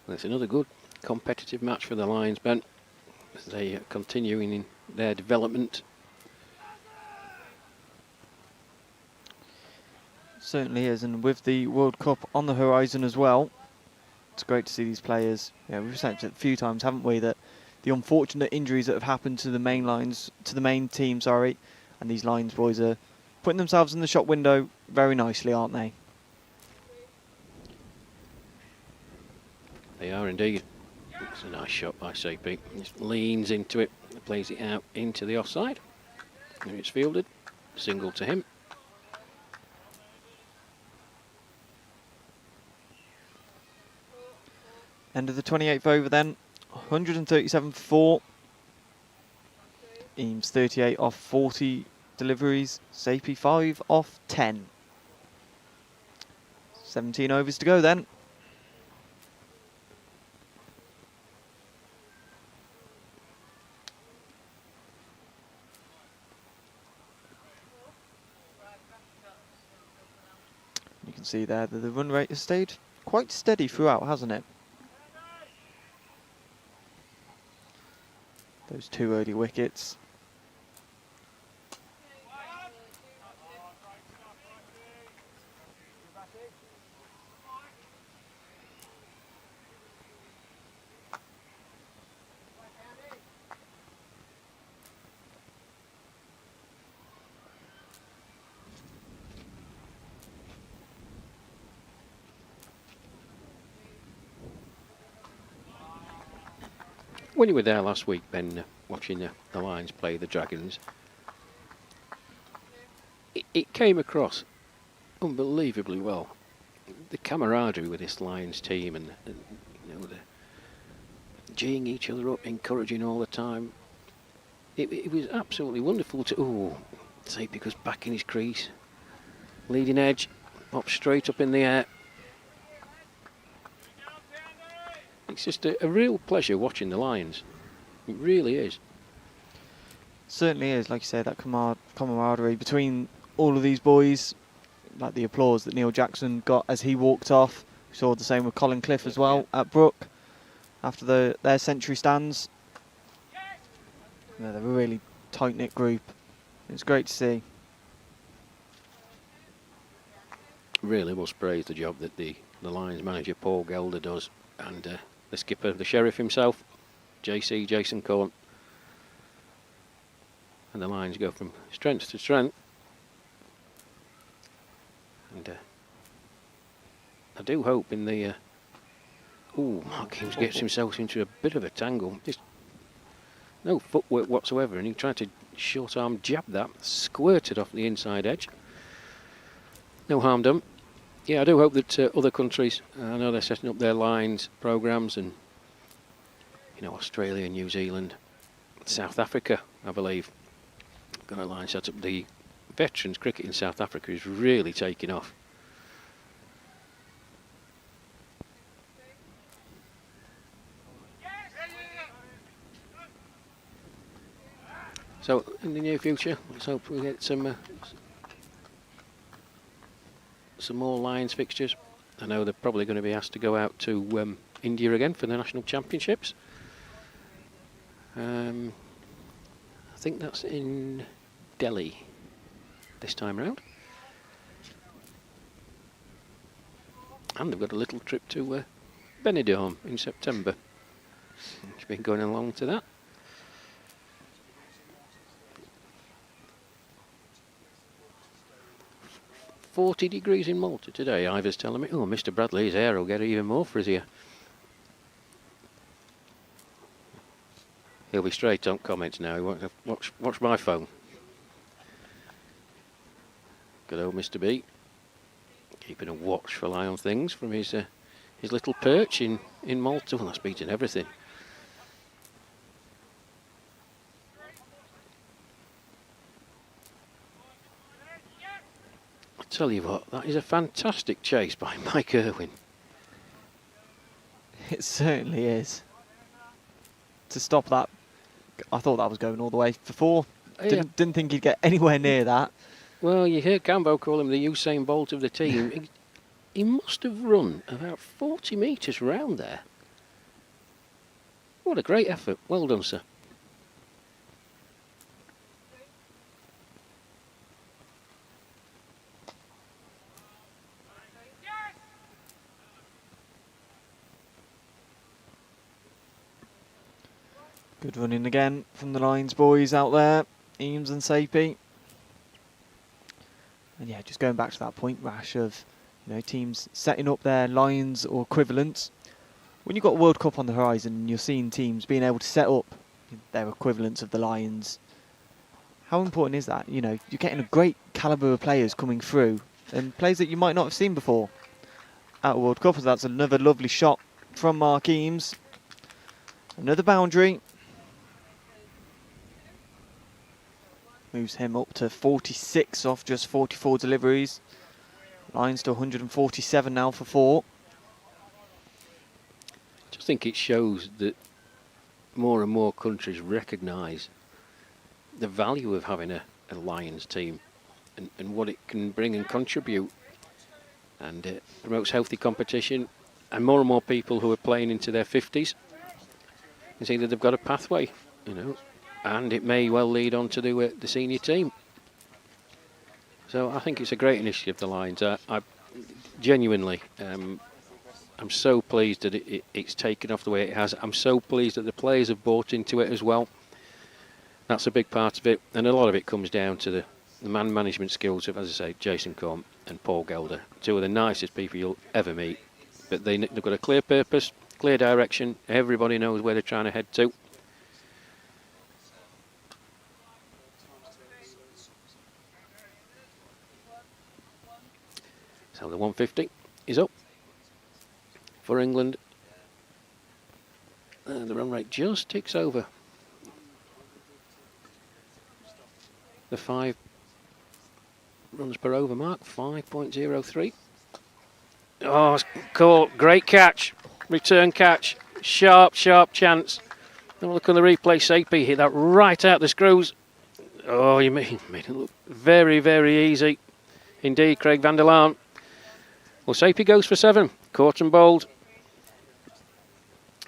It's another good competitive match for the Lions, Ben, as they are continuing in their development. Certainly is, and with the World Cup on the horizon as well, it's great to see these players. Yeah, we've said it a few times, haven't we, that the unfortunate injuries that have happened to the main lines, to the main team, sorry, and these Lions boys are putting themselves in the shop window very nicely, aren't they? They are indeed. It's a nice shot by Sapie. Just leans into it, plays it out into the offside. There it's fielded. Single to him. End of the 28th over then. 137 for 4. Eames 38 off 40 deliveries. Sapie 5 off 10. 17 overs to go then. You can see there that the run rate has stayed quite steady throughout, hasn't it? Those 2 early wickets. When you were there last week, Ben, watching the Lions play the Dragons, it came across unbelievably well. The camaraderie with this Lions team, and you know, the geeing each other up, encouraging all the time. It was absolutely wonderful to say, because back in his crease, leading edge, up straight up in the air. It's just a real pleasure watching the Lions. It really is. Certainly is, like you say, that camaraderie between all of these boys, like the applause that Neil Jackson got as he walked off. We saw the same with Colin Cliff as well at Brook after their century stands. They're a really tight-knit group. It's great to see. Really must praise the job that the Lions manager Paul Gelder does, and the skipper, the sheriff himself, Jason Cohen. And the Lions go from strength to strength. And I do hope in the... Mark Eames gets himself into a bit of a tangle. Just no footwork whatsoever, and he tried to short arm jab that, squirted off the inside edge. No harm done. Yeah, I do hope that other countries, I know they're setting up their lines, programmes, and Australia, New Zealand, South Africa, I believe, got a line set up. The veterans cricket in South Africa is really taking off. So in the near future, let's hope we get some more Lions fixtures. I know they're probably going to be asked to go out to India again for the national championships. I think that's in Delhi this time round. And they've got a little trip to Benidorm in September. It's been going along to that. "40 degrees in Malta today," Ivor's telling me. Oh, Mr. Bradley's hair will get even more frizzier. He'll be straight on comments now. He won't have watch my phone. Good old Mr. B. Keeping a watchful eye on things from his little perch in Malta. Well, that's beating everything. I tell you what, that is a fantastic chase by Mike Irwin. It certainly is. To stop that, I thought that was going all the way for 4. Yeah. Didn't think he'd get anywhere near that. Well, you hear Cambo call him the Usain Bolt of the team. He must have run about 40 metres round there. What a great effort. Well done, sir. Good running again from the Lions boys out there, Eames and Sapie. And yeah, just going back to that point, Rash, of teams setting up their Lions or equivalents. When you've got World Cup on the horizon, you're seeing teams being able to set up their equivalents of the Lions. How important is that? You're getting a great calibre of players coming through, and players that you might not have seen before at a World Cup. So that's another lovely shot from Mark Eames. Another boundary. Moves him up to 46 off just 44 deliveries. Lions to 147 now for 4. I just think it shows that more and more countries recognise the value of having a Lions team and what it can bring and contribute. And it promotes healthy competition, and more people who are playing into their 50s can see that they've got a pathway, and it may well lead on to the senior team. So I think it's a great initiative, the Lions. I genuinely, I'm so pleased that it's taken off the way it has. I'm so pleased that the players have bought into it as well. That's a big part of it, and a lot of it comes down to the man management skills of, as I say, Jason Combe and Paul Gelder, 2 of the nicest people you'll ever meet. But they've got a clear purpose, clear direction. Everybody knows where they're trying to head to. So the 150 is up for England. And the run rate just ticks over the 5 runs per over mark, 5.03. Oh, it's cool. Great catch. Return catch. Sharp chance. Have a look on the replay. Sapie hit that right out the screws. Oh, you made it look very, very easy. Indeed, Craig van der Laan. Well, Sapie goes for 7. Caught and bowled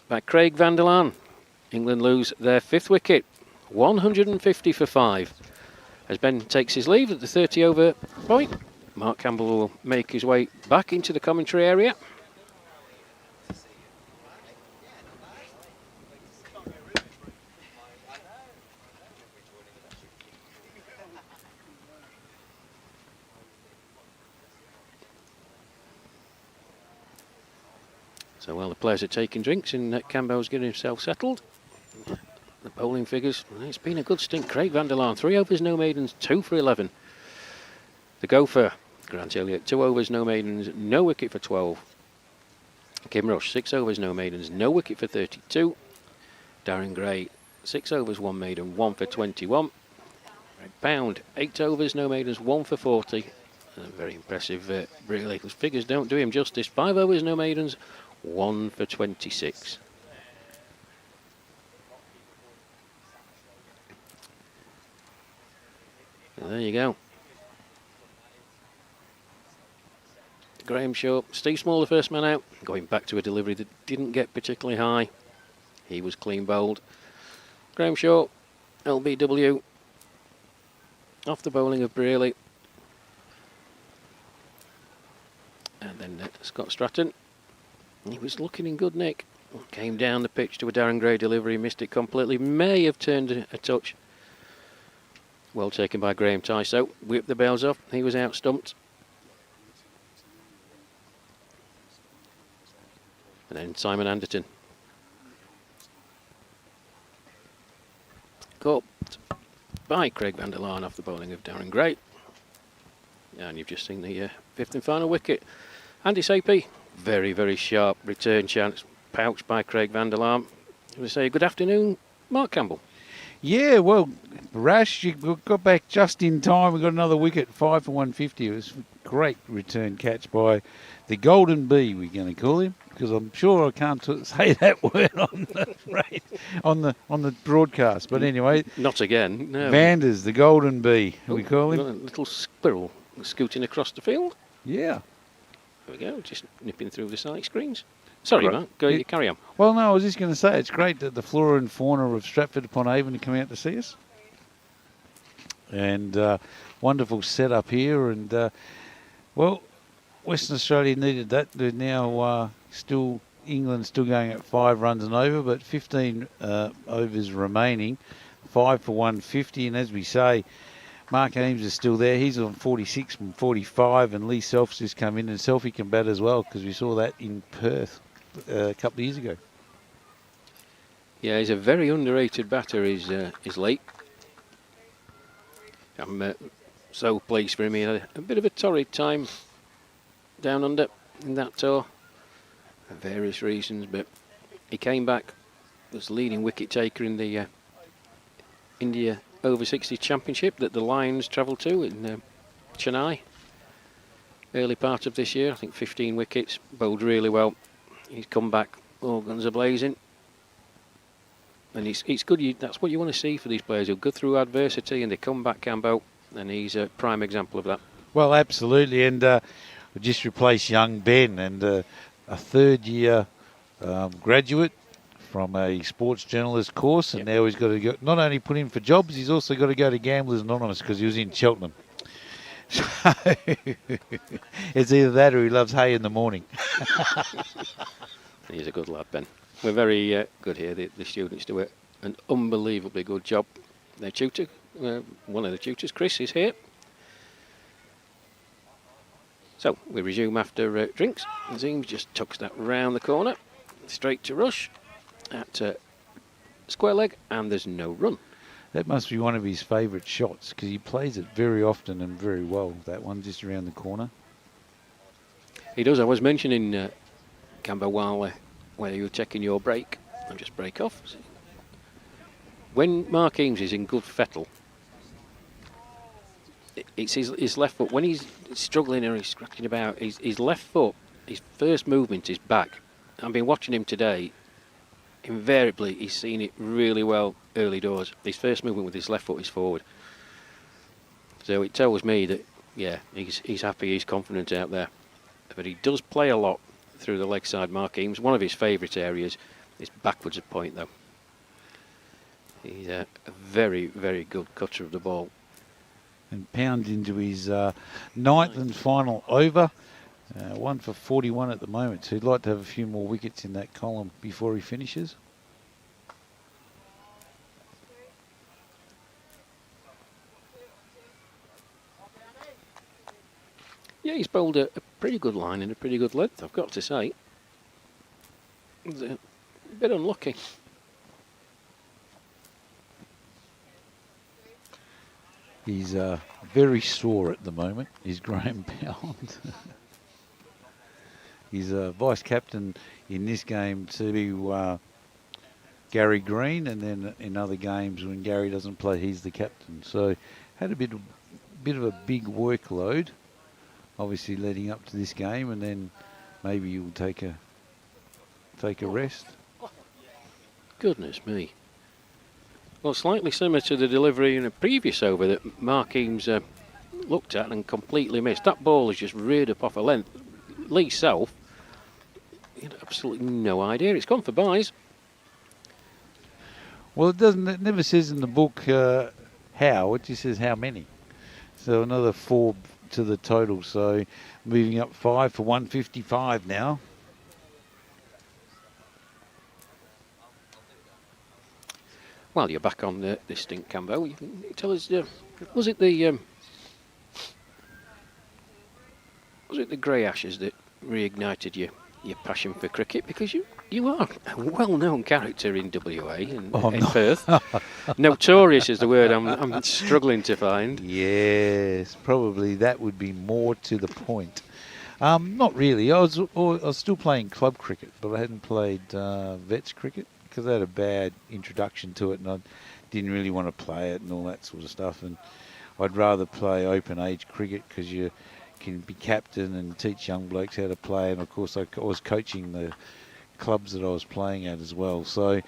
by Craig van der Laan. England lose their 5th wicket. 150 for 5. As Ben takes his leave at the 30 over point, Mark Campbell will make his way back into the commentary area. So while the players are taking drinks and Campbell's getting himself settled, the bowling figures. It's been a good stint. Craig van der Laan, 3 overs, no maidens, 2 for 11. The gopher, Grant Elliott, 2 overs, no maidens, no wicket for 12. Kim Rush, 6 overs, no maidens, no wicket for 32. Darren Gray, 6 overs, 1 maiden, 1 for 21. Greg Pound, 8 overs, no maidens, 1 for 40. Very impressive, really. Those figures don't do him justice. 5 overs, no maidens, 1 for 26. So there you go. Graham Shaw, Steve Small, the first man out, going back to a delivery that didn't get particularly high. He was clean bowled. Graham Shaw, LBW, off the bowling of Brearley. And then Scott Stratton. He was looking in good nick. Came down the pitch to a Darren Gray delivery, missed it completely. May have turned a touch. Well taken by Graham Tyso. Whipped the bails off. He was out stumped. And then Simon Anderton. Caught by Craig van der Laan off the bowling of Darren Gray. And you've just seen the 5th and final wicket. Andy Sapie, very, very sharp return chance. Pouched by Craig van der Laan. We say good afternoon, Mark Campbell. Yeah, well, Rash, you got back just in time. We got another wicket, 5 for 150. It was a great return catch by the Golden Bee, we're going to call him, because I'm sure I can't say that word on the broadcast. But anyway, Not again. No. Vanders, the Golden Bee, we call him. A little squirrel scooting across the field. Yeah. There we go, just nipping through the side screens. Sorry, Right. Mark, go, you carry on. Well, no, I was just going to say it's great that the flora and fauna of Stratford-upon-Avon have come out to see us. And wonderful setup here. And, well, Western Australia needed that. They're now England's still going at 5 runs and over, but 15 overs remaining, 5 for 150. And as we say, Mark Ames is still there. He's on 46 from 45, and Lee Self's just come in, and Selfie can bat as well, because we saw that in Perth a couple of years ago. Yeah, he's a very underrated batter, is Lee. I'm so pleased for him. He had a bit of a torrid time down under in that tour for various reasons, but he came back as leading wicket taker in the India over 60 championship that the Lions travelled to in Chennai early part of this year. I think 15 wickets, bowled really well. He's come back, all guns are blazing, and it's good. That's what you want to see for these players who go through adversity and they come back, can bowl, and he's a prime example of that. Well, absolutely, and we just replaced young Ben, and a third-year graduate from a sports journalist course, and now he's got to go, not only put in for jobs, he's also got to go to Gamblers Anonymous because he was in Cheltenham. So it's either that or he loves hay in the morning. He's a good lad, Ben. We're very good here. The students do an unbelievably good job. Their tutor, one of the tutors, Chris, is here. So we resume after drinks. Nazim just tucks that round the corner, straight to Rush at square leg, and there's no run. That must be one of his favourite shots because he plays it very often and very well, that one just around the corner. He does. I was mentioning, Camber, while you were taking your break, I'll just break off. When Mark Eames is in good fettle, it's his left foot. When he's struggling or he's scratching about, his left foot, his first movement is back. I've been watching him today. Invariably, he's seen it really well early doors. His first movement with his left foot is forward. So it tells me that, yeah, he's happy, he's confident out there. But he does play a lot through the leg side, Mark Eames. One of his favourite areas is backwards of point, though. He's a very, very good cutter of the ball. And Pound into his ninth and final over. 1 for 41 at the moment, so he'd like to have a few more wickets in that column before he finishes. Yeah, he's bowled a pretty good line and a pretty good length, I've got to say. He's a bit unlucky. He's very sore at the moment. He's Graham Pound. He's a vice captain in this game to Gary Green, and then in other games when Gary doesn't play, he's the captain. So had a bit of a big workload, obviously leading up to this game, and then maybe you'll take a rest. Goodness me. Well, slightly similar to the delivery in a previous over that Mark Eames looked at and completely missed. That ball is just reared up off a length. Lee South, he had absolutely no idea. It's gone for byes. Well, it never says in the book how, it just says how many. So another 4 to the total, so moving up 5 for 155 now. Well, you're back on this stink, Cambo. You can tell us, was it the grey ashes that reignited your passion for cricket? Because you are a well-known character in WA and in Perth. Notorious is the word I'm struggling to find. Yes, probably that would be more to the point. Not really. I was still playing club cricket, but I hadn't played vets cricket because I had a bad introduction to it, and I didn't really want to play it and all that sort of stuff. And I'd rather play open age cricket because you can be captain and teach young blokes how to play. And of course, I was coaching the clubs that I was playing at as well. So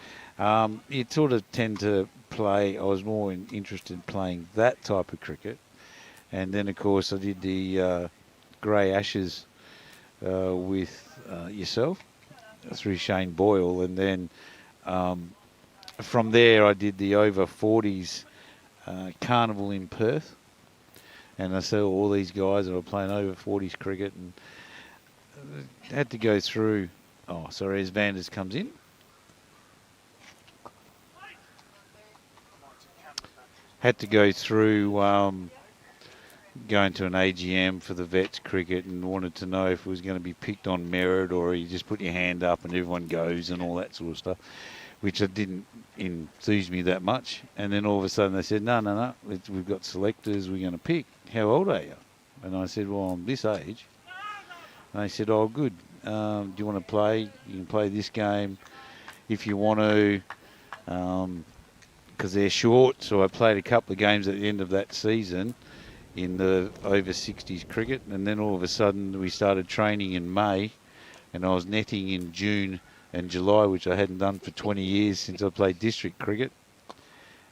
you sort of tend to play. I was more interested in playing that type of cricket. And then, of course, I did the Grey Ashes with yourself through Shane Boyle, and then from there I did the over 40s carnival in Perth, and I saw all these guys that were playing over 40s cricket, and had to go through. Oh, sorry, as Vanders comes in. Had to go through going to an AGM for the vets cricket, and wanted to know if it was going to be picked on merit or you just put your hand up and everyone goes and all that sort of stuff, which didn't enthuse me that much. And then all of a sudden they said, no, we've got selectors, we're going to pick. How old are you? And I said, well, I'm this age. And they said, oh, good. Do you want to play? You can play this game if you want to, because they're short. So I played a couple of games at the end of that season in the over 60s cricket, and then all of a sudden we started training in May, and I was netting in June and July, which I hadn't done for 20 years since I played district cricket,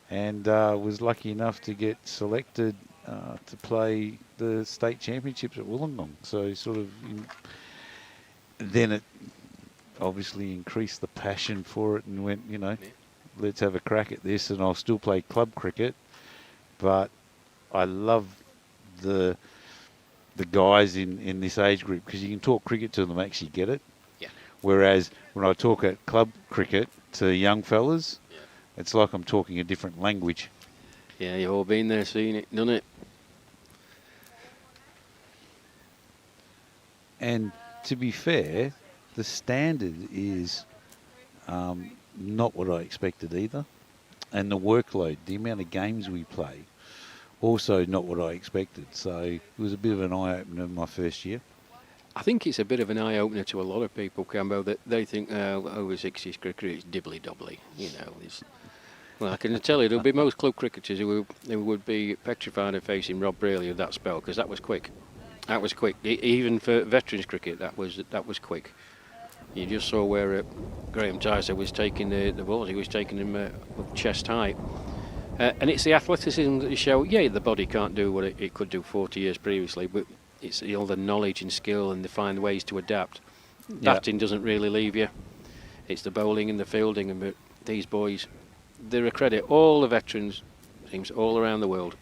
and was lucky enough to get selected to play the state championships at Wollongong. So sort of then it obviously increased the passion for it, and went, let's have a crack at this. And I'll still play club cricket, but I love the guys in this age group, because you can talk cricket to them, actually get it. Yeah. Whereas when I talk at club cricket to young fellas, it's like I'm talking a different language. Yeah, you've all been there, seen it, done it. And to be fair, the standard is not what I expected either. And the workload, the amount of games we play, also not what I expected. So it was a bit of an eye-opener in my first year. I think it's a bit of an eye-opener to a lot of people, Cambo, that they think over 60s cricket is dibbly-dobbly. Well, I can tell you, there'll be most club cricketers who would be petrified of facing Rob Braley of that spell, because that was quick. That was quick. Even for veterans cricket, that was quick. You just saw where Graham Tyser was taking the balls. He was taking them up chest high. And it's the athleticism that you show. Yeah, the body can't do what it could do 40 years previously, but it's all the knowledge and skill, and they find ways to adapt. Batting doesn't really leave you. It's the bowling and the fielding, and these boys, they're a credit. All the veterans, teams all around the world,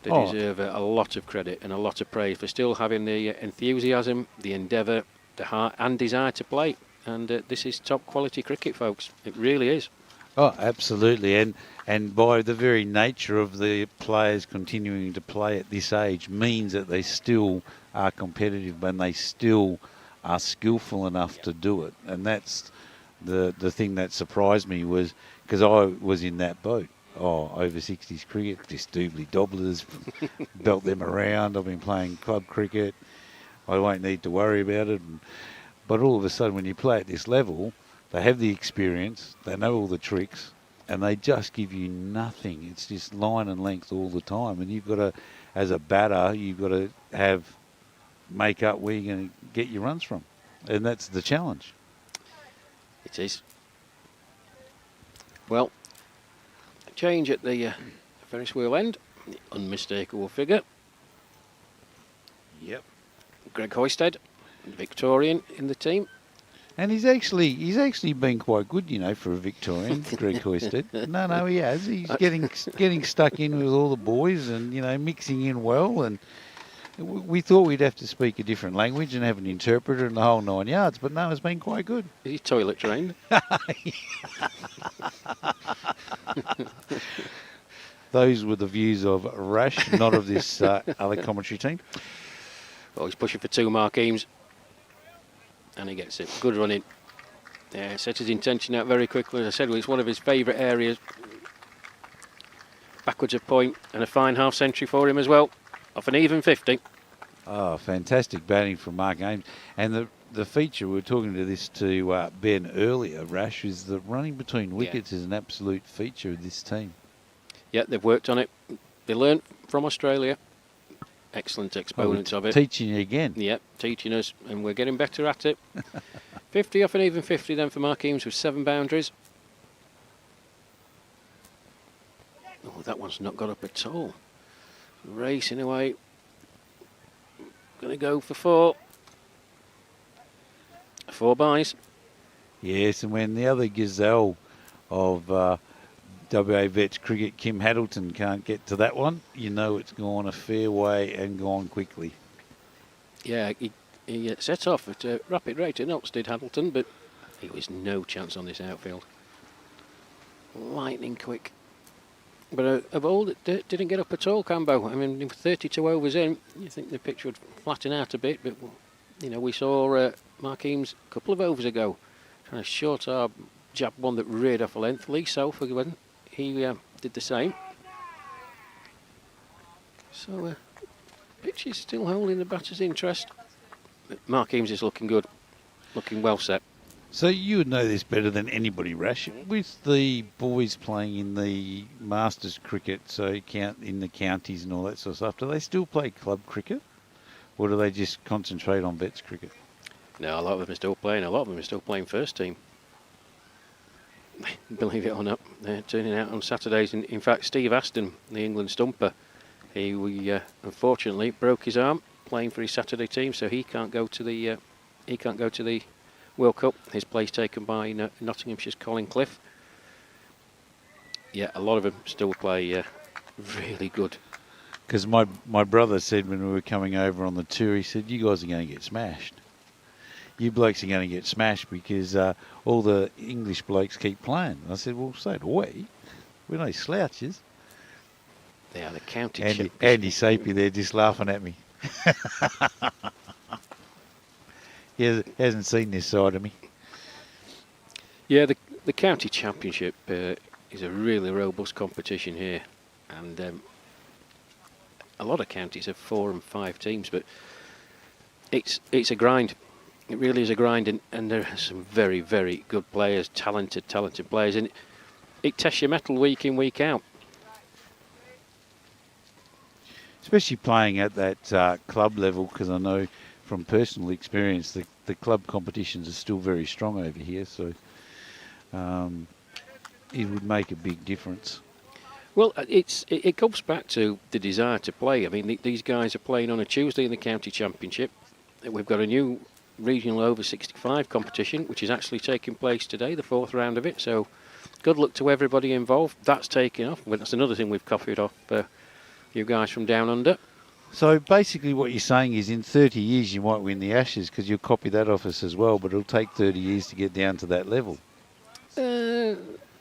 they deserve a lot of credit and a lot of praise for still having the enthusiasm, the endeavour, the heart and desire to play. And this is top quality cricket, folks. It really is. Oh, absolutely. And by the very nature of the players continuing to play at this age means that they still are competitive, and they still are skillful enough to do it. And that's the thing that surprised me, was because I was in that boat. over 60s cricket, just doobly dobblers, belt them around. I've been playing club cricket. I won't need to worry about it. But all of a sudden, when you play at this level, they have the experience, they know all the tricks, and they just give you nothing. It's just line and length all the time. And you've got to, as a batter, you've got to make up where you're going to get your runs from. And that's the challenge. It is. Well, change at the Ferris wheel end. The unmistakable figure. Yep. Greg Hoisted, Victorian in the team. And he's actually been quite good, you know, for a Victorian, Greg Hoisted. No, he has. He's getting stuck in with all the boys and, you know, mixing in well. And we thought we'd have to speak a different language and have an interpreter and the whole 9 yards, but no, it's been quite good. Is he toilet trained? Those were the views of Rash, not of this other commentary team. Well, he's pushing for 2 mark Eames. And he gets it. Good running. Yeah, set his intention out very quickly. As I said, it's one of his favourite areas. Backwards of point and a fine half century for him as well. Off an even 50. Oh, fantastic batting from Mark Eames. And the feature, we were talking to Ben earlier, Rash, is the running between wickets is an absolute feature of this team. Yeah, they've worked on it. They learned from Australia. Excellent exponents of it. Teaching you again. Yep, teaching us, and we're getting better at it. 50 off an even 50 then for Mark Eames with 7 boundaries. Oh, that one's not got up at all. Racing away. Going to go for 4. 4 buys. Yes, and when the other gazelle of WA Vets cricket, Kim Haddleton, can't get to that one, you know it's gone a fair way and gone quickly. Yeah, he set off at a rapid rate in Oxford, did Haddleton, but he was no chance on this outfield. Lightning quick. But of old, it didn't get up at all, Cambo. I mean, 32 overs in, you think the pitch would flatten out a bit, but, you know, we saw Mark Eames a couple of overs ago trying to short arm jab one that reared off a length. Lee Salford, he did the same. So, pitch is still holding the batter's interest. But Mark Eames is looking good, looking well set. So you would know this better than anybody, Rash. With the boys playing in the Masters cricket, so in the counties and all that sort of stuff, do they still play club cricket? Or do they just concentrate on vets cricket? No, a lot of them are still playing. A lot of them are still playing first team. Believe it or not, they're turning out on Saturdays. In fact, Steve Aston, the England stumper, he unfortunately broke his arm playing for his Saturday team, so he can't go to the World Cup. His place taken by Nottinghamshire's Colin Cliff. Yeah, a lot of them still play really good. Because my brother said when we were coming over on the tour, he said, you guys are going to get smashed. You blokes are going to get smashed because all the English blokes keep playing. And I said, well, so do we. We're no slouches. They are the county Andy Sapie there just laughing at me. He hasn't seen this side of me. Yeah, the county championship is a really robust competition here. And a lot of counties have 4 and 5 teams, but it's a grind. It really is a grind, and there are some very, very good players, talented players, and it tests your mettle week in, week out. Especially playing at that club level, because I know from personal experience the club competitions are still very strong over here, so it would make a big difference. Well, it comes back to the desire to play. I mean, these guys are playing on a Tuesday in the county championship. We've got a new regional over 65 competition, which is actually taking place today, the 4th round of it. So, good luck to everybody involved. That's taking off. Well, that's another thing we've copied off you guys from down under. So basically, what you're saying is, in 30 years, you might win the Ashes because you'll copy that off us as well. But it'll take 30 years to get down to that level.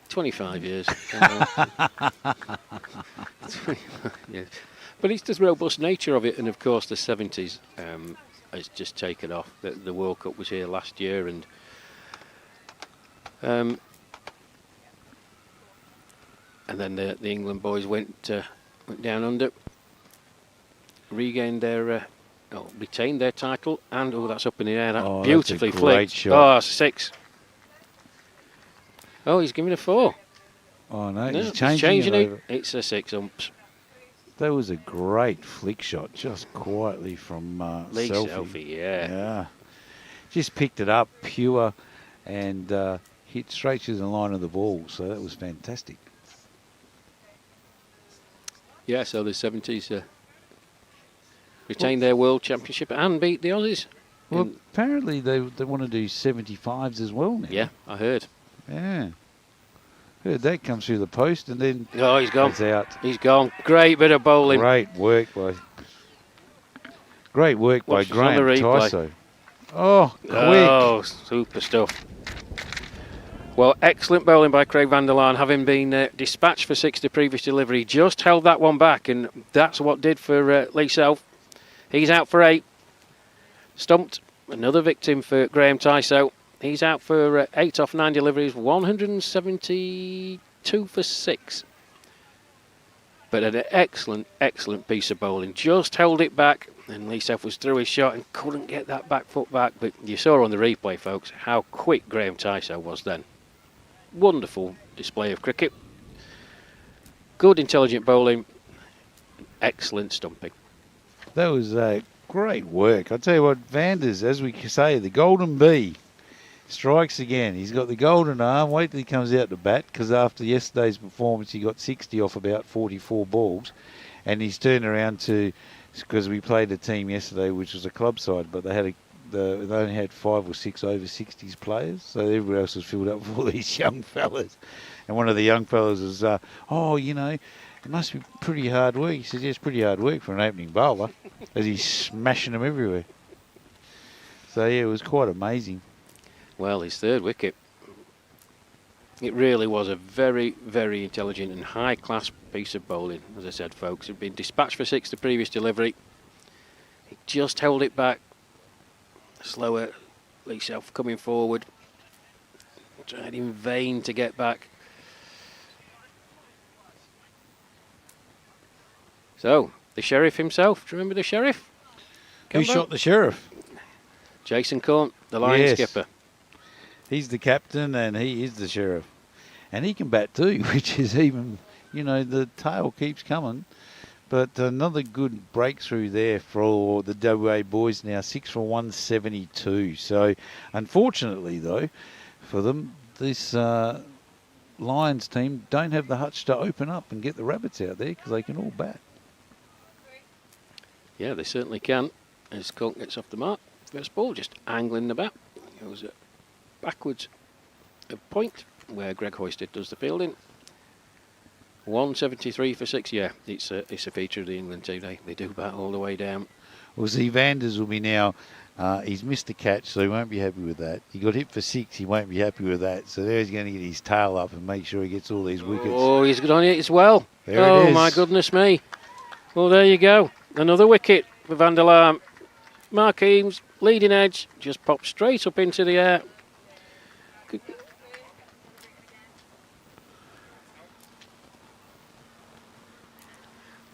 25 years. Yeah. But it's the robust nature of it, and of course the 70s has just taken off. The World Cup was here last year, and And then the England boys went down under, regained their, retained their title, and that's up in the air. That Oh, beautifully that's a great flicked. shot. Oh, 6. Oh, he's giving a 4. Oh no, No, he's he's changing it it. over. It's a 6 umps. That was a great flick shot, just quietly from Lee Selfie. yeah. Yeah, just picked it up pure, and hit straight to the line of the ball. So that was fantastic. Yeah, so the 70s retained their World Championship and beat the Aussies. Well, apparently they want to do 75s as well now. Yeah, I heard. Yeah. Heard that come through the post, and then Oh, he's gone. it's out. He's gone. Great bit of bowling. Great work by Watch this on Graham the replay. Tyso. Oh, quick. Oh, super stuff. Well, excellent bowling by Craig van der Laan, having been dispatched for 6 to previous delivery. Just held that one back, and that's what did for Lee Self. He's out for 8. Stumped. Another victim for Graham Tyso. He's out for 8 off 9 deliveries, 172 for 6. But an excellent, excellent piece of bowling. Just held it back, and Lee Self was through his shot and couldn't get that back foot back. But you saw on the replay, folks, how quick Graham Tyso was then. Wonderful display of cricket. Good, intelligent bowling. Excellent stumping. That was great work. I tell you what, Vanders, as we say, the golden bee strikes again. He's got the golden arm. Wait till he comes out to bat, because after yesterday's performance, he got 60 off about 44 balls. And he's turned around to, because we played a team yesterday, which was a club side, but they only had 5 or 6 over 60s players. So everybody else was filled up with all these young fellas. And one of the young fellas was, it must be pretty hard work. He says, yeah, it's pretty hard work for an opening bowler, as he's smashing them everywhere. So, yeah, it was quite amazing. Well, his 3rd wicket. It really was a very, very intelligent and high-class piece of bowling, as I said, folks. He'd been dispatched for 6 to previous delivery. He just held it back. Slower, Lee Self coming forward. Tried in vain to get back. So, the Sheriff himself. Do you remember the Sheriff? Who shot the Sheriff? Jason Corn, the Lion skipper. He's the captain and he is the Sheriff. And he can bat too, which is even, the tail keeps coming. But another good breakthrough there for the WA boys now, 6 for 172. So, unfortunately, though, for them, this Lions team don't have the hutch to open up and get the rabbits out there, because they can all bat. Yeah, they certainly can. As Colt gets off the mark, first ball just angling the bat. Goes backwards a point where Greg Hoisted does the fielding. 173 for 6. Yeah, it's a feature of the England team. They do bat all the way down. Well, see, Vanders will be now. He's missed a catch, so he won't be happy with that. He got hit for 6. He won't be happy with that. So there he's going to get his tail up and make sure he gets all these wickets. Oh, he's good on it as well. There it is. My goodness me. Well, there you go. Another wicket for Van der Laan. Mark Eames, leading edge, just popped straight up into the air.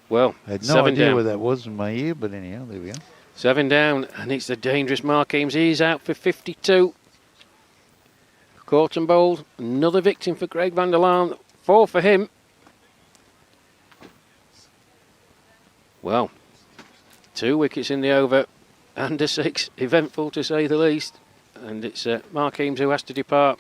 Well, I had no 7 idea down. where that was in my ear, but anyhow, there we go. 7 down, and it's the dangerous Mark Eames. He's out for 52. Caught and bowled. Another victim for Craig van der Laan. 4 for him. Well, 2 wickets in the over and a 6. Eventful to say the least. And it's Mark Eames who has to depart.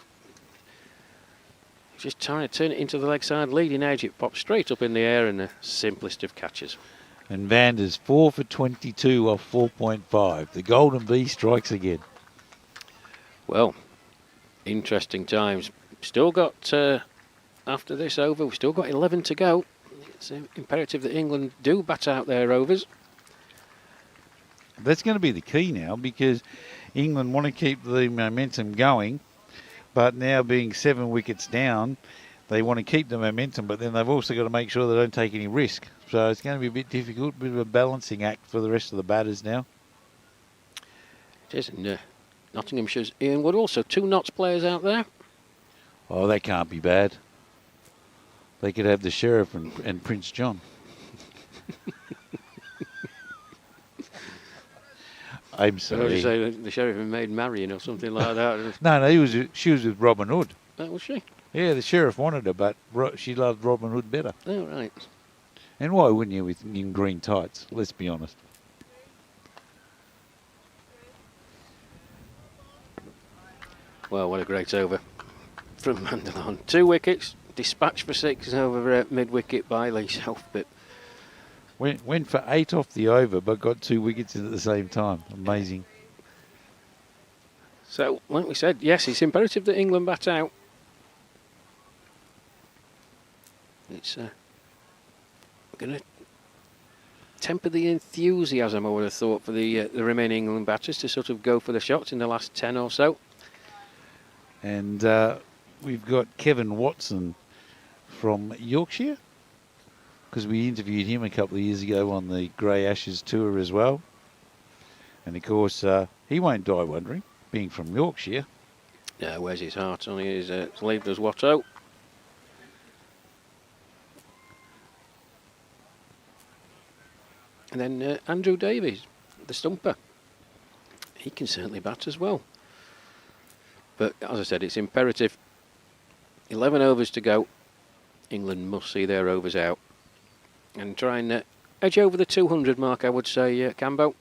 Just trying to turn it into the leg side, leading edge. It pops straight up in the air, and the simplest of catches. And Vanders 4 for 22 off 4.5. The golden bee strikes again. Well, interesting times. Still got, after this over, we've still got 11 to go. It's imperative that England do bat out their overs. That's going to be the key now, because England want to keep the momentum going, but now being 7 wickets down, they want to keep the momentum, but then they've also got to make sure they don't take any risk. So it's going to be a bit difficult, a bit of a balancing act for the rest of the batters now. It is, and Nottinghamshire's Ian Wood, also 2 Notts players out there. Oh, that can't be bad. they could have the Sheriff and Prince John. I'm I was sorry. say the Sheriff and Maid Marian or something like that. No, she was with Robin Hood. That was she. Yeah, the Sheriff wanted her, but she loved Robin Hood better. Oh, right. And why wouldn't you in green tights? Let's be honest. Well, what a great over from Mandalon. 2 wickets, dispatched for 6 over mid-wicket by Lee Southbit. Went for 8 off the over, but got 2 wickets in at the same time. Amazing. So, like we said, yes, it's imperative that England bat out. It's going to temper the enthusiasm, I would have thought, for the remaining England batters to sort of go for the shots in the last 10 or so. And we've got Kevin Watson from Yorkshire, because we interviewed him a couple of years ago on the Grey Ashes tour as well. And of course, he won't die wondering, being from Yorkshire. Yeah, where's his heart on his sleeve? Does Watto. And then Andrew Davies, the stumper. He can certainly bat as well. But as I said, it's imperative. 11 overs to go. England must see their overs out. And try and edge over the 200 mark, I would say, Cambo.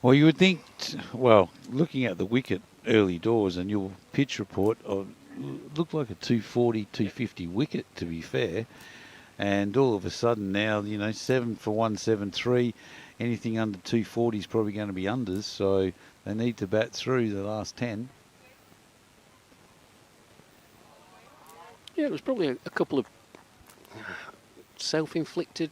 Well, you would think, well, looking at the wicket early doors and your pitch report, looked like a 240, 250 wicket, to be fair. And all of a sudden now, 7 for 173, anything under 240 is probably going to be unders, so they need to bat through the last 10. Yeah, it was probably a couple of self-inflicted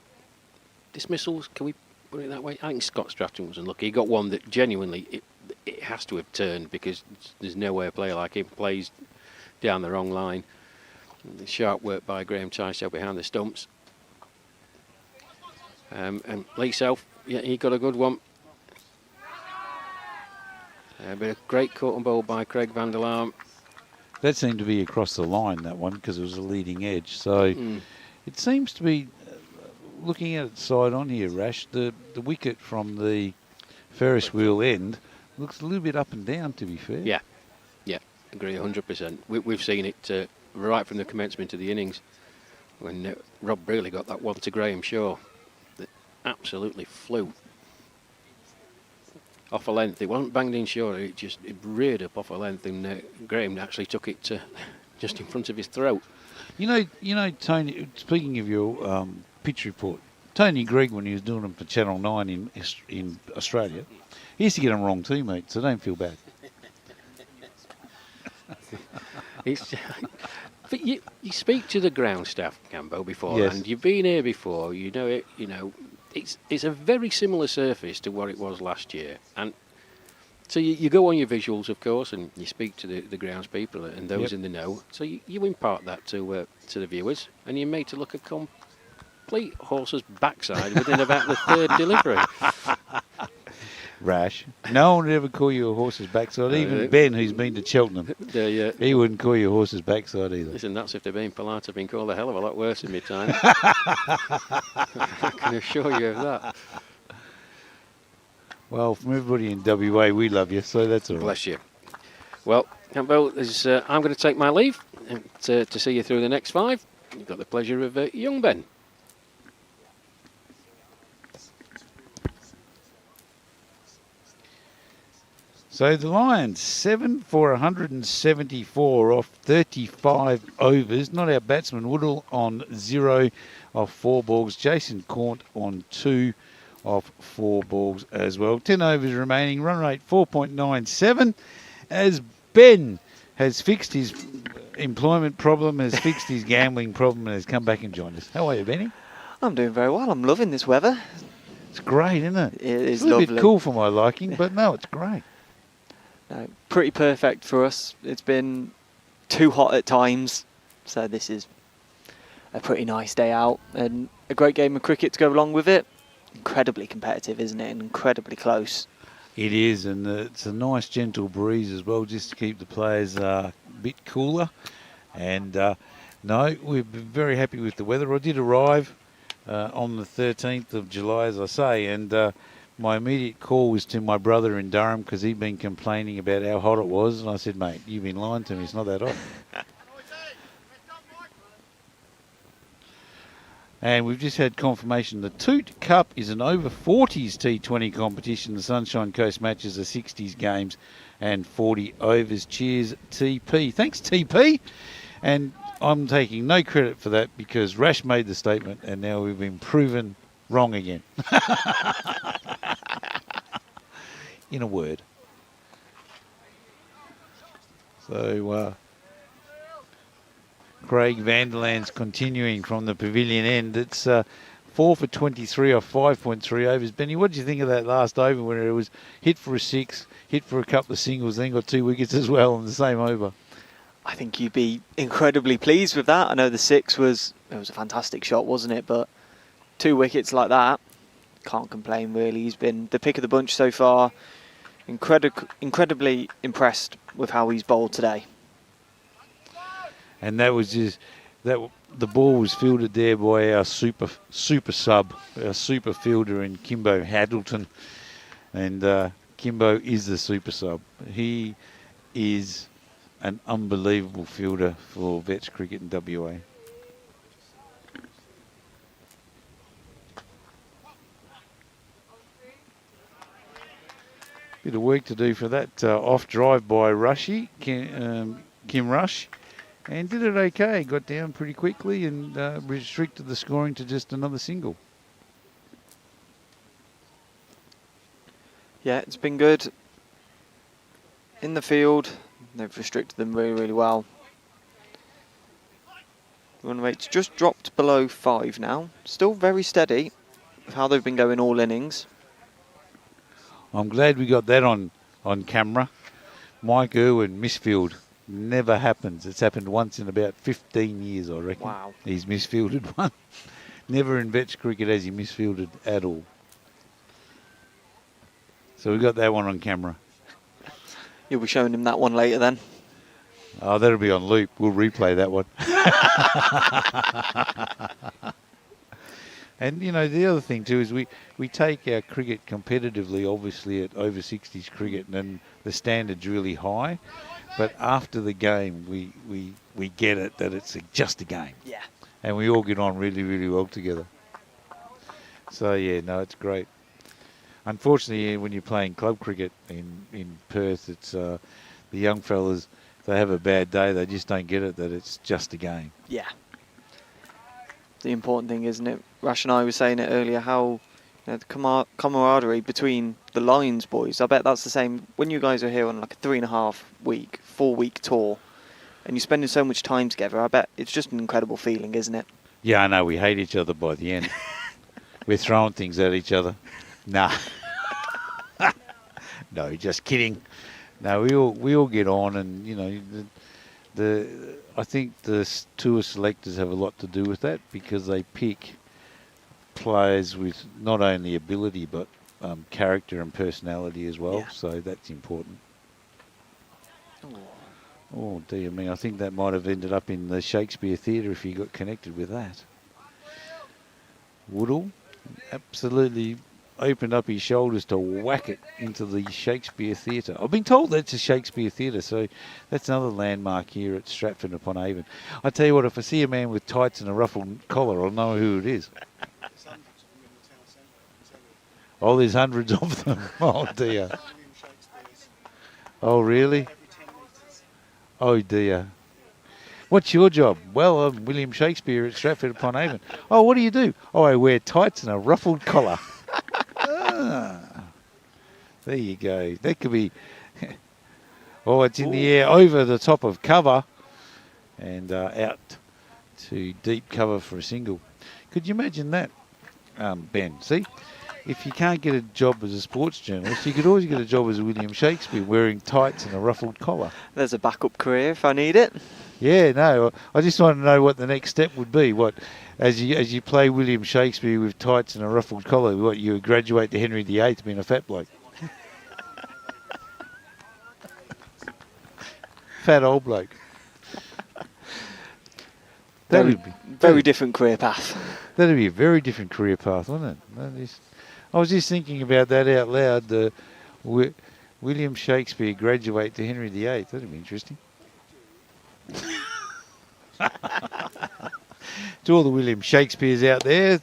dismissals. Can we put it that way? I think Scott Stratton was unlucky. He got one that genuinely it has to have turned, because there's no way a player like him plays down the wrong line. The sharp work by Graham Tysdale behind the stumps. And Lee Self, yeah, he got a good one. But a great caught and bowl by Craig van der Laan. That seemed to be across the line, that one, because it was a leading edge. So it seems to be, looking at it side on here, Rash, the wicket from the Ferris wheel end looks a little bit up and down, to be fair. Yeah, agree 100%. We've seen it right from the commencement of the innings, when Rob Brearley got that one to Graham Shaw that absolutely flew off a length. It wasn't banged in short, it reared up off a length, and Graham actually took it just in front of his throat. You know, Tony, speaking of your pitch report, Tony Gregg, when he was doing them for Channel 9 in Australia, he used to get them wrong too, mate, so don't feel bad. But you speak to the ground staff, Cambo, before, Yes. and you've been here before. You know it. It's a very similar surface to what it was last year, and so you go on your visuals, of course, and you speak to the grounds people and those in the know. So you impart that to the viewers, and you're made to look a complete horse's backside within about the third delivery. Rash. No one would ever call you a horse's backside. Even Ben, who's been to Cheltenham, he wouldn't call you a horse's backside either. Listen, that's if they're being polite. I've been called a hell of a lot worse in my time. I can assure you of that. Well, from everybody in WA, we love you, so that's all right. Bless you. Well, Campbell, I'm going to take my leave to see you through the next 5. You've got the pleasure of young Ben. So the Lions, 7 for 174 off 35 overs. Not our batsman Woodall on 0 off 4 balls. Jason Cornt on 2 off 4 balls as well. 10 overs remaining. Run rate 4.97. As Ben has fixed his employment problem, has fixed his gambling problem, and has come back and joined us. How are you, Benny? I'm doing very well. I'm loving this weather. It's great, isn't it? It is it's a little lovely. bit cool for my liking, but no, it's great. No, pretty perfect for us. It's been too hot at times, so this is a pretty nice day out and a great game of cricket to go along with it. Incredibly competitive, isn't it? And incredibly close. It is, and it's a nice gentle breeze as well, just to keep the players a bit cooler. And no, we've been very happy with the weather. I did arrive on the 13th of July, as I say, and my immediate call was to my brother in Durham because he'd been complaining about how hot it was, and I said, mate, you've been lying to me, it's not that hot. And we've just had confirmation the Toot Cup is an over 40s T20 competition. The Sunshine Coast matches are 60s games and 40 overs. Cheers, TP. Thanks, TP. And I'm taking no credit for that because Rash made the statement and now we've been proven wrong again. In a word. So, Craig Vanderland's continuing from the pavilion end. It's 4 for 23 off 5.3 overs. Benny, what did you think of that last over when it was hit for a 6, hit for a couple of singles, then got 2 wickets as well in the same over? I think you'd be incredibly pleased with that. I know the 6 was a fantastic shot, wasn't it? But 2 wickets like that, can't complain really. He's been the pick of the bunch so far. Incredibly impressed with how he's bowled today. And that was just the ball was fielded there by our super sub, our super fielder in Kimbo Haddleton, and Kimbo is the super sub. He is an unbelievable fielder for Vets cricket in WA. Bit of work to do for that off drive by Rushy, Kim Rush. And did it okay, got down pretty quickly and restricted the scoring to just another single. Yeah, it's been good. In the field, they've restricted them really, really well. Run rate's just dropped below 5 now. Still very steady with how they've been going all innings. I'm glad we got that on camera. Mike Irwin, misfield. Never happens. It's happened once in about 15 years, I reckon. Wow. He's misfielded one. Never in Vets cricket has he misfielded at all. So we got that one on camera. You'll be showing him that one later then. Oh, that'll be on loop. We'll replay that one. And, you know, the other thing too is we take our cricket competitively, obviously, at over 60s cricket, and the standard's really high. But after the game, we get it that it's just a game. Yeah. And we all get on really, really well together. So, yeah, no, it's great. Unfortunately, when you're playing club cricket in Perth, it's the young fellas, they have a bad day. They just don't get it that it's just a game. Yeah. The important thing, isn't it? Rash and I were saying it earlier, how the camaraderie between the Lions boys. I bet that's the same when you guys are here on like a 3.5-week, 4-week tour and you're spending so much time together. I bet it's just an incredible feeling, isn't it? Yeah, I know. We hate each other by the end. We're throwing things at each other. Nah. No, just kidding. No, we all get on, and you know, I think the tour selectors have a lot to do with that because they pick players with not only ability but character and personality as well. Yeah. So that's important. Oh dear me! I think that might have ended up in the Shakespeare Theatre if you got connected with that. Woodall absolutely opened up his shoulders to whack it into the Shakespeare Theatre. I've been told that's a Shakespeare Theatre, so that's another landmark here at Stratford-upon-Avon. I tell you what, if I see a man with tights and a ruffled collar, I'll know who it is. Oh, there's hundreds of them. Oh, dear. Oh, really? Oh, dear. What's your job? Well, I'm William Shakespeare at Stratford-upon-Avon. Oh, what do you do? Oh, I wear tights and a ruffled collar. There you go. That could be... Oh, it's in the air over the top of cover and out to deep cover for a single. Could you imagine that, Ben? See, if you can't get a job as a sports journalist, you could always get a job as William Shakespeare wearing tights and a ruffled collar. There's a backup career if I need it. Yeah, no, I just want to know what the next step would be. What, as you play William Shakespeare with tights and a ruffled collar, what, you would graduate to Henry VIII being a fat bloke? Fat old bloke. Very, That'd be very different career path. That'd be a very different career path, wouldn't it? That is, I was just thinking about that out loud. The William Shakespeare graduate to Henry VIII. That'd be interesting. To all the William Shakespeares out there,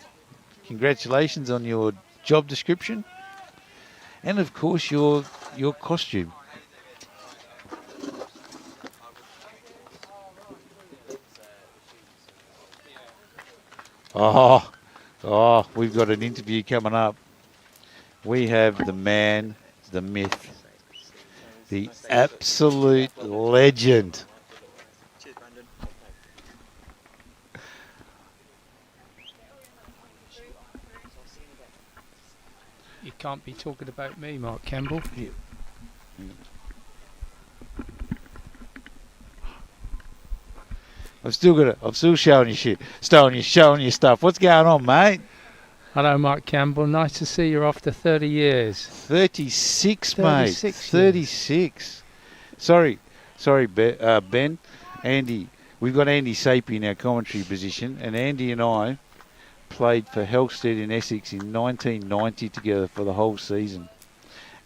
congratulations on your job description, and of course your costume. Oh, we've got an interview coming up. We have the man, the myth, the absolute legend. Cheers, Brandon. You can't be talking about me, Mark Campbell. I'm still showing you shit, showing you stuff. What's going on, mate? Hello, Mark Campbell. Nice to see you after 30 years. 36, mate. 36 36. Sorry, Ben. Andy, we've got Andy Sapie in our commentary position, and Andy and I played for Helsted in Essex in 1990 together for the whole season.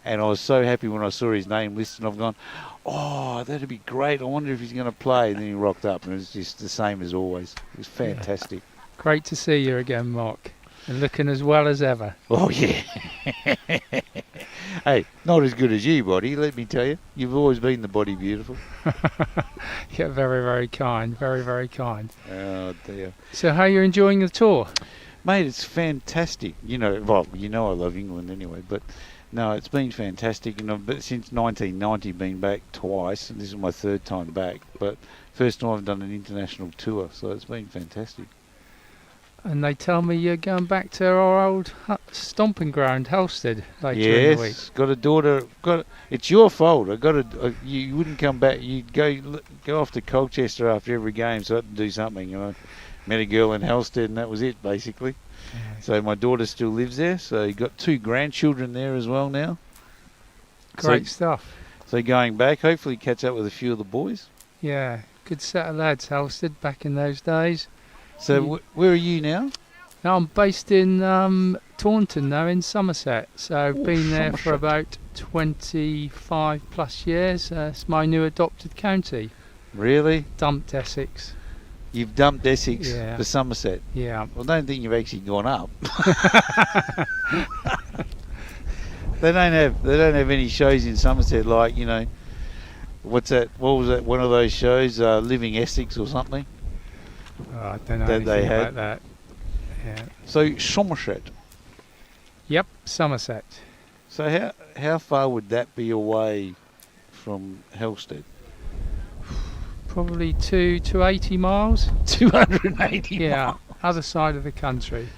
And I was so happy when I saw his name listed, and I've gone, oh, that'd be great. I wonder if he's going to play. And then he rocked up, and it was just the same as always. It was fantastic. Great to see you again, Mark. And looking as well as ever. Oh, yeah. Hey, not as good as you, Body, let me tell you. You've always been the Body beautiful. Yeah, very, very kind. Very, very kind. Oh, dear. So how are you enjoying the tour? Mate, it's fantastic. You know I love England anyway, but no, it's been fantastic. And I've since 1990 been back twice, and this is my third time back. But first time I've done an international tour, so it's been fantastic. And they tell me you're going back to our old stomping ground, Helsted, later in the week. Yes, got a daughter. It's your fault. You wouldn't come back. You'd go off to Colchester after every game, so I had to do something. You know, met a girl in Helsted, and that was it basically. Yeah. So my daughter still lives there. So you got 2 grandchildren there as well now. Great stuff. So going back, hopefully catch up with a few of the boys. Yeah, good set of lads, Helsted, back in those days. So where are you now? Now I'm based in Taunton now, in Somerset. So I've been there for Somerset. about 25 plus years. It's my new adopted county. Really? Dumped Essex. You've dumped Essex Yeah. for Somerset. Yeah. Well, I don't think you've actually gone up. They don't have any shows in Somerset like, you know, what's that? What was that? One of those shows, Living Essex or something. Oh, I don't know That anything they had. about that. Yeah. So Somerset. Yep, Somerset. So how far would that be away from Helsted? Probably 280 miles. 280 Yeah, miles. other side of the country.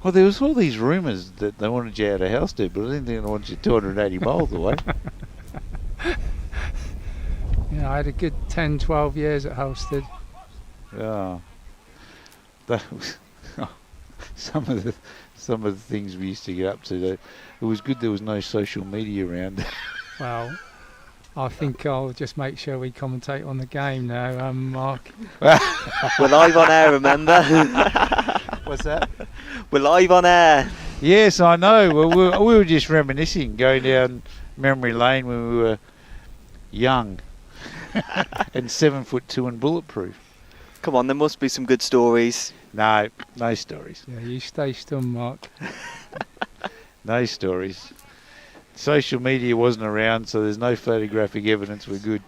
Well, there was all these rumours that they wanted you out of Helsted, but I didn't think they wanted you 280 miles away. Yeah, I had a good 10, 12 years at Helsted. Yeah. That was some of the things we used to get up to. It was good there was no social media around. Well, I think I'll just make sure we commentate on the game now, Mark. We're live on air, remember? What's that? We're live on air. Yes, I know. Well, we were just reminiscing, going down memory lane when we were young and 7'2" and bulletproof. Come on, there must be some good stories. No stories. Yeah, you stay still, Mark. No stories. Social media wasn't around, so there's no photographic evidence. We're good.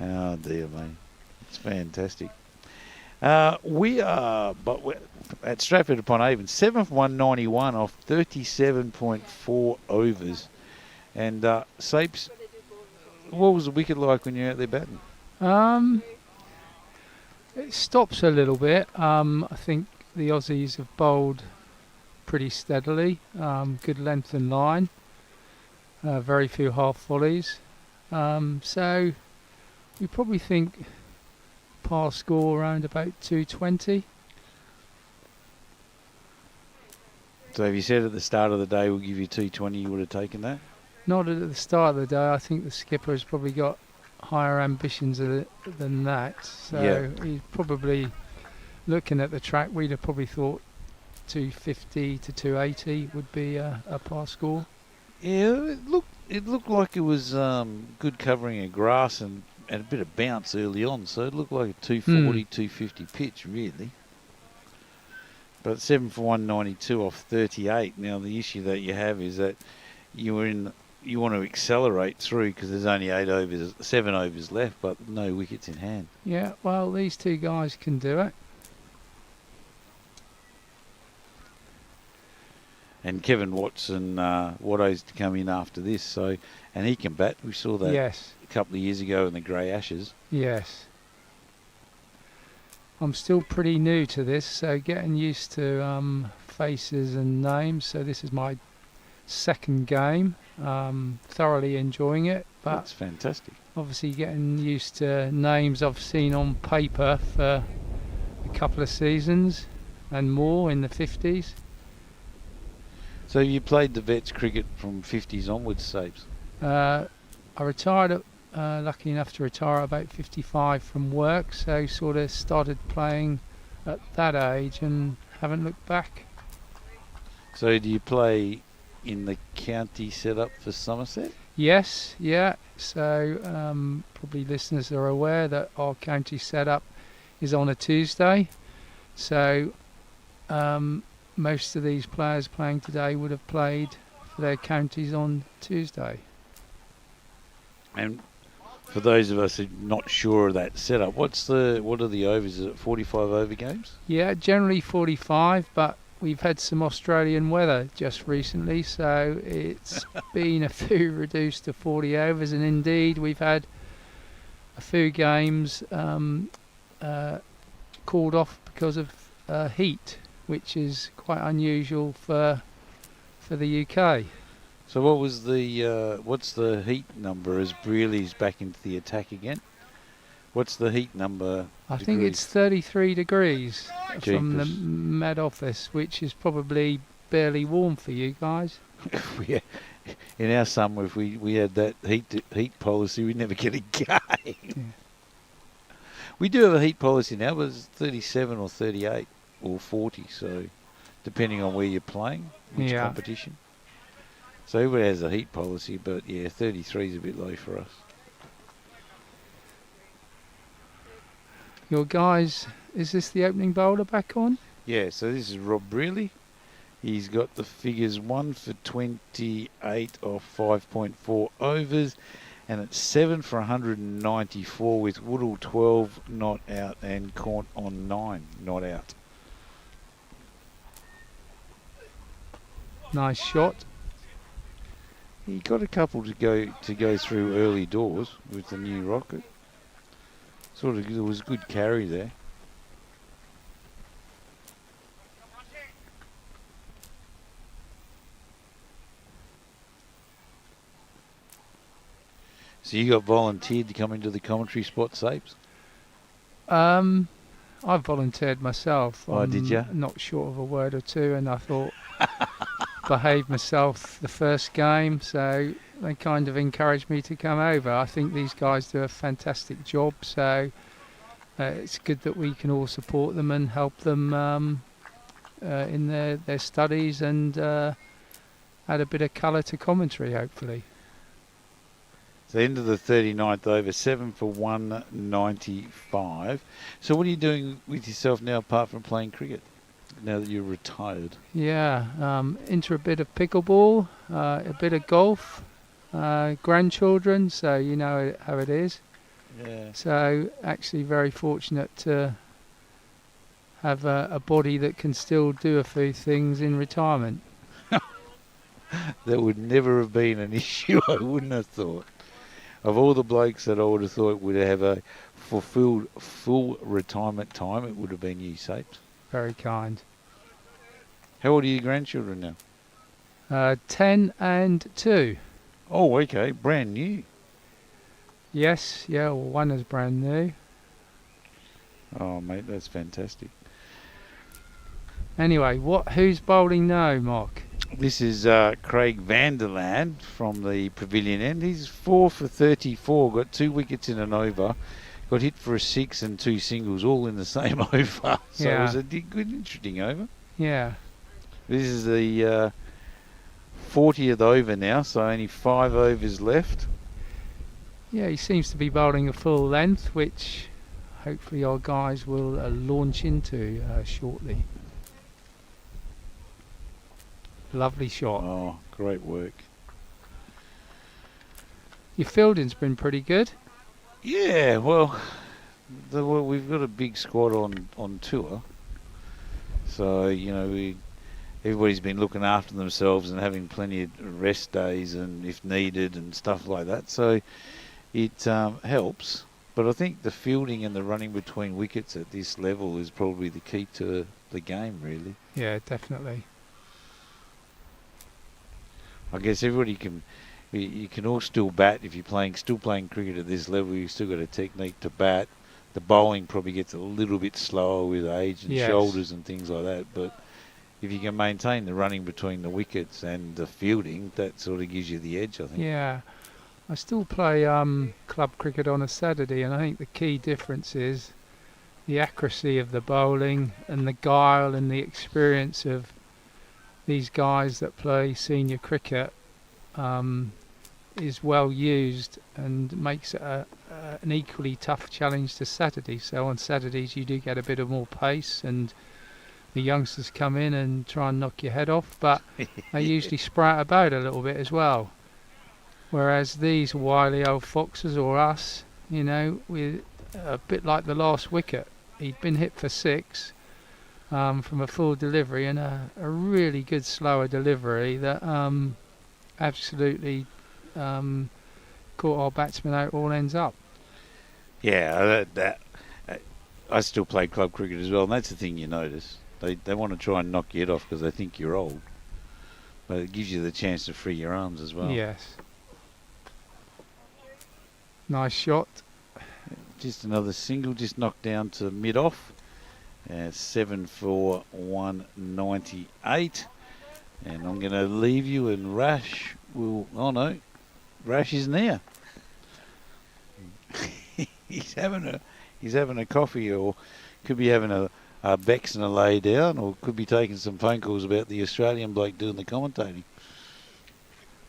Oh dear, mate. It's fantastic. We're at Stratford-upon-Avon, 7th 191 off 37.4 overs. And Sapes, what was the wicket like when you're out there batting? It stops a little bit. I think the Aussies have bowled pretty steadily. Good length and line. Very few half volleys. So we probably think par score around about 220. So if you said at the start of the day we'll give you T20, you would have taken that? Not at the start of the day. I think the skipper has probably got higher ambitions than that. So Yeah. he's probably looking at the track. We'd have probably thought 250 to 280 would be a par score. Yeah, it looked like it was good covering of grass and a bit of bounce early on, so it looked like a 240, 250 pitch, really. But 7 for 192 off 38. Now, the issue that you have is that you want to accelerate through because there's only 7 overs left, but no wickets in hand. Yeah, well, these two guys can do it. And Kevin Watson, Watto's to come in after this, and he can bat. We saw that Yes, a couple of years ago in the Grey Ashes. yes. I'm still pretty new to this, so getting used to faces and names. So this is my second game. Thoroughly enjoying it, but That's fantastic. obviously getting used to names I've seen on paper for a couple of seasons and more in the 50s. So you played the vets cricket from 50s onwards, Sapes? I retired lucky enough to retire at about 55 from work, so sort of started playing at that age and haven't looked back. So do you play in the county setup for Somerset? Yes, yeah. So probably listeners are aware that our county setup is on a Tuesday. So most of these players playing today would have played for their counties on Tuesday. And for those of us who are not sure of that setup, what are the overs? Is it 45 over games? Yeah, generally 45, but we've had some Australian weather just recently, so it's been a few reduced to 40 overs, and indeed we've had a few games called off because of heat, which is quite unusual for the UK. So what was what's the heat number as Brearley's back into the attack again? What's the heat number? I think it's 33 degrees from the Jeepers. Met Office, which is probably barely warm for you guys. Yeah. In our summer, if we had that heat policy, we'd never get a game. Yeah. We do have a heat policy now, but it's 37 or 38 or 40, so depending on where you're playing, which Yeah. competition. So everybody has a heat policy, but yeah, 33 is a bit low for us. Your guys, is this the opening bowler back on? Yeah, so this is Rob Brearley. He's got the figures 1 for 28 off 5.4 overs, and it's 7 for 194 with Woodall 12 not out and Caunt on 9 not out. Nice shot. He got a couple to go through early doors with the new rocket. Sort of, there was a good carry there. So you got volunteered to come into the commentary spot, Sapes? I volunteered myself. Oh, did ya? Not short of a word or two, and I thought behaved myself the first game, so they kind of encouraged me to come over. I think these guys do a fantastic job, so it's good that we can all support them and help them in their studies and add a bit of colour to commentary, hopefully. So end of the 39th over, 7 for 195. So what are you doing with yourself now apart from playing cricket, now that you're retired? Yeah, into a bit of pickleball, a bit of golf, grandchildren, so you know how it is. Yeah. So actually very fortunate to have a body that can still do a few things in retirement. That would never have been an issue, I wouldn't have thought. Of all the blokes that I would have thought would have a fulfilled full retirement time, it would have been you, Sapes. Very kind. How old are your grandchildren now? 10 and 2. Oh, okay, brand new. Yes, yeah, well, one is brand new. Oh, mate, that's fantastic. Anyway, who's bowling now, Mark? This is Craig Vanderland from the Pavilion end. He's 4 for 34, got 2 wickets in an over, got hit for a 6 and 2 singles, all in the same over. So it was a good, interesting over. Yeah. This is the 40th over now, so only 5 overs left. Yeah, he seems to be bowling a full length, which hopefully our guys will launch into shortly. Lovely shot. Oh, great work. Your fielding's been pretty good. Yeah, well, we've got a big squad on tour. So, you know, everybody's been looking after themselves and having plenty of rest days and if needed and stuff like that. So it helps. But I think the fielding and the running between wickets at this level is probably the key to the game, really. Yeah, definitely. I guess everybody you can all still bat if you're still playing cricket at this level. You've still got a technique to bat. The bowling probably gets a little bit slower with age and shoulders and things like that. But if you can maintain the running between the wickets and the fielding, that sort of gives you the edge, I think. Yeah, I still play club cricket on a Saturday, and I think the key difference is the accuracy of the bowling and the guile and the experience of these guys that play senior cricket is well used and makes it an equally tough challenge to Saturday. So on Saturdays you do get a bit of more pace and the youngsters come in and try and knock your head off, but they usually sprout about a little bit as well. Whereas these wily old foxes or us, you know, we're a bit like the last wicket. He'd been hit for 6 from a full delivery and a really good slower delivery that absolutely caught our batsmen out all ends up. Yeah, I still play club cricket as well, and that's the thing you notice. They want to try and knock your head off because they think you're old. But it gives you the chance to free your arms as well. Yes. Nice shot. Just another single, just knocked down to mid-off. 7 for 198. And I'm going to leave you, and Rash will... Oh, no. Rash isn't here. He's having a coffee, or could be having a Bex and a lay down, or could be taking some phone calls about the Australian bloke doing the commentating.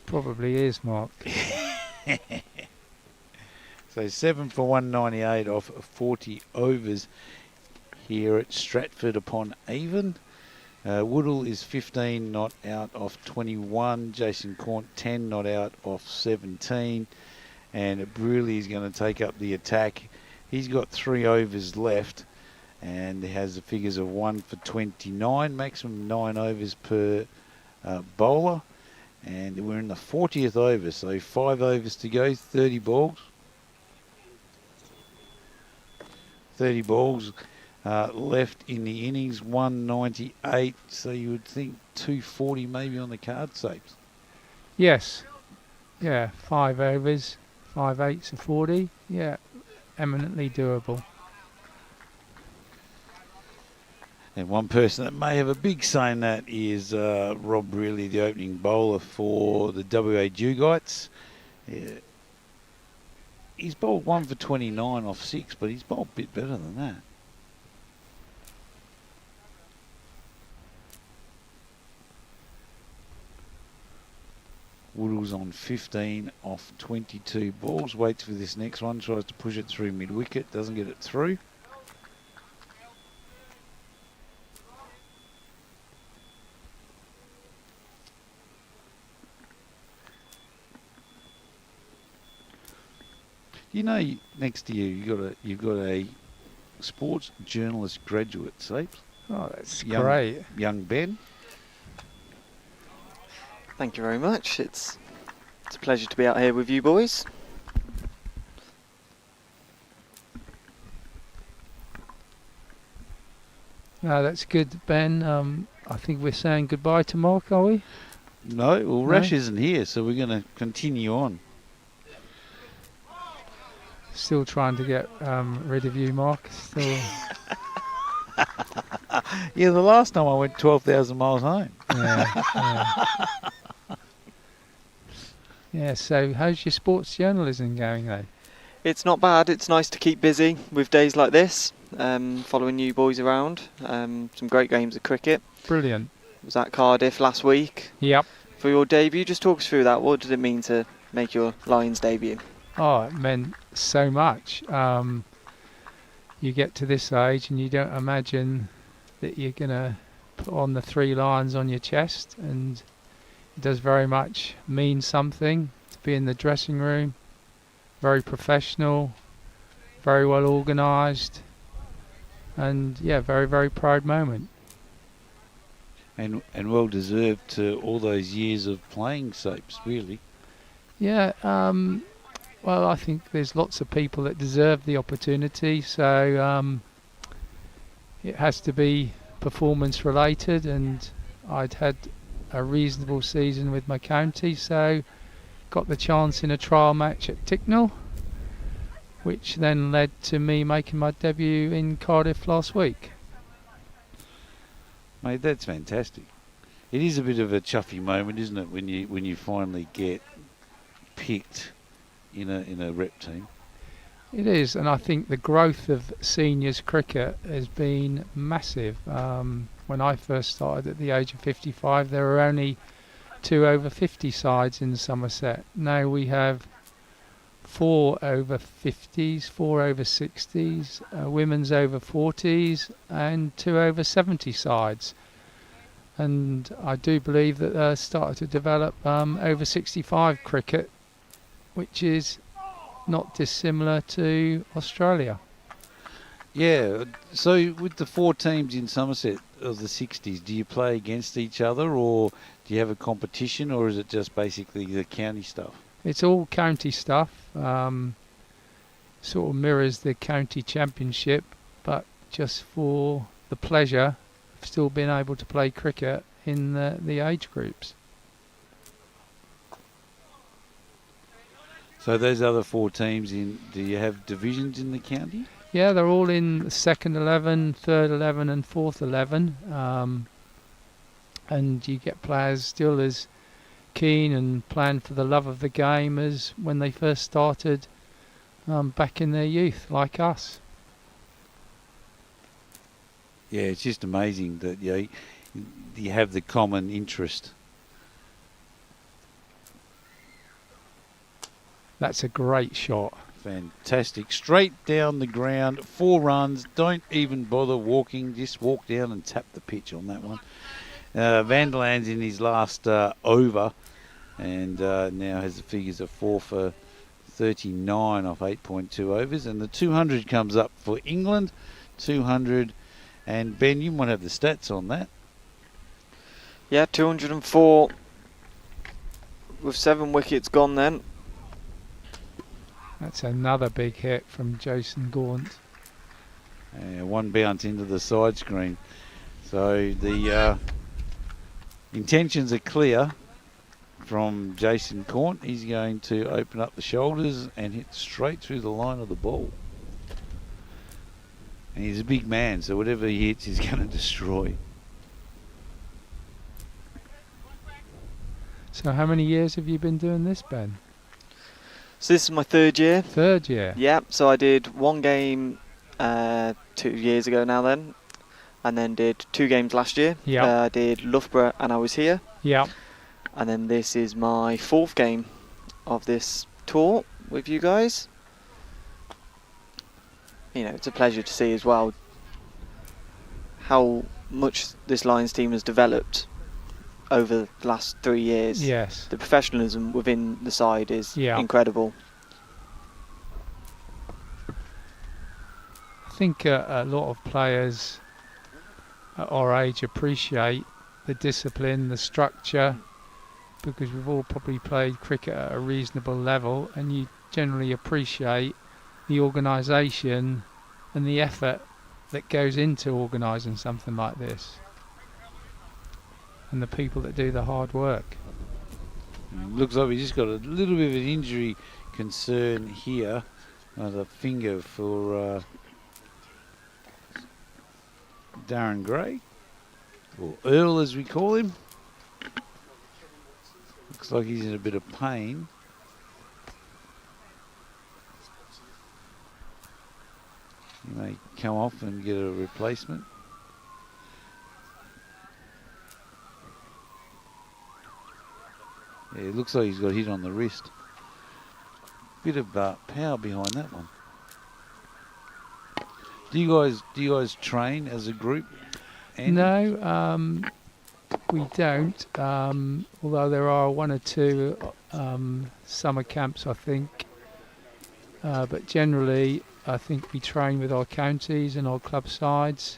Probably is, Mark. So 7 for 198 off 40 overs here at Stratford-upon-Avon. Woodall is 15 not out off 21. Jason Cornt 10 not out off 17. And Brewley is going to take up the attack. He's got 3 overs left and has the figures of 1 for 29, maximum 9 overs per bowler. And we're in the 40th over, so 5 overs to go, 30 balls. 30 balls left in the innings, 198, so you would think 240 maybe on the card shapes. Yes. Yeah, 5 overs, 5 8s are 40. Yeah, eminently doable. And one person that may have a big say in that is Rob Brearley, the opening bowler for the WA Dewgites. He's bowled 1 for 29 off 6, but he's bowled a bit better than that. Woodall's on 15 off 22 balls. Waits for this next one. Tries to push it through mid-wicket. Doesn't get it through. You know, next to you, you've got a sports journalist graduate, Sapes. Oh, that's great. Young Ben. Thank you very much. It's a pleasure to be out here with you boys. No, that's good, Ben. I think we're saying goodbye to Mark, are we? No, well, Rash isn't here, so we're going to continue on. Still trying to get rid of you, Mark. Still. Yeah, the last time I went 12,000 miles home. Yeah. Yeah, so how's your sports journalism going though? It's not bad. It's nice to keep busy with days like this, following you boys around. Some great games of cricket. Brilliant. Was at Cardiff last week Yep. for your debut. Just talk us through that. What did it mean to make your Lions debut? Oh, it meant so much. You get to this age and you don't imagine that you're going to put on the 3 lions on your chest, and it does very much mean something to be in the dressing room. Very professional, very well organised, and yeah, very, very proud moment. And well deserved to all those years of playing soaps, really. Yeah, well, I think there's lots of people that deserve the opportunity, so it has to be performance related, and I'd had a reasonable season with my county, so got the chance in a trial match at Ticknell, which then led to me making my debut in Cardiff last week. Mate, that's fantastic. It is a bit of a chuffy moment, isn't it, when you finally get picked in a rep team? It is, and I think the growth of seniors cricket has been massive. When I first started at the age of 55, there were only 2 over 50 sides in Somerset. Now we have 4 over 50s, 4 over 60s, women's over 40s, and 2 over 70 sides. And I do believe that they're starting to develop over 65 cricket, which is not dissimilar to Australia. Yeah, so with the 4 teams in Somerset of the 60s, do you play against each other, or do you have a competition, or is it just basically the county stuff? It's all county stuff, sort of mirrors the county championship, but just for the pleasure of still being able to play cricket in the age groups. So those other 4 teams, do you have divisions in the county? Yeah, they're all in the second 11, third 11 and fourth 11, and you get players still as keen and playing for the love of the game as when they first started back in their youth, like us. Yeah, it's just amazing that you have the common interest. That's a great shot. Fantastic. Straight down the ground, 4 runs. Don't even bother walking. Just walk down and tap the pitch on that one. Vanderland's in his last over, and now has the figures of 4 for 39 off 8.2 overs. And the 200 comes up for England. 200. And Ben, you might have the stats on that. Yeah, 204 with 7 wickets gone then. That's another big hit from Jason Gaunt. 1 bounce into the side screen. So the intentions are clear from Jason Gaunt. He's going to open up the shoulders and hit straight through the line of the ball. And he's a big man, so whatever he hits, he's going to destroy. So how many years have you been doing this, Ben? So this is my 3rd year. 3rd year? Yeah, so I did 1 game 2 years ago now then, and then did 2 games last year. Yeah. I did Loughborough and I was here. Yeah. And then this is my 4th game of this tour with you guys. You know, it's a pleasure to see as well how much this Lions team has developed over the last 3 years. Yes. The professionalism within the side is incredible. I think a lot of players at our age appreciate the discipline, the structure, because we've all probably played cricket at a reasonable level, and you generally appreciate the organisation and the effort that goes into organising something like this, and the people that do the hard work. Looks like we just got a little bit of an injury concern here. The finger for Darren Gray, or Earl as we call him. Looks like he's in a bit of pain. He may come off and get a replacement. Yeah, it looks like he's got hit on the wrist. Bit of power behind that one. Do you guys train as a group, Andy? No, we don't. Although there are one or two summer camps, I think. But generally, I think we train with our counties and our club sides,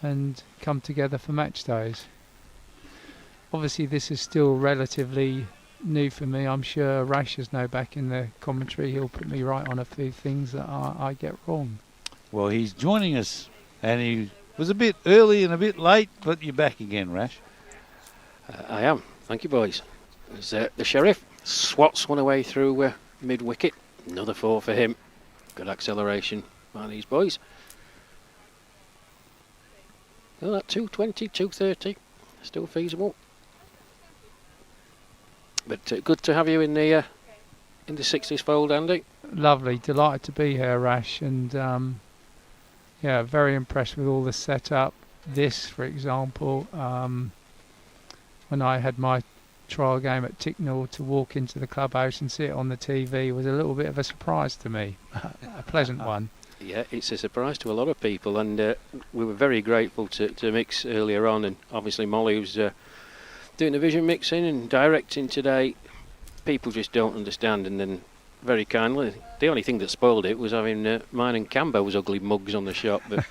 and come together for match days. Obviously, this is still relatively new for me. I'm sure Rash is now back in the commentary. He'll put me right on a few things that I get wrong. Well, he's joining us, and he was a bit early and a bit late, but you're back again, Rash. I am. Thank you, boys. As, the Sheriff swats one away through mid-wicket. Another 4 for him. Good acceleration by these boys. Oh, that 220, 230. Still feasible. But good to have you in the 60s fold, Andy. Lovely, delighted to be here, Rash, and yeah, very impressed with all the setup. This, for example, when I had my trial game at Ticknall, to walk into the clubhouse and see it on the TV was a little bit of a surprise to me, a pleasant one. Yeah, it's a surprise to a lot of people, and we were very grateful to Mix earlier on, and obviously Molly, who's doing the vision mixing and directing today. People just don't understand, and then very kindly, the only thing that spoiled it was having mine and Cambo's ugly mugs on the shop, but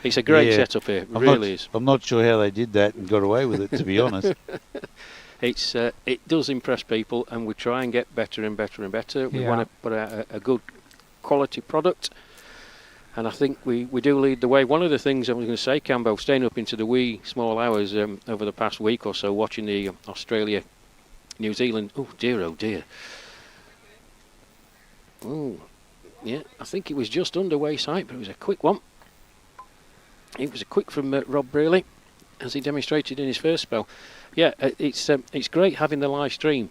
it's a great setup here, it really is. I'm not sure how they did that and got away with it, to be honest. It does impress people, and we try and get better and better and better. We want to put out a good quality product, and I think we do lead the way. One of the things I was going to say, Cambo, staying up into the wee small hours over the past week or so, watching the Australia, New Zealand. Oh dear. Oh, yeah, I think it was just underway sight, but it was a quick one. It was a quick from Rob Brearley, as he demonstrated in his first spell. Yeah, it's great having the live stream,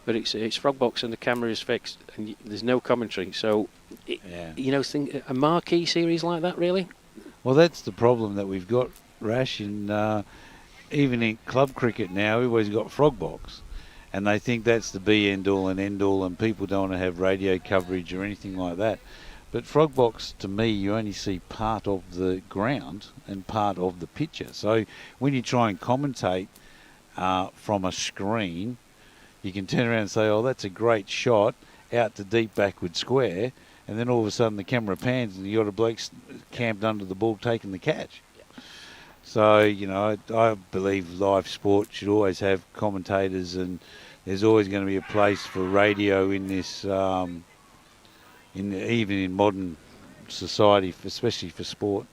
but it's Frogbox and the camera is fixed, and there's no commentary. So, a marquee series like that, really? Well, that's the problem that we've got, Rash, in even in club cricket now, we've always got Frogbox, and they think that's the be end all and end all, and people don't want to have radio coverage or anything like that. But Frogbox, to me, you only see part of the ground and part of the picture. So when you try and commentate from a screen, you can turn around and say, oh, that's a great shot out to deep backward square, and then all of a sudden the camera pans and you got a bloke camped under the ball taking the catch. Yeah. So, I believe live sport should always have commentators, and there's always going to be a place for radio in this, even in modern society, especially for sport.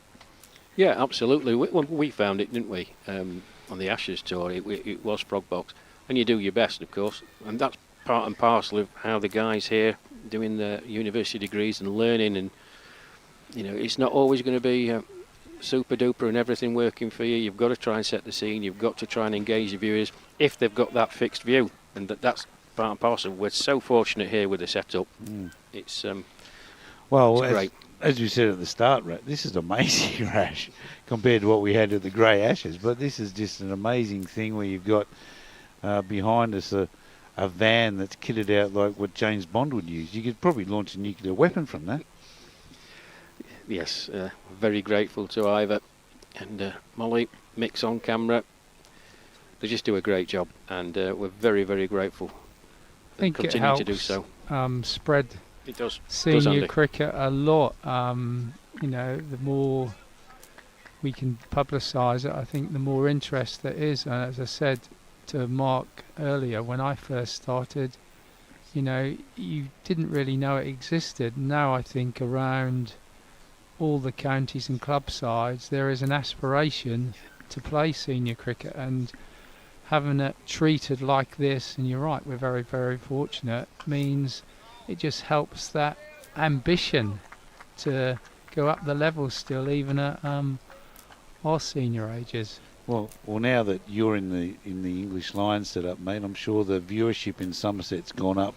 Yeah, absolutely. We found it, didn't we? On the Ashes tour, it was Frogbox, and you do your best, of course, and that's part and parcel of how the guys here doing their university degrees and learning, and it's not always going to be super duper and everything working for you. You've got to try and set the scene. You've got to try and engage the viewers if they've got that fixed view, and that's part and parcel. We're so fortunate here with the setup. It's great. As you said at the start, this is amazing, Rash, compared to what we had at the Grey Ashes. But this is just an amazing thing where you've got behind us a van that's kitted out like what James Bond would use. You could probably launch a nuclear weapon from that. Yes, very grateful to Ivor and Molly, Mix on camera. They just do a great job, and we're very, very grateful. I think continue it helps to do so. Spread It does. senior cricket a lot. The more we can publicise it, I think the more interest there is. And as I said to Mark earlier, when I first started, you didn't really know it existed. Now I think around all the counties and club sides there is an aspiration to play senior cricket, and having it treated like this, and you're right, we're very, very fortunate, means it just helps that ambition to go up the levels still, even at or senior ages. Well, now that you're in the English Lions setup, mate, I'm sure the viewership in Somerset's gone up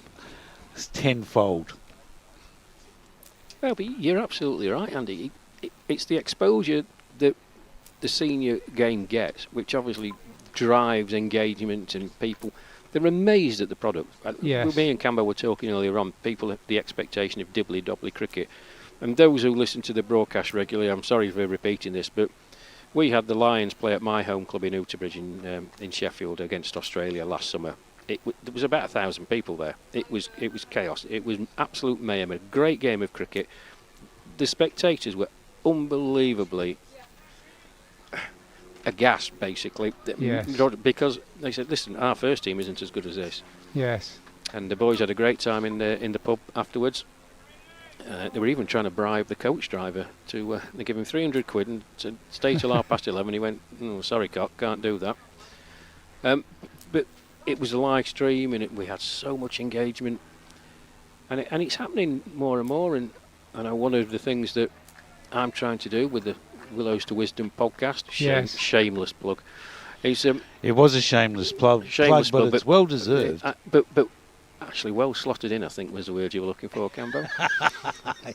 tenfold. Well, but you're absolutely right, Andy. It's the exposure that the senior game gets, which obviously drives engagement, and people, they're amazed at the product. Yes. Me and Cambo were talking earlier on, people have the expectation of dibbly-dobbly cricket. And those who listen to the broadcast regularly, I'm sorry for repeating this, but we had the Lions play at my home club in Uterbridge in Sheffield against Australia last summer. There was about 1,000 people there. It was chaos. It was absolute mayhem. A great game of cricket. The spectators were unbelievably aghast, basically, Yes. because they said, "Listen, our first team isn't as good as this." Yes. And the boys had a great time in the pub afterwards. They were even trying to bribe the coach driver to they give him 300 quid and said, "Stay till 11:30." He went, "Oh, sorry, cock, can't do that." But it was a live stream, and we had so much engagement, and it's happening more and more. And I know one of the things that I'm trying to do with the Willows to Wisdom podcast, Yes. shameless plug, is It was a shameless plug, but it's well deserved. but actually well slotted in, I think was the word you were looking for, Cambo.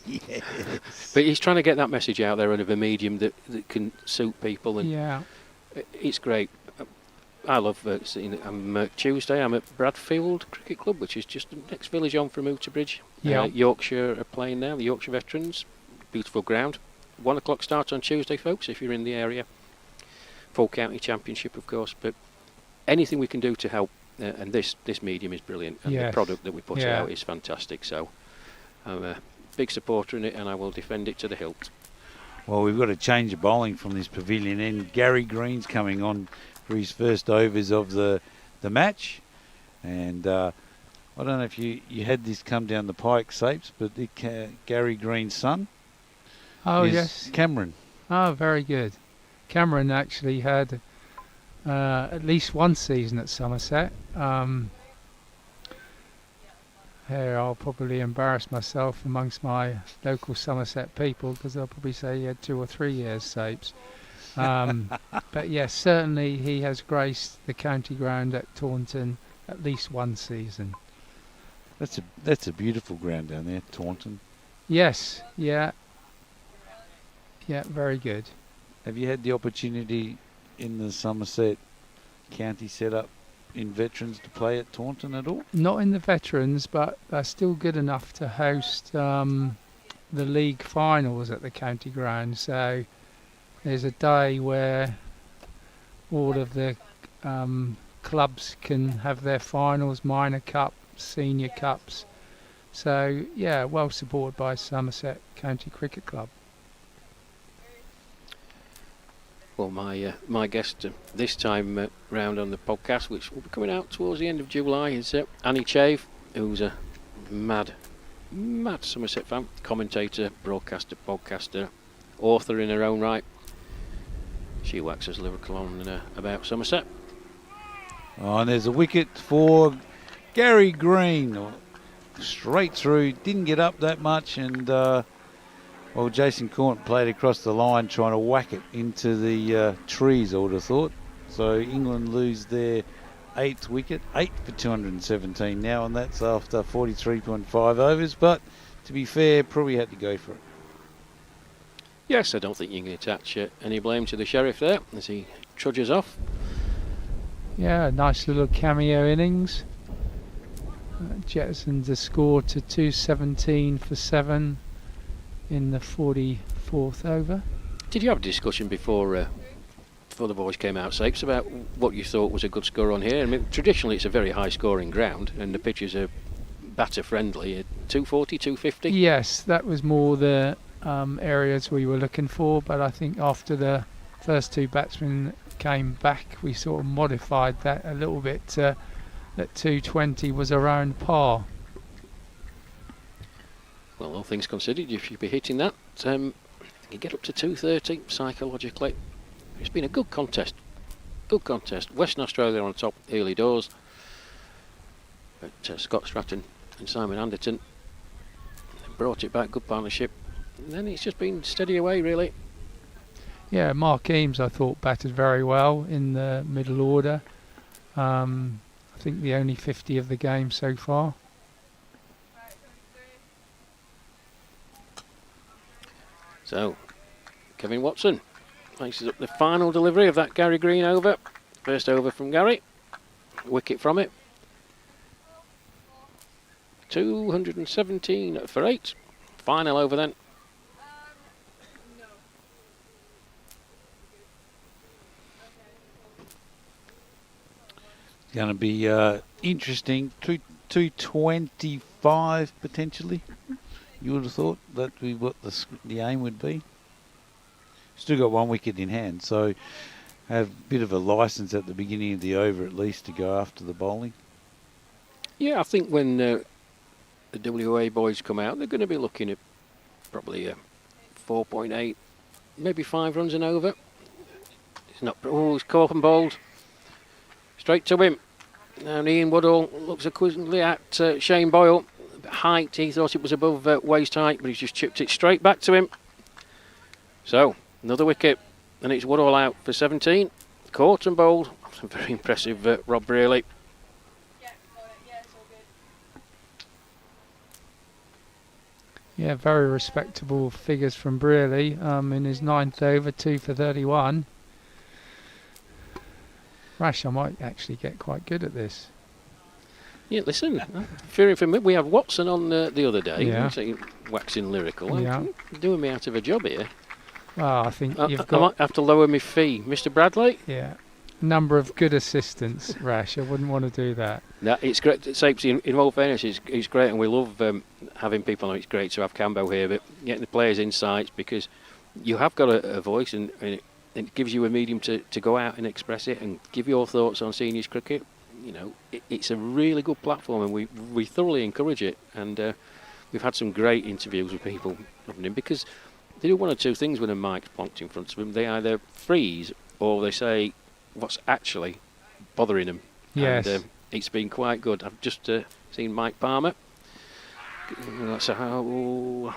Yes. But he's trying to get that message out there of a medium that can suit people, and Yeah. it's great. I love seeing it. Tuesday I'm at Bradfield Cricket Club, which is just the next village on from Uterbridge. Yeah. Yorkshire are playing now, the Yorkshire Veterans. Beautiful ground. 1 o'clock start on Tuesday, folks, if you're in the area. Full county championship, of course, but anything we can do to help, and this medium is brilliant, and Yes. the product that we put Yeah. out is fantastic, so I'm a big supporter in it, and I will defend it to the hilt. Well, we've got to change of bowling from this pavilion end. Gary Green's coming on for his first overs of the match, and I don't know if you had this come down the pike, Sapes, but Gary Green's son is Yes. Cameron. Oh, very good. Cameron actually had at least one season at Somerset. Here I'll probably embarrass myself amongst my local Somerset people, because they'll probably say he had 2 or 3 years, Sapes. But yes, certainly he has graced the county ground at Taunton at least one season. That's a beautiful ground down there, Taunton. Yes, yeah. Yeah, very good. Have you had the opportunity in the Somerset county setup in veterans to play at Taunton at all? Not in the veterans, but they're still good enough to host the league finals at the county ground. So there's a day where all of the clubs can have their finals, minor cups, senior cups. So yeah, well supported by Somerset County Cricket Club. Well, my guest this time round on the podcast, which will be coming out towards the end of July, is Annie Chave, who's a mad Somerset fan, commentator, broadcaster, podcaster, author in her own right. She waxes lyrical on about Somerset. Oh, and there's a wicket for Gary Green. Straight through, didn't get up that much, and Jason Cornt played across the line trying to whack it into the trees, I would have thought. So England lose their 8th wicket, 8 for 217 now, and that's after 43.5 overs. But to be fair, probably had to go for it. Yes, I don't think you can attach any blame to the Sheriff there as he trudges off. Yeah, nice little cameo innings. Jettisoned the score to 217 for 7 in the 44th over. Did you have a discussion before the boys came out, Sapes, about what you thought was a good score on here? I mean, traditionally it's a very high scoring ground and the pitches are batter friendly. 240, 250? Yes, that was more the areas we were looking for, but I think after the first 2 batsmen came back, we sort of modified that a little bit. That 220 was around par. Well, all things considered, you should be hitting that. You get up to 230 psychologically. It's been a good contest. Good contest. Western Australia on top early doors. But Scott Stratton and Simon Anderton brought it back. Good partnership. And then it's just been steady away, really. Yeah, Mark Eames I thought batted very well in the middle order. I think the only 50 of the game so far. So, Kevin Watson faces up the final delivery of that Gary Green over. First over from Gary. Wicket from it. 217 for 8. Final over then. Going to be interesting. 225 potentially. You would have thought that would be what the aim would be. Still got 1 wicket in hand, so have a bit of a licence at the beginning of the over at least to go after the bowling. Yeah, I think when the WA boys come out, they're going to be looking at probably 4.8, maybe 5 runs and over. It's not. Oh, he's caught and bowled. Straight to him. And Ian Woodall looks quizzically at Shane Boyle. Height, he thought it was above waist height, but he's just chipped it straight back to him. So, another wicket. And it's Woodall out for 17. Caught and bowled. Very impressive, Rob Brearley. Yeah, very respectable figures from Brearley in his 9th over, 2 for 31. Rash, I might actually get quite good at this. Yeah, listen, fearing for me, we have Watson on the other day, Yeah. waxing lyrical. Yeah. I'm doing me out of a job here. Well, I think you've I got... might have to lower my fee. Mr. Bradley? Yeah, number of good assistants, Rash. I wouldn't want to do that. No, it's great. Sapes, in all fairness, it's great, and we love having people on. It's great to have Cambo here, but getting the players' insights, because you have got a voice, and it gives you a medium to go out and express it and give your thoughts on seniors cricket. You know, it's a really good platform, and we thoroughly encourage it. And we've had some great interviews with people, because they do one or two things when a mic's plonked in front of them. They either freeze or they say what's actually bothering them. Yes. And it's been quite good. I've just seen Mike Palmer. So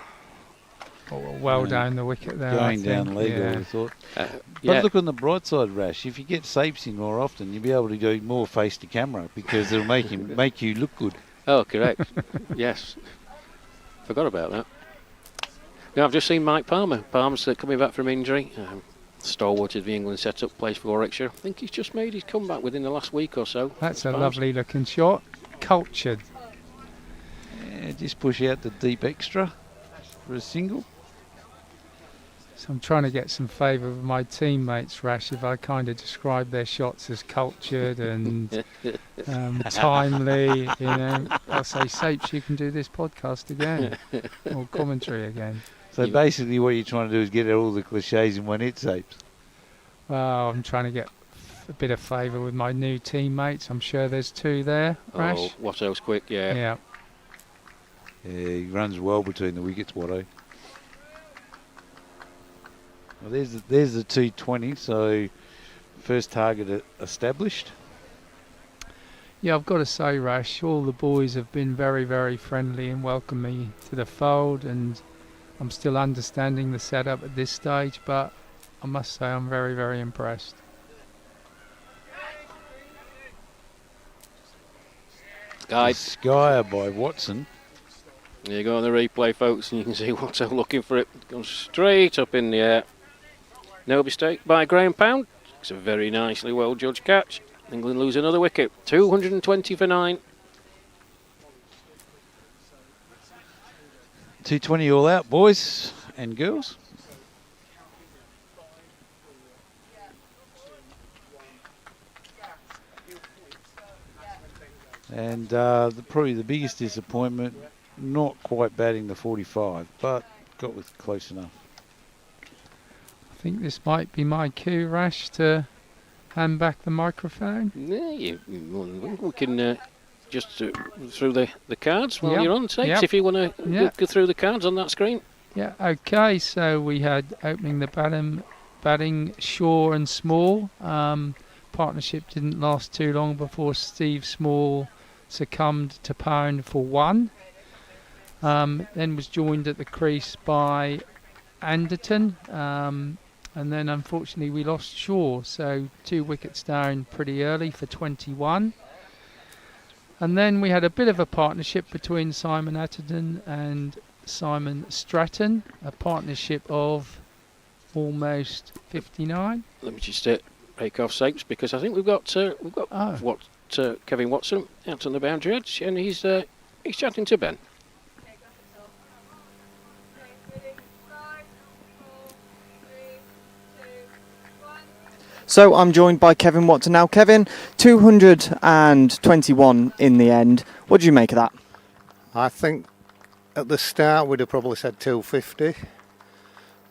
well down the wicket there. Going down think. leg, Yeah. I would have thought. yeah. But look on the bright side, Rash. If you get Sapes in more often, you'll be able to do more face to camera, because it'll make you look good. Oh, correct. Yes. Forgot about that. No, I've just seen Mike Palmer. Palmer's coming back from injury. Stalwart of the England setup, plays for Warwickshire. I think he's just made his comeback within the last week or so. That's a lovely looking shot. Cultured. Yeah, just push out the deep extra for a single. So I'm trying to get some favour with my teammates, Rash, if I kind of describe their shots as cultured and timely. You know, I'll say, Sapes, you can do this podcast again, or commentary again. So basically what you're trying to do is get all the cliches in one hit, Sapes. Well, I'm trying to get a bit of favour with my new teammates. I'm sure there's 2 there, Rash. Oh, Watto's quick, yeah. Yeah. Yeah, he runs well between the wickets, Watto. Well, there's the 220, so first target established. Yeah, I've got to say, Rash, all the boys have been very, very friendly and welcomed me to the fold, and I'm still understanding the setup at this stage, but I must say I'm very, very impressed. Skyer by Watson. There you go on the replay, folks, and you can see Watto looking for it. Goes straight up in the air. No mistake by Graham Pound. It's a very nicely well judged catch. England lose another wicket. 220 for 9. 220 all out, boys and girls. And probably the biggest disappointment, not quite batting the 45, but got with close enough. I think this might be my cue, Rash, to hand back the microphone. Yeah, we can just through the cards while Yep. you're on, Sapes, Yep. if you want to Yep. go through the cards on that screen. Yeah, okay, so we had opening the batting Shaw and Small. Partnership didn't last too long before Steve Small succumbed to Pound for 1. Then was joined at the crease by Anderton. and then unfortunately we lost Shaw, so 2 wickets down pretty early for 21. And then we had a bit of a partnership between Simon Atherton and Simon Stratton, a partnership of almost 59. Let me just break off Sapes, because I think we've got Kevin Watson out on the boundary edge, and he's chatting to Ben. So I'm joined by Kevin Watson now. Kevin, 221 in the end. What do you make of that? I think at the start we'd have probably said 250,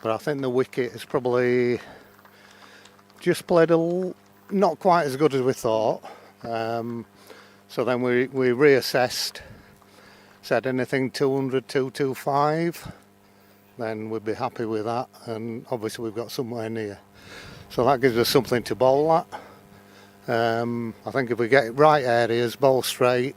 but I think the wicket has probably just played not quite as good as we thought. So then we reassessed, said anything 200, 225, then we'd be happy with that, and obviously we've got somewhere near. So that gives us something to bowl at. I think if we get it right areas, bowl straight,